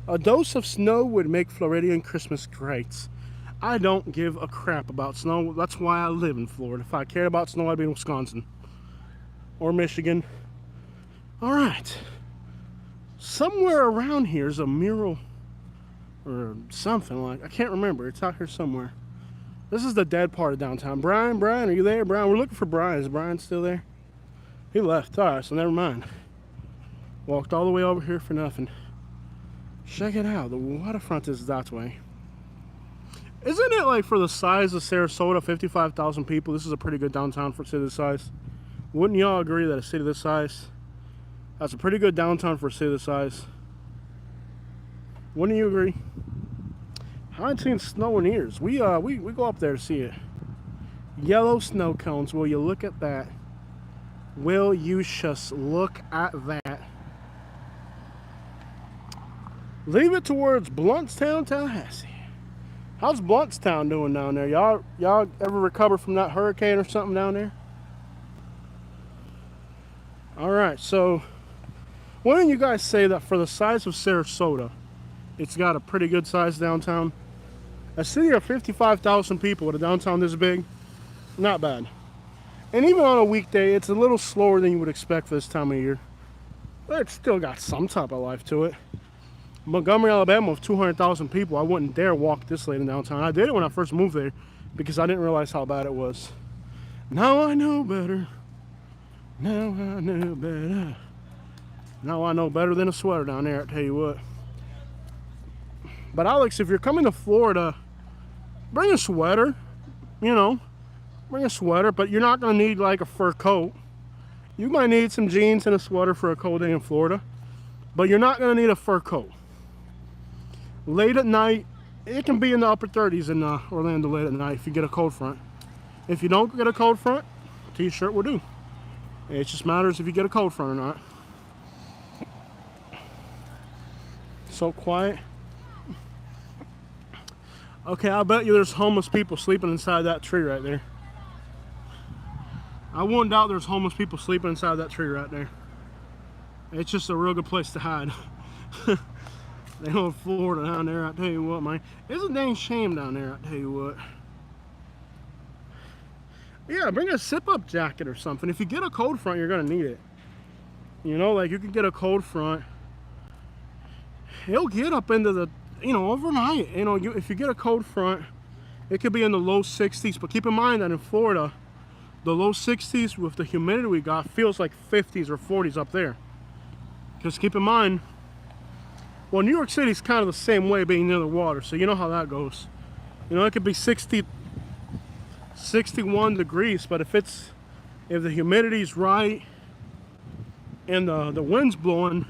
S1: A dose of snow would make Floridian Christmas great. I don't give a crap about snow. That's why I live in Florida. If I cared about snow, I'd be in Wisconsin. Or Michigan. Alright. Somewhere around here is a mural. Or something like. I can't remember. It's out here somewhere. This is the dead part of downtown. Brian, are you there? Brian, we're looking for Brian. Is Brian still there? He left. Alright, so never mind. Walked all the way over here for nothing. Check it out. The waterfront is that way. Isn't it like for the size of Sarasota, 55,000 people, this is a pretty good downtown for a city this size? Wouldn't y'all agree that a city this size, that's a pretty good downtown for a city this size? Wouldn't you agree? I ain't seen snow in years. We go up there to see it. Yellow snow cones. Will you look at that? Will you just look at that? Leave it towards Bluntstown, Tallahassee. How's Bluntstown doing down there? Y'all ever recover from that hurricane or something down there? All right, so wouldn't you guys say that for the size of Sarasota, it's got a pretty good size downtown? A city of 55,000 people with a downtown this big, not bad. And even on a weekday, it's a little slower than you would expect for this time of year. But it's still got some type of life to it. Montgomery, Alabama, with 200,000 people, I wouldn't dare walk this late in downtown. I did it when I first moved there because I didn't realize how bad it was. Now I know better. Now I know better. Now I know better than a sweater down there, I tell you what. But Alex, if you're coming to Florida, bring a sweater, you know. Bring a sweater, but you're not going to need like a fur coat. You might need some jeans and a sweater for a cold day in Florida, but you're not going to need a fur coat. Late at night, it can be in the upper 30s in Orlando late at night if you get a cold front. If you don't get a cold front, t-shirt will do. It just matters if you get a cold front or not. So quiet. Okay, I bet you there's homeless people sleeping inside that tree right there. I wouldn't doubt there's homeless people sleeping inside that tree right there. It's just a real good place to hide. They know Florida down there, I tell you what, man. It's a dang shame down there, I tell you what. Yeah, bring a zip-up jacket or something. If you get a cold front, you're gonna need it. You know, like you can get a cold front. It'll get up into the, you know, overnight. You know, if you get a cold front, it could be in the low 60s. But keep in mind that in Florida, the low 60s with the humidity we got feels like 50s or 40s up there. Because keep in mind, well, New York City's kind of the same way, being near the water, so you know how that goes. You know, it could be 60, 61 degrees, but if the humidity's right and the wind's blowing,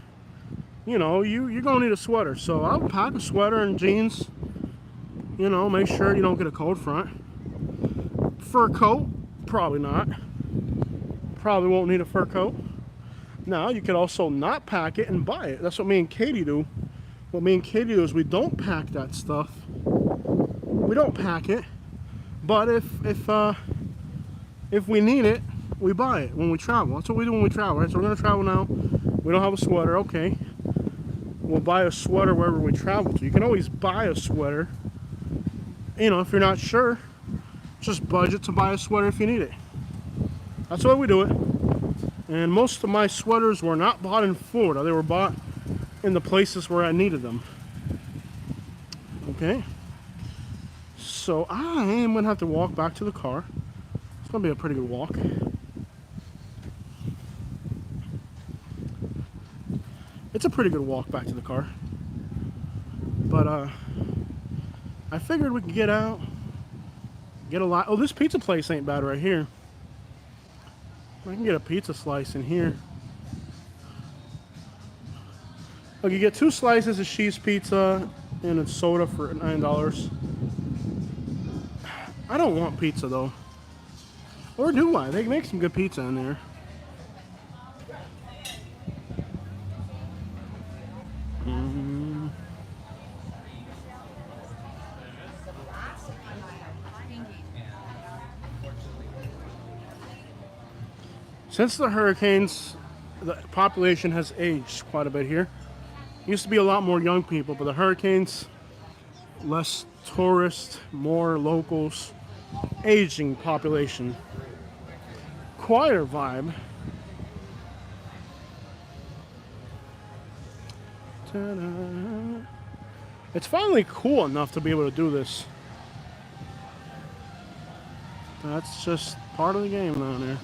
S1: you know, you're gonna need a sweater. So I would pack a sweater and jeans. You know, make sure you don't get a cold front. Fur coat, probably not. Probably won't need a fur coat. Now, you could also not pack it and buy it. That's what me and Katie do. What me and Katie do is we don't pack that stuff. We don't pack it. But if we need it, we buy it when we travel. That's what we do when we travel, right? So we're gonna travel now. We don't have a sweater, okay. We'll buy a sweater wherever we travel to. You can always buy a sweater. You know, if you're not sure, just budget to buy a sweater if you need it. That's the way we do it. And most of my sweaters were not bought in Florida. They were bought in the places where I needed them. Okay. So I am going to have to walk back to the car. It's going to be a pretty good walk. It's a pretty good walk back to the car. But I figured we could get out, get a lot. Oh, this pizza place ain't bad right here. I can get a pizza slice in here. Look, you get 2 slices of cheese pizza and a soda for $9. I don't want pizza though. Or do I? They make some good pizza in there. Since the hurricanes, the population has aged quite a bit here. Used to be a lot more young people, but the hurricanes, less tourists, more locals, aging population. Quieter vibe. Ta-da. It's finally cool enough to be able to do this. That's just part of the game down there.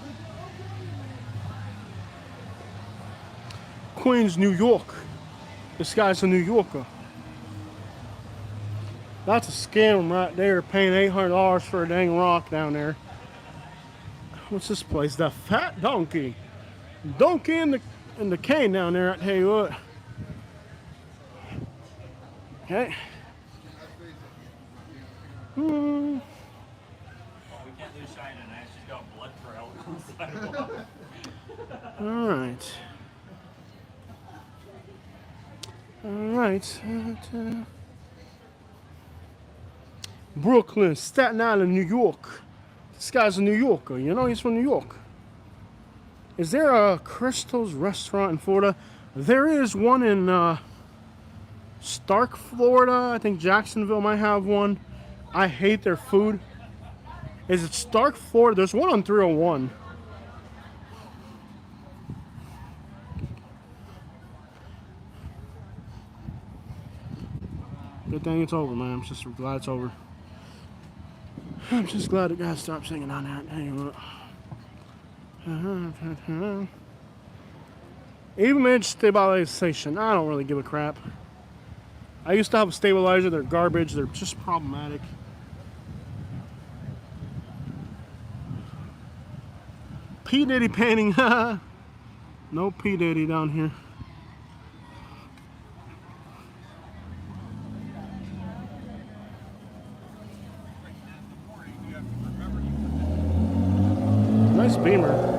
S1: Queens, New York. This guy's a New Yorker. That's a scam right there, paying $800 for a dang rock down there. What's this place? The Fat Donkey. Donkey in the cane down there, I tell you what. Okay.
S5: We can't lose Shine tonight. She's got a blood trail on the sidewalk.
S1: All right. All right. Brooklyn, Staten Island, New York. This guy's a New Yorker. You know, he's from New York. Is there a Crystal's restaurant in Florida? There is one in Stark, Florida. I think Jacksonville might have one. I hate their food. Is it Stark, Florida? There's one on 301. Good thing it's over, man. I'm just glad it's over. I'm just glad the guy stopped singing on that. Anyway. Image stabilization. I don't really give a crap. I used to have a stabilizer. They're garbage. They're just problematic. P. Diddy painting. No P. Diddy down here. Nice Beamer.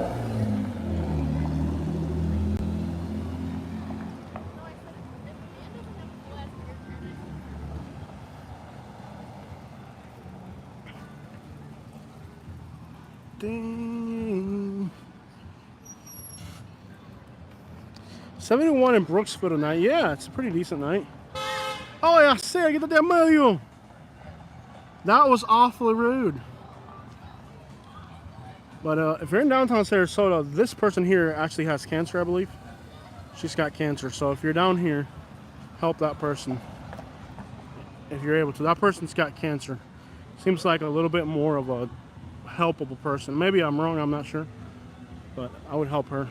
S1: Ding. 71 in Brooksville tonight. Yeah, it's a pretty decent night. Oh, yeah, I see. Get the damn mail. That was awfully rude. But if you're in downtown Sarasota, this person here actually has cancer, I believe. She's got cancer. So if you're down here, help that person. If you're able to. That person's got cancer. Seems like a little bit more of a helpable person. Maybe I'm wrong, I'm not sure. But I would help her.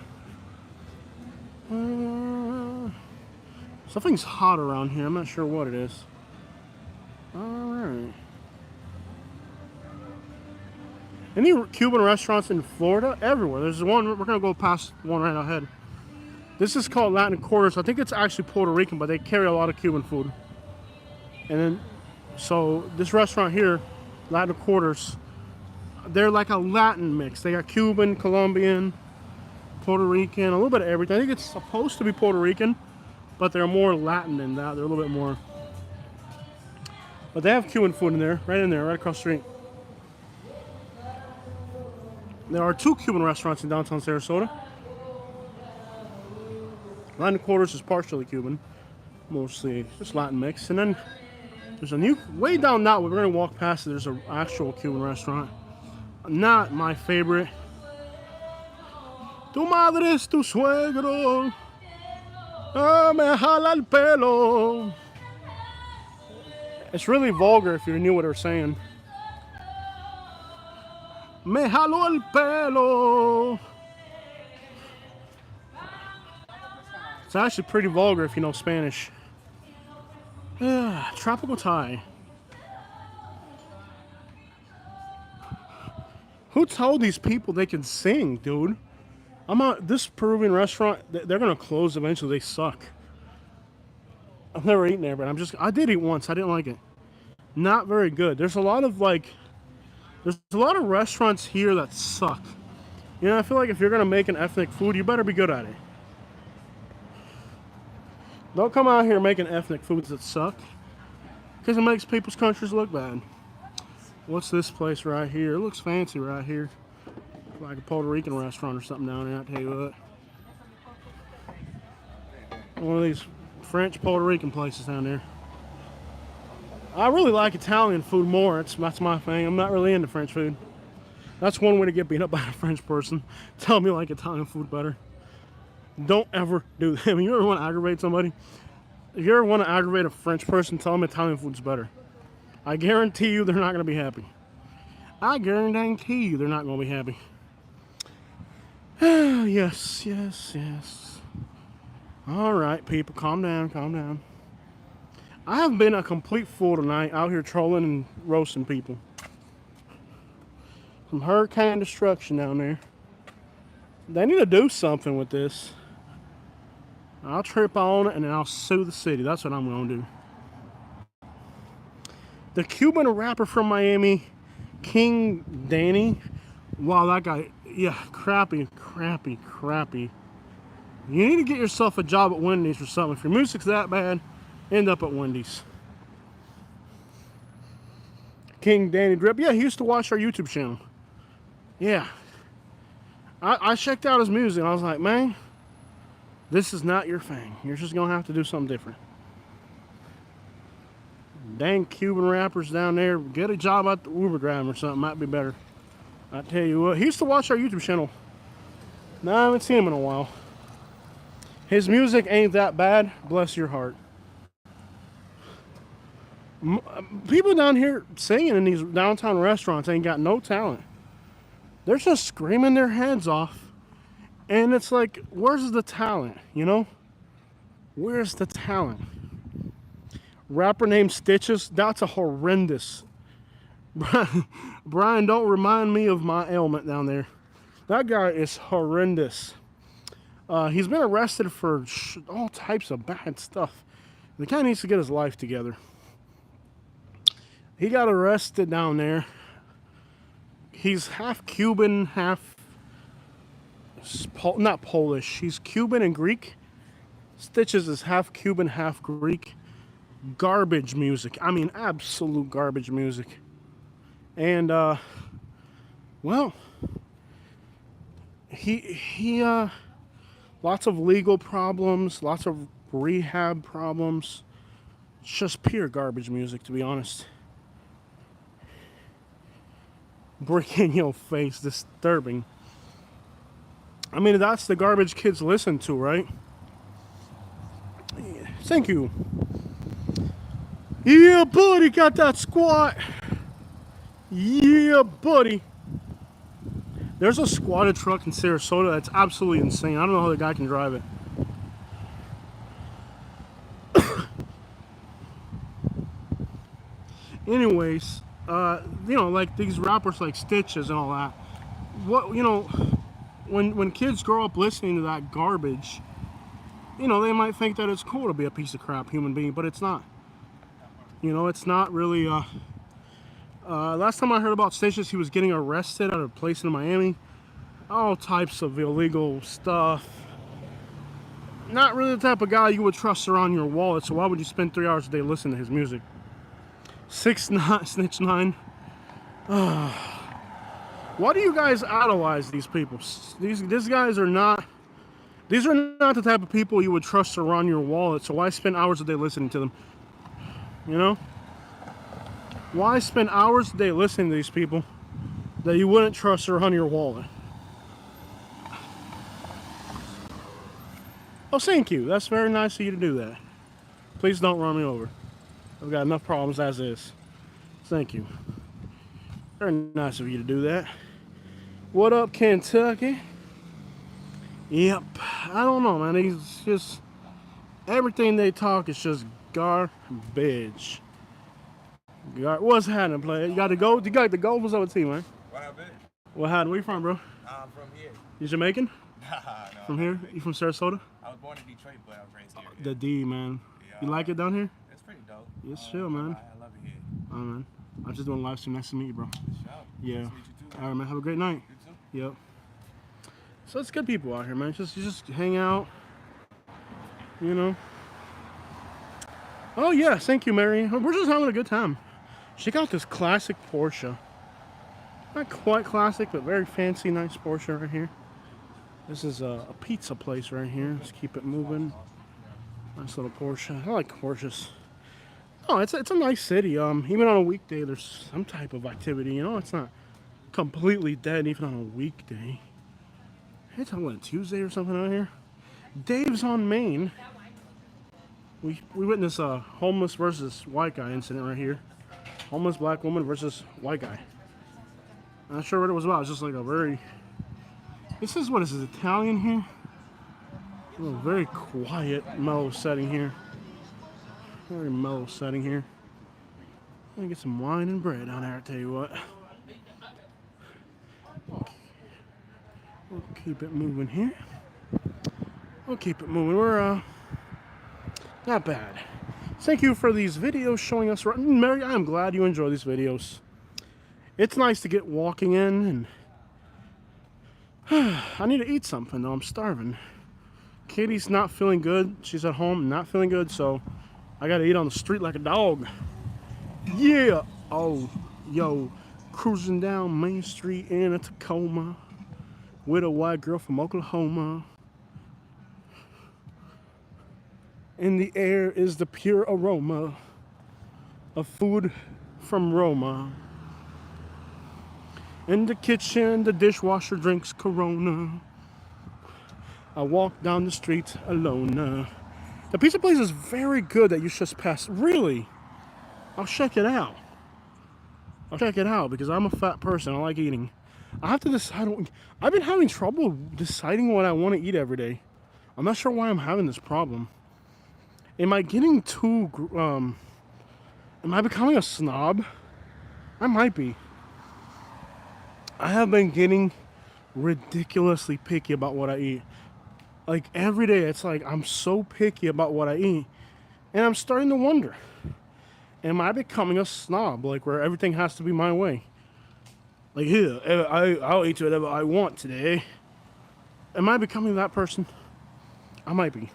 S1: Something's hot around here. I'm not sure what it is. Alright. Any Cuban restaurants in Florida? Everywhere. There's one, we're going to go past one right ahead. This is called Latin Quarters. I think it's actually Puerto Rican, but they carry a lot of Cuban food. And then, so this restaurant here, Latin Quarters, they're like a Latin mix. They got Cuban, Colombian, Puerto Rican, a little bit of everything. I think it's supposed to be Puerto Rican, but they're more Latin than that. They're a little bit more. But they have Cuban food in there, right across the street. There are 2 Cuban restaurants in downtown Sarasota. Latin Quarters is partially Cuban, mostly just Latin mix. And then there's a new, way down that way, we're going to walk past it, there's an actual Cuban restaurant. Not my favorite. Tu madre es tu suegro. Ah, me jala el pelo. It's really vulgar if you knew what they're saying. Me jaló el pelo. It's actually pretty vulgar if you know Spanish. Tropical Thai. Who told these people they can sing, dude? I'm out. This Peruvian restaurant, they're gonna close eventually. They suck. I've never eaten there, but I did eat once. I didn't like it. Not very good. There's a lot of restaurants here that suck. You know, I feel like if you're gonna make an ethnic food, you better be good at it. Don't come out here making ethnic foods that suck, because it makes people's countries look bad. What's this place right here? It looks fancy right here. Like a Puerto Rican restaurant or something down there, I tell you what. One of these French Puerto Rican places down there. I really like Italian food more. That's my thing. I'm not really into French food. That's one way to get beat up by a French person. Tell me you like Italian food better. Don't ever do that. I mean, you ever want to aggravate somebody? If you ever want to aggravate a French person, tell them Italian food's better. I guarantee you they're not going to be happy. I guarantee you they're not going to be happy. Yes. All right, people, calm down. I have been a complete fool tonight out here trolling and roasting people. Some hurricane destruction down there. They need to do something with this. I'll trip on it and then I'll sue the city. That's what I'm going to do. The Cuban rapper from Miami, King Danny. Wow, that guy, yeah, crappy. You need to get yourself a job at Wendy's or something. If your music's that bad, end up at Wendy's. King Danny Drip. Yeah, he used to watch our YouTube channel. Yeah. I checked out his music and I was like, man, this is not your thing. You're just going to have to do something different. Dang Cuban rappers down there. Get a job at the Uber driving or something. Might be better. I tell you what. He used to watch our YouTube channel. No, I haven't seen him in a while. His music ain't that bad. Bless your heart. People down here singing in these downtown restaurants ain't got no talent. They're just screaming their heads off. And it's like, where's the talent, you know? Where's the talent? Rapper named Stitches, that's a horrendous. Brian, don't remind me of my ailment down there. That guy is horrendous. He's been arrested for all types of bad stuff. The guy needs to get his life together. He got arrested down there. He's half Cuban, half not Polish. He's Cuban and Greek. Stitches is half Cuban, half Greek. Garbage music. I mean, absolute garbage music. And well, he lots of legal problems, lots of rehab problems. It's just pure garbage music, to be honest. Brick in your face, disturbing. I mean, that's the garbage kids listen to, right? Yeah, thank you. Yeah, buddy, got that squat. Yeah, buddy. There's a squatted truck in Sarasota that's absolutely insane. I don't know how the guy can drive it. Anyways, you know, like these rappers like Stitches and all that. What, you know, when kids grow up listening to that garbage, you know, they might think that it's cool to be a piece of crap human being, but it's not. You know, it's not really. Last time I heard about Stitches, he was getting arrested at a place in Miami. All types of illegal stuff. Not really the type of guy you would trust around your wallet, so why would you spend 3 hours a day listening to his music? 6ix9ine, Snitch 9. Why do you guys idolize these people? These guys are not. These are not the type of people you would trust around your wallet, so why spend hours a day listening to them? You know? Why spend hours a day listening to these people that you wouldn't trust around your wallet? Oh, thank you. That's very nice of you to do that. Please don't run me over. I've got enough problems as is. Thank you. Very nice of you to do that. What up, Kentucky? Yep. I don't know, man. He's just... Everything they talk is just Garbage. What's happening, player? You got the gold? You got the gold? What's up with T, man?
S7: What up, bitch?
S1: What happened? Where you from, bro?
S7: I'm from here.
S1: You Jamaican?
S7: No,
S1: From here? You from Sarasota?
S7: I was born in Detroit, but I was raised here.
S1: The D, man.
S7: Yeah.
S1: You like it down here?
S7: It's pretty dope.
S1: It's chill, man.
S7: I love it here.
S1: Oh, man. I'm just doing a live stream. Nice to meet you, bro.
S7: Shout.
S1: Yeah.
S7: Nice to meet you too.
S1: All right, man. Have a great night.
S7: You too.
S1: Yep. So it's good people out here, man. Just hang out. You know. Oh yeah, thank you, Mary. We're just having a good time. Check out this classic Porsche. Not quite classic, but very fancy, nice Porsche right here. This is a pizza place right here. Let's keep it moving. Nice little Porsche. I like Porsches. Oh, it's a nice city. Even on a weekday, there's some type of activity. You know, it's not completely dead even on a weekday. It's on Tuesday or something out here. Dave's on Main. We witnessed a homeless versus white guy incident right here. Homeless black woman versus white guy. I'm not sure what it was about. It's just like a very... This is, what is this, Italian here? A very quiet, mellow setting here. Very mellow setting here. I'm gonna get some wine and bread down there, I tell you what. We'll keep it moving here. We'll keep it moving. We're, not bad. Thank you for these videos showing us. Mary, I'm glad you enjoy these videos. It's nice to get walking in, and I need to eat something though. I'm starving. Katie's not feeling good. She's at home, not feeling good, so I gotta eat on the street like a dog. Yeah. Oh, yo, cruising down Main Street in a Tacoma with a white girl from Oklahoma. In the air is the pure aroma of food from Roma. In the kitchen, the dishwasher drinks Corona. I walk down the street alone. The pizza place is very good that you just passed. Really? I'll check it out. I'll check it out because I'm a fat person. I like eating. I have to decide. I've been having trouble deciding what I want to eat every day. I'm not sure why I'm having this problem. Am I getting too, am I becoming a snob? I might be. I have been getting ridiculously picky about what I eat. Like every day, it's like I'm so picky about what I eat. And I'm starting to wonder, am I becoming a snob? Like where everything has to be my way? Like here, I'll eat whatever I want today. Am I becoming that person? I might be.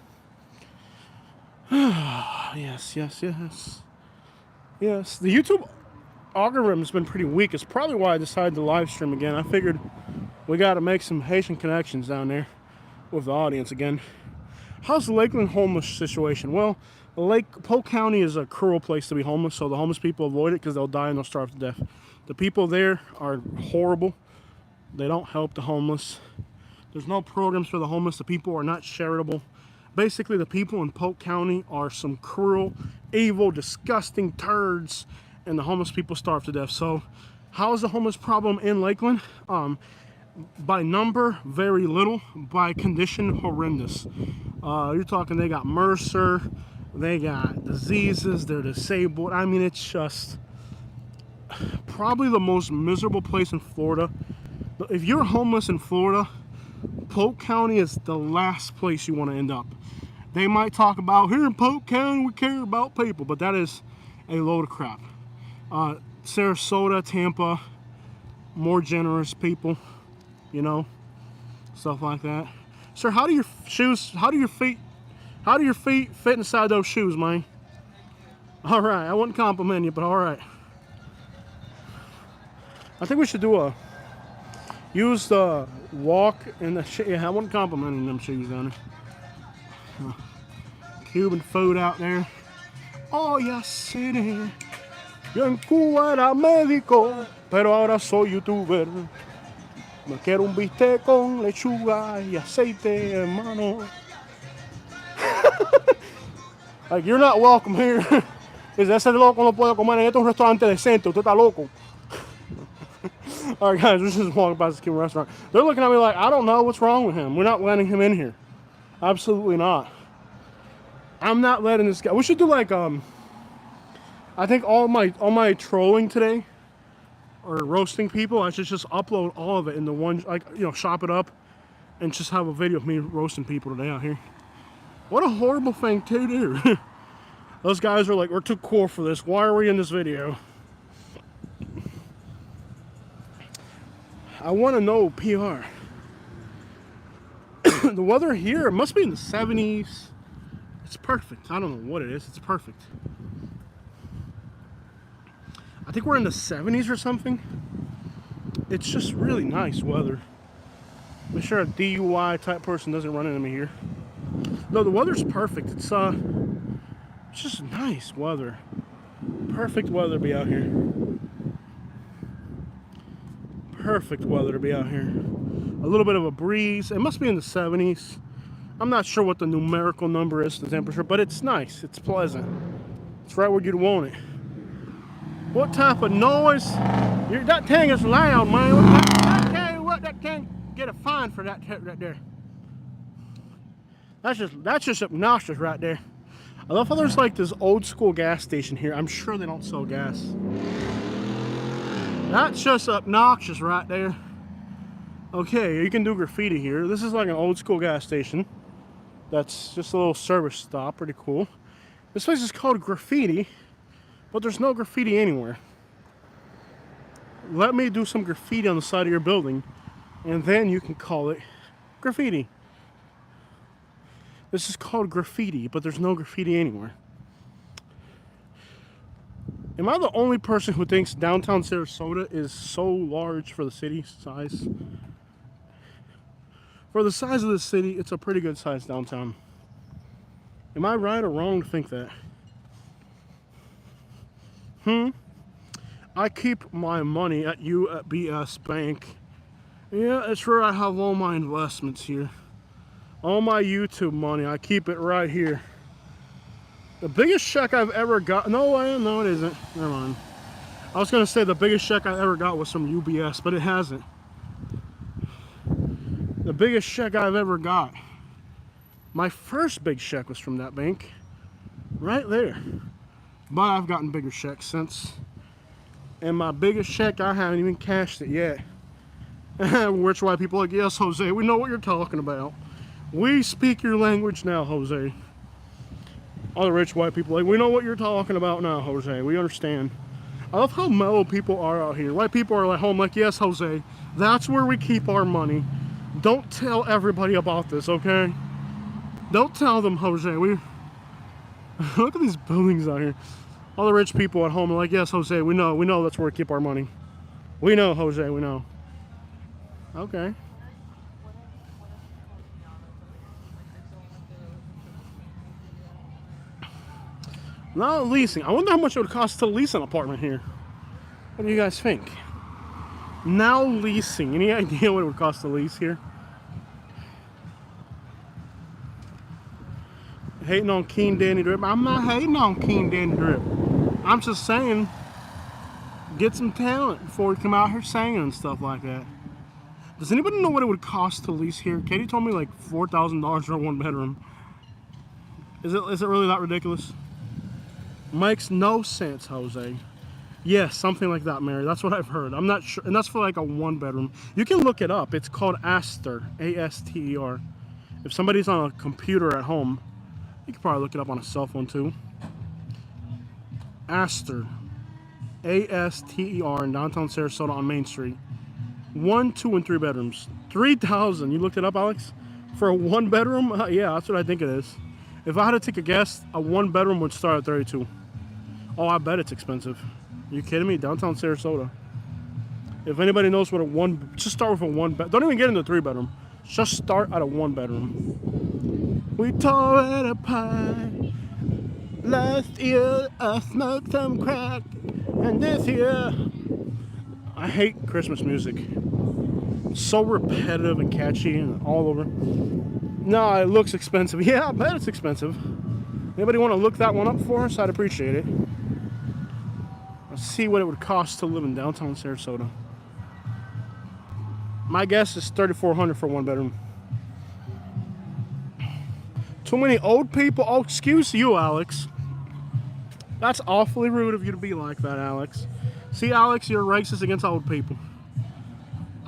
S1: Yes. Yes, the YouTube algorithm's been pretty weak. It's probably why I decided to live stream again. I figured we got to make some Haitian connections down there with the audience again. How's the Lakeland homeless situation? Well, Polk County is a cruel place to be homeless, so the homeless people avoid it because they'll die and they'll starve to death. The people there are horrible. They don't help the homeless. There's no programs for the homeless. The people are not charitable. Basically, the people in Polk County are some cruel, evil, disgusting turds, and the homeless people starve to death. So, how is the homeless problem in Lakeland? By number, very little. By condition, horrendous. You're talking they got Mercer, they got diseases, they're disabled. I mean, it's just probably the most miserable place in Florida. If you're homeless in Florida, Polk County is the last place you want to end up. They might talk about, here in Polk County, we care about people, but that is a load of crap. Sarasota, Tampa, more generous people, you know, stuff like that. Sir, how do your feet fit inside those shoes, man? All right, I wouldn't compliment you, but all right. I think we should do use the walk and the shit. Yeah, I wasn't complimenting them shoes down there. Cuban food out there. Oh, yes, city. Yo en Cuba era médico, pero ahora soy youtuber. Me quiero un bistec con lechuga y aceite, hermano. Like, you're not welcome here. Dice, ese loco no puede comer en este restaurante decente. Usted está loco. All right, guys, we're just walking past this Cuban restaurant. They're looking at me like, I don't know what's wrong with him. We're not letting him in here. Absolutely not. I'm not letting this guy. We should do like I think all my trolling today or roasting people, I should just upload all of it into one, like, you know, chop it up and just have a video of me roasting people today out here. What a horrible thing to do. Those guys are like, we're too cool for this. Why are we in this video? I want to know PR. The weather here, it must be in the 70s. It's perfect. I don't know what it is. It's perfect. I think we're in the 70s or something. It's just really nice weather. Make sure a DUI type person doesn't run into me here. No, the weather's perfect. It's just nice weather. Perfect weather to be out here. Perfect weather to be out here. A little bit of a breeze. It must be in the 70s. I'm not sure what the numerical number is, the temperature, but it's nice. It's pleasant. It's right where you'd want it. What type of noise? That thing is loud, man. I tell you what, that thing, get a fine for that right there. That's just obnoxious right there. I love how there's like this old school gas station here. I'm sure they don't sell gas. That's just obnoxious right there. Okay, you can do graffiti here. This is like an old school gas station. That's just a little service stop, pretty cool. This place is called Graffiti, but there's no graffiti anywhere. Let me do some graffiti on the side of your building, and then you can call it graffiti. This is called Graffiti, but there's no graffiti anywhere. Am I the only person who thinks downtown Sarasota is so large for the city size? For the size of the city, it's a pretty good size downtown. Am I right or wrong to think that? I keep my money at UBS Bank. Yeah, that's where I have all my investments here. All my YouTube money, I keep it right here. The biggest check I've ever got, no, it isn't. Never mind. I was gonna say the biggest check I ever got was from UBS, but it hasn't. The biggest check I've ever got, my first big check was from that bank, right there. But I've gotten bigger checks since. And my biggest check, I haven't even cashed it yet. Which why people are like, yes, Jose, we know what you're talking about. We speak your language now, Jose. Other rich white people are like, we know what you're talking about now, Jose. We understand. I love how mellow people are out here. White people are at home like, yes, Jose, that's where we keep our money. Don't tell everybody about this, okay? Don't tell them, Jose. Look at these buildings out here. All the rich people at home are like, yes, Jose, we know that's where we keep our money. We know, Jose, we know. Okay. Now leasing. I wonder how much it would cost to lease an apartment here. What do you guys think? Now leasing. Any idea what it would cost to lease here? Hating on Keen Danny Drip. I'm not hating on Keen Danny Drip. I'm just saying, get some talent before we come out here singing and stuff like that. Does anybody know what it would cost to lease here? Katie told me like $4,000 for a one bedroom. Is it really that ridiculous? Makes no sense, Jose. Yes, something like that, Mary. That's what I've heard. I'm not sure, and that's for like a one bedroom. You can look it up. It's called Aster, A-S-T-E-R. If somebody's on a computer at home, you can probably look it up on a cell phone too. Aster, A-S-T-E-R, in downtown Sarasota on Main Street. 1, 2, and 3 bedrooms. 3,000. You looked it up, Alex? For a one bedroom? Yeah, that's what I think it is. If I had to take a guess, a one bedroom would start at 32. Oh, I bet it's expensive. Are you kidding me? Downtown Sarasota. If anybody knows what a one, just start with a one bed. Don't even get into 3 bedroom. Just start at a 1 bedroom. We tore it apart. Last year I smoked some crack, and this year I hate Christmas music. It's so repetitive and catchy and all over. No, it looks expensive. Yeah, I bet it's expensive. Anybody want to look that one up for us? I'd appreciate it. Let's see what it would cost to live in downtown Sarasota. My guess is $3,400 for 1 bedroom. Too many old people. Oh, excuse you, Alex. That's awfully rude of you to be like that, Alex. See, Alex, you're racist against old people.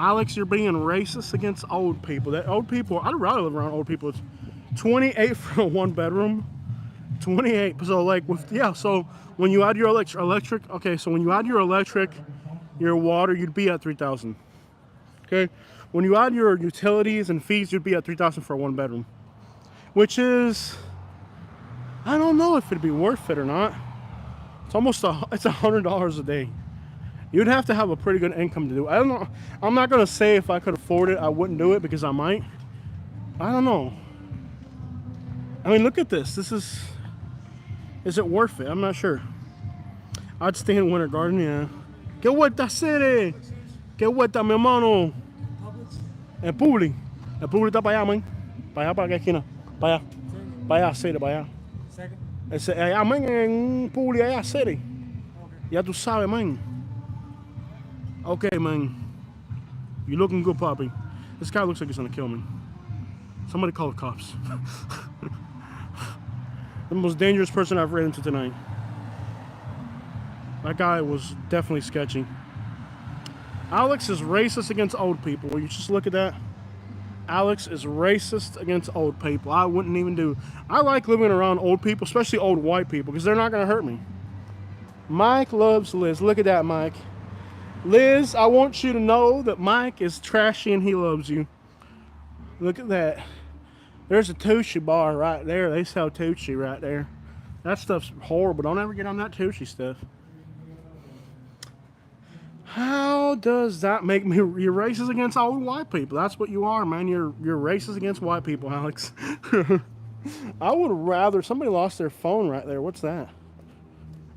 S1: Alex, you're being racist against old people. That old people, I'd rather live around old people. It's 28 for a one bedroom. 28. So like so when you add your electric, okay, so when you add your electric, your water, you'd be at 3,000. Okay? When you add your utilities and fees, you'd be at 3,000 for a one bedroom. Which is, I don't know if it'd be worth it or not. It's almost it's $100 a day. You'd have to have a pretty good income to do it. I don't know. I'm not gonna say if I could afford it, I wouldn't do it, because I might. I don't know. I mean, look at this. Is it worth it? I'm not sure. I'd stay in Winter Garden, yeah. ¿Qué vuelta city? ¿Qué vuelta, mi hermano? El Publi. El Publi está para allá, man. Para allá, para qué esquina. Para allá. Para allá, city, para allá. Ese, allá, man, en Publi, allá, city. Ya tú sabes, man. Okay, man. You looking good, Poppy. This guy looks like he's gonna kill me. Somebody call the cops. The most dangerous person I've ran into tonight. That guy was definitely sketchy. Alex is racist against old people. Will you just look at that? Alex is racist against old people. I wouldn't even do. I like living around old people, especially old white people, because they're not gonna hurt me. Mike loves Liz. Look at that, Mike. Liz, I want you to know that Mike is trashy and he loves you. Look at that. There's a Tushy bar right there. They sell Tushy right there. That stuff's horrible. Don't ever get on that Tushy stuff. How does that make me? You're racist against old white people. That's what you are, man. You're racist against white people, Alex. I would rather somebody lost their phone right there. What's that?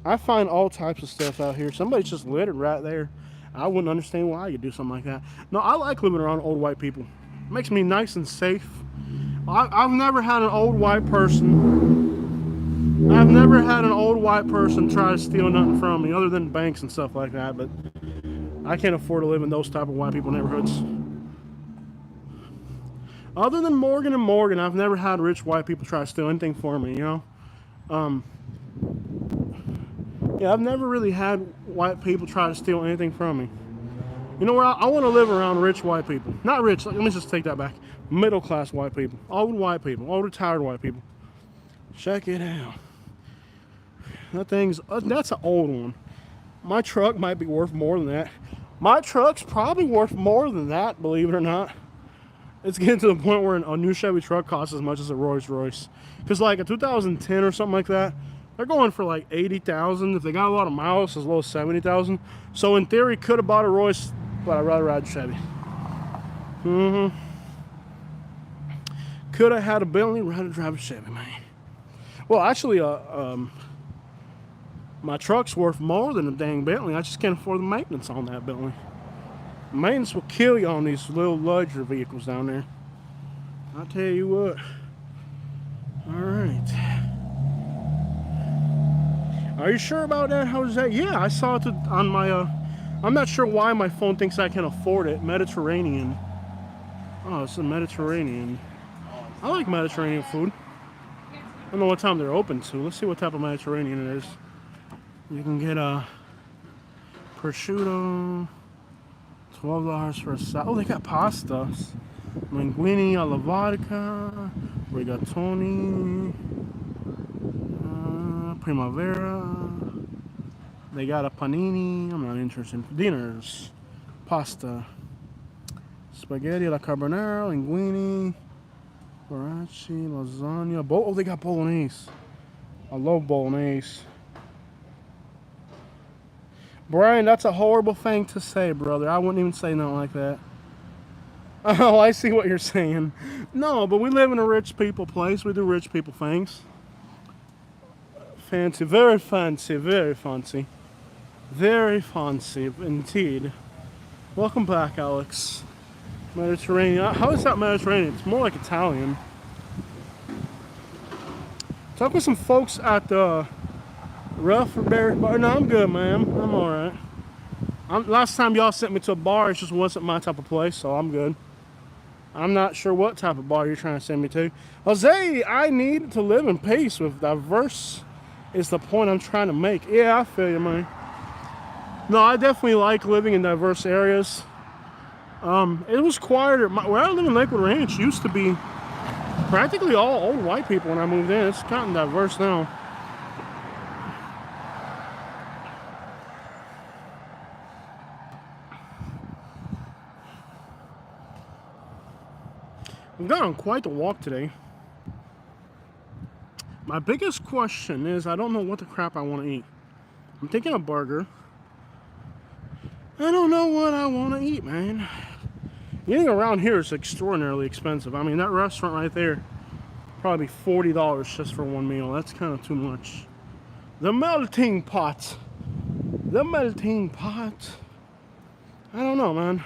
S1: I find all types of stuff out here. Somebody's just littered right there. I wouldn't understand why you do something like that. No, I like living around old white people. It makes me nice and safe. I've never had an old white person. I've never had an old white person try to steal nothing from me, other than banks and stuff like that. But I can't afford to live in those type of white people neighborhoods. Other than Morgan and Morgan, I've never had rich white people try to steal anything for me. You know. Yeah, I've never really had white people try to steal anything from me. You know where I want to live around rich white people. Not rich, let me just take that back. Middle class white people. Old white people. Old retired white people. Check it out. That's an old one. My truck might be worth more than that. My truck's probably worth more than that, believe it or not. It's getting to the point where a new Chevy truck costs as much as a Rolls Royce. Because like a 2010 or something like that, they're going for like 80,000. If they got a lot of miles, as low as 70,000. So in theory, could have bought a Royce, but I'd rather ride Chevy. Could have had a Bentley, rather drive a Chevy, man. Well, actually, my truck's worth more than a dang Bentley. I just can't afford the maintenance on that Bentley. Maintenance will kill you on these little luxury vehicles down there. I'll tell you what. All right. Are you sure about that? How's that? Yeah, I saw it on my, I'm not sure why my phone thinks I can afford it. Mediterranean. Oh, it's a Mediterranean. I like Mediterranean food. I don't know what time they're open to. Let's see what type of Mediterranean it is. You can get a prosciutto, $12 for a salad. Oh, they got pastas. Linguine alla vodka, rigatoni, primavera. They got a panini. I'm not interested in dinners. Pasta, spaghetti alla carbonara, linguine, boracci, lasagna. Oh, they got bolognese. I love bolognese. Brian, that's a horrible thing to say, brother. I wouldn't even say nothing like that. Oh, I see what you're saying. No, but we live in a rich people place. We do rich people things. Fancy, very fancy, very fancy. Very fancy, indeed. Welcome back, Alex. Mediterranean. How is that Mediterranean? It's more like Italian. Talk with some folks at the Ruffberry bar. No, I'm good, man. I'm alright. Last time y'all sent me to a bar, it just wasn't my type of place, so I'm good. I'm not sure what type of bar you're trying to send me to. Jose, I need to live in peace with diverse is the point I'm trying to make. Yeah, I feel you, man. No, I definitely like living in diverse areas. It was quieter. Where I live in Lakewood Ranch used to be practically all old white people when I moved in. It's gotten diverse now. We've gone on quite the walk today. My biggest question is I don't know what the crap I want to eat. I'm thinking a burger. I don't know what I want to eat, man. Eating around here is extraordinarily expensive. I mean, that restaurant right there, probably $40 just for one meal. That's kind of too much. The melting pot. The melting pot. I don't know, man.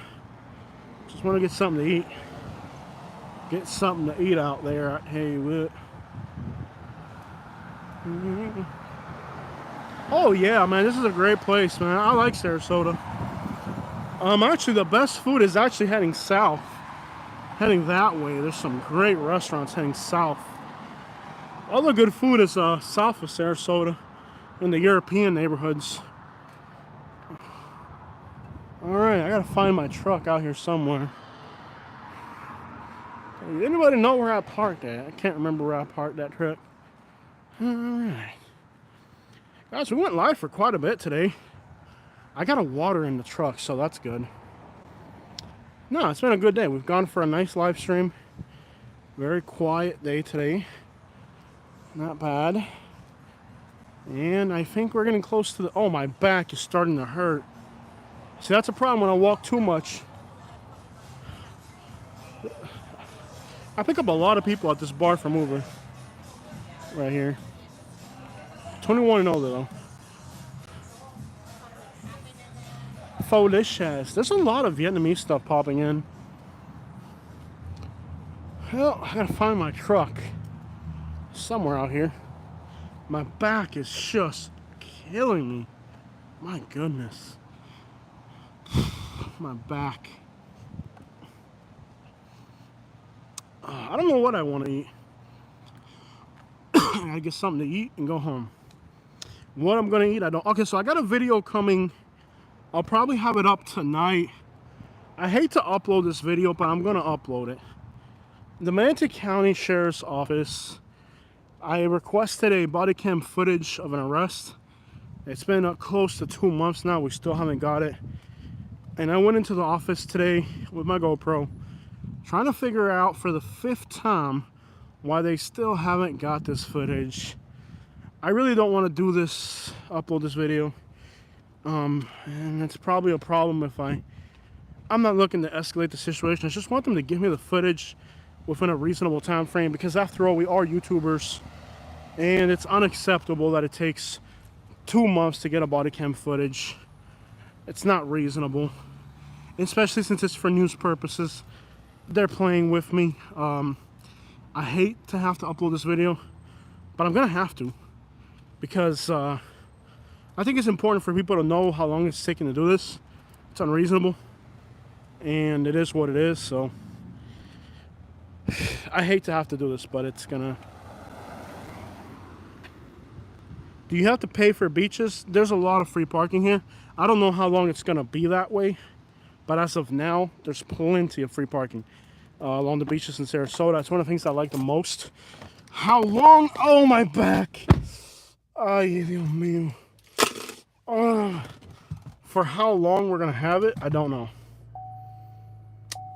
S1: Just want to get something to eat. Get something to eat out there, I tell you what. Oh yeah, man, this is a great place, man. I like Sarasota. Actually, the best food is actually heading south. Heading that way. There's some great restaurants heading south. All the good food is south of Sarasota, in the European neighborhoods. All right, I gotta find my truck out here somewhere. Anybody know where I parked at? I can't remember where I parked that truck. Alright. Guys, we went live for quite a bit today. I got a water in the truck, so that's good. No, it's been a good day. We've gone for a nice live stream. Very quiet day today. Not bad. And I think we're getting close to the... Oh, my back is starting to hurt. See, that's a problem when I walk too much. I pick up a lot of people at this bar from Uber. Right here. 21 and older though. Delicious. There's a lot of Vietnamese stuff popping in. Well, I gotta find my truck. Somewhere out here. My back is just killing me. My goodness. My back. I don't know what I want to eat. I gotta get something to eat and go home. What I'm gonna eat, I don't. Okay, so I got a video coming. I'll probably have it up tonight. I hate to upload this video, but I'm gonna upload it. The Manatee County Sheriff's Office. I requested a body cam footage of an arrest. It's been close to 2 months now. We still haven't got it. And I went into the office today with my GoPro, trying to figure out for the 5th time why they still haven't got this footage. I really don't want to do this, upload this video. And it's probably a problem if I'm not looking to escalate the situation. I just want them to give me the footage within a reasonable time frame, because after all, we are YouTubers, and it's unacceptable that it takes 2 months to get a body cam footage. It's not reasonable, especially since it's for news purposes. They're playing with me. I hate to have to upload this video, but I'm gonna have to, because I think it's important for people to know how long it's taking to do this. It's unreasonable, and it is what it is. So I hate to have to do this, but it's gonna. Do you have to pay for beaches? There's a lot of free parking here. I don't know how long it's gonna be that way, but as of now, there's plenty of free parking along the beaches in Sarasota. It's one of the things I like the most. How long? Oh, my back. Ay, Dios mío. For how long we're gonna have it, I don't know.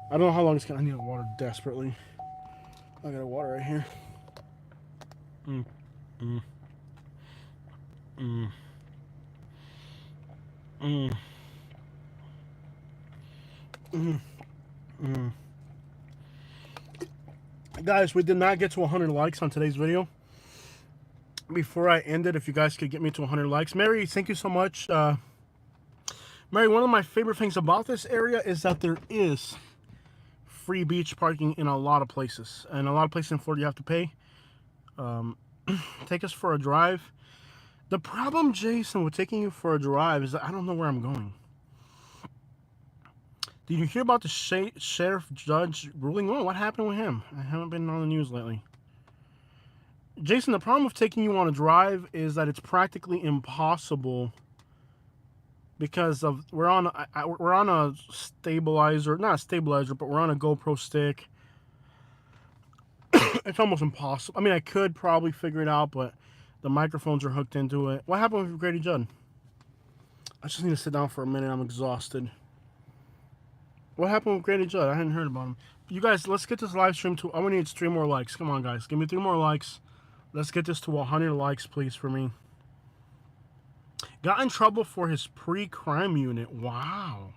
S1: I don't know how long it's gonna. I need water desperately. I got water right here. Guys, we did not get to 100 likes on today's video. Before I end it, if you guys could get me to 100 likes. Mary, thank you so much. Mary, one of my favorite things about this area is that there is free beach parking in a lot of places. And a lot of places in Florida you have to pay. Take us for a drive. The problem, Jason, with taking you for a drive is that I don't know where I'm going. Did you hear about the sheriff judge ruling? Oh, what happened with him? I haven't been on the news lately. Jason, the problem with taking you on a drive is that it's practically impossible because of we're on a stabilizer, not a stabilizer, but we're on a GoPro stick. It's almost impossible. I mean, I could probably figure it out, but the microphones are hooked into it. What happened with Grady Judd? I just need to sit down for a minute. I'm exhausted. What happened with Grady Judd? I hadn't heard about him. You guys, let's get this live stream to... I need 3 more likes. Come on, guys. Give me 3 more likes. Let's get this to 100 likes, please, for me. Got in trouble for his pre-crime unit. Wow.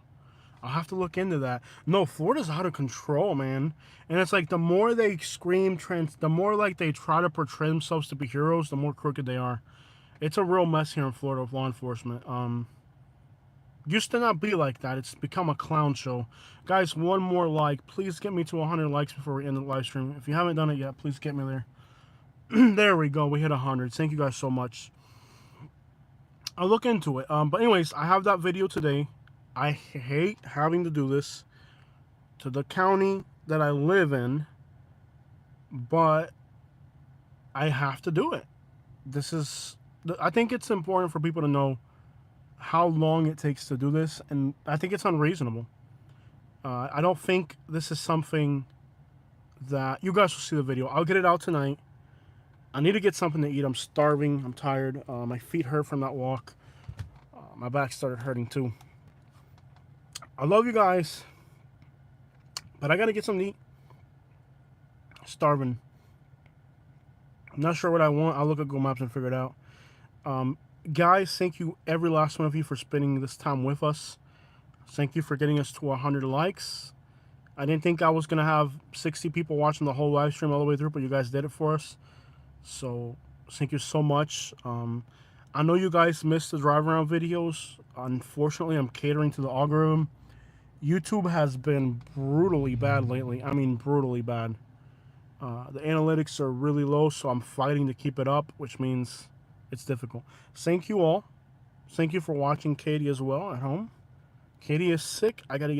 S1: I'll have to look into that. No, Florida's out of control, man. And it's like the more they scream, the more like they try to portray themselves to be heroes, the more crooked they are. It's a real mess here in Florida with law enforcement. Used to not be like that. It's become a clown show. Guys, 1 more like. Please get me to 100 likes before we end the live stream. If you haven't done it yet, please get me there. There we go. We hit 100. Thank you guys so much. I'll look into it. But anyways, I have that video today. I hate having to do this to the county that I live in, but I have to do it. I think it's important for people to know how long it takes to do this, and I think it's unreasonable. I don't think this is something that you guys will see the video. I'll get it out tonight. I need to get something to eat. I'm starving. I'm tired. My feet hurt from that walk. My back started hurting too. I love you guys, but I gotta get something to eat. Starving. I'm not sure what I want. I'll look at Google Maps and figure it out. Guys, thank you, every last one of you, for spending this time with us. Thank you for getting us to 100 likes. I didn't think I was going to have 60 people watching the whole live stream all the way through, but you guys did it for us. So, thank you so much. I know you guys missed the drive around videos. Unfortunately, I'm catering to the algorithm. YouTube has been brutally bad lately. I mean, brutally bad. The analytics are really low, so I'm fighting to keep it up, which means it's difficult. Thank you all. Thank you for watching Katie as well at home. Katie is sick. I got to get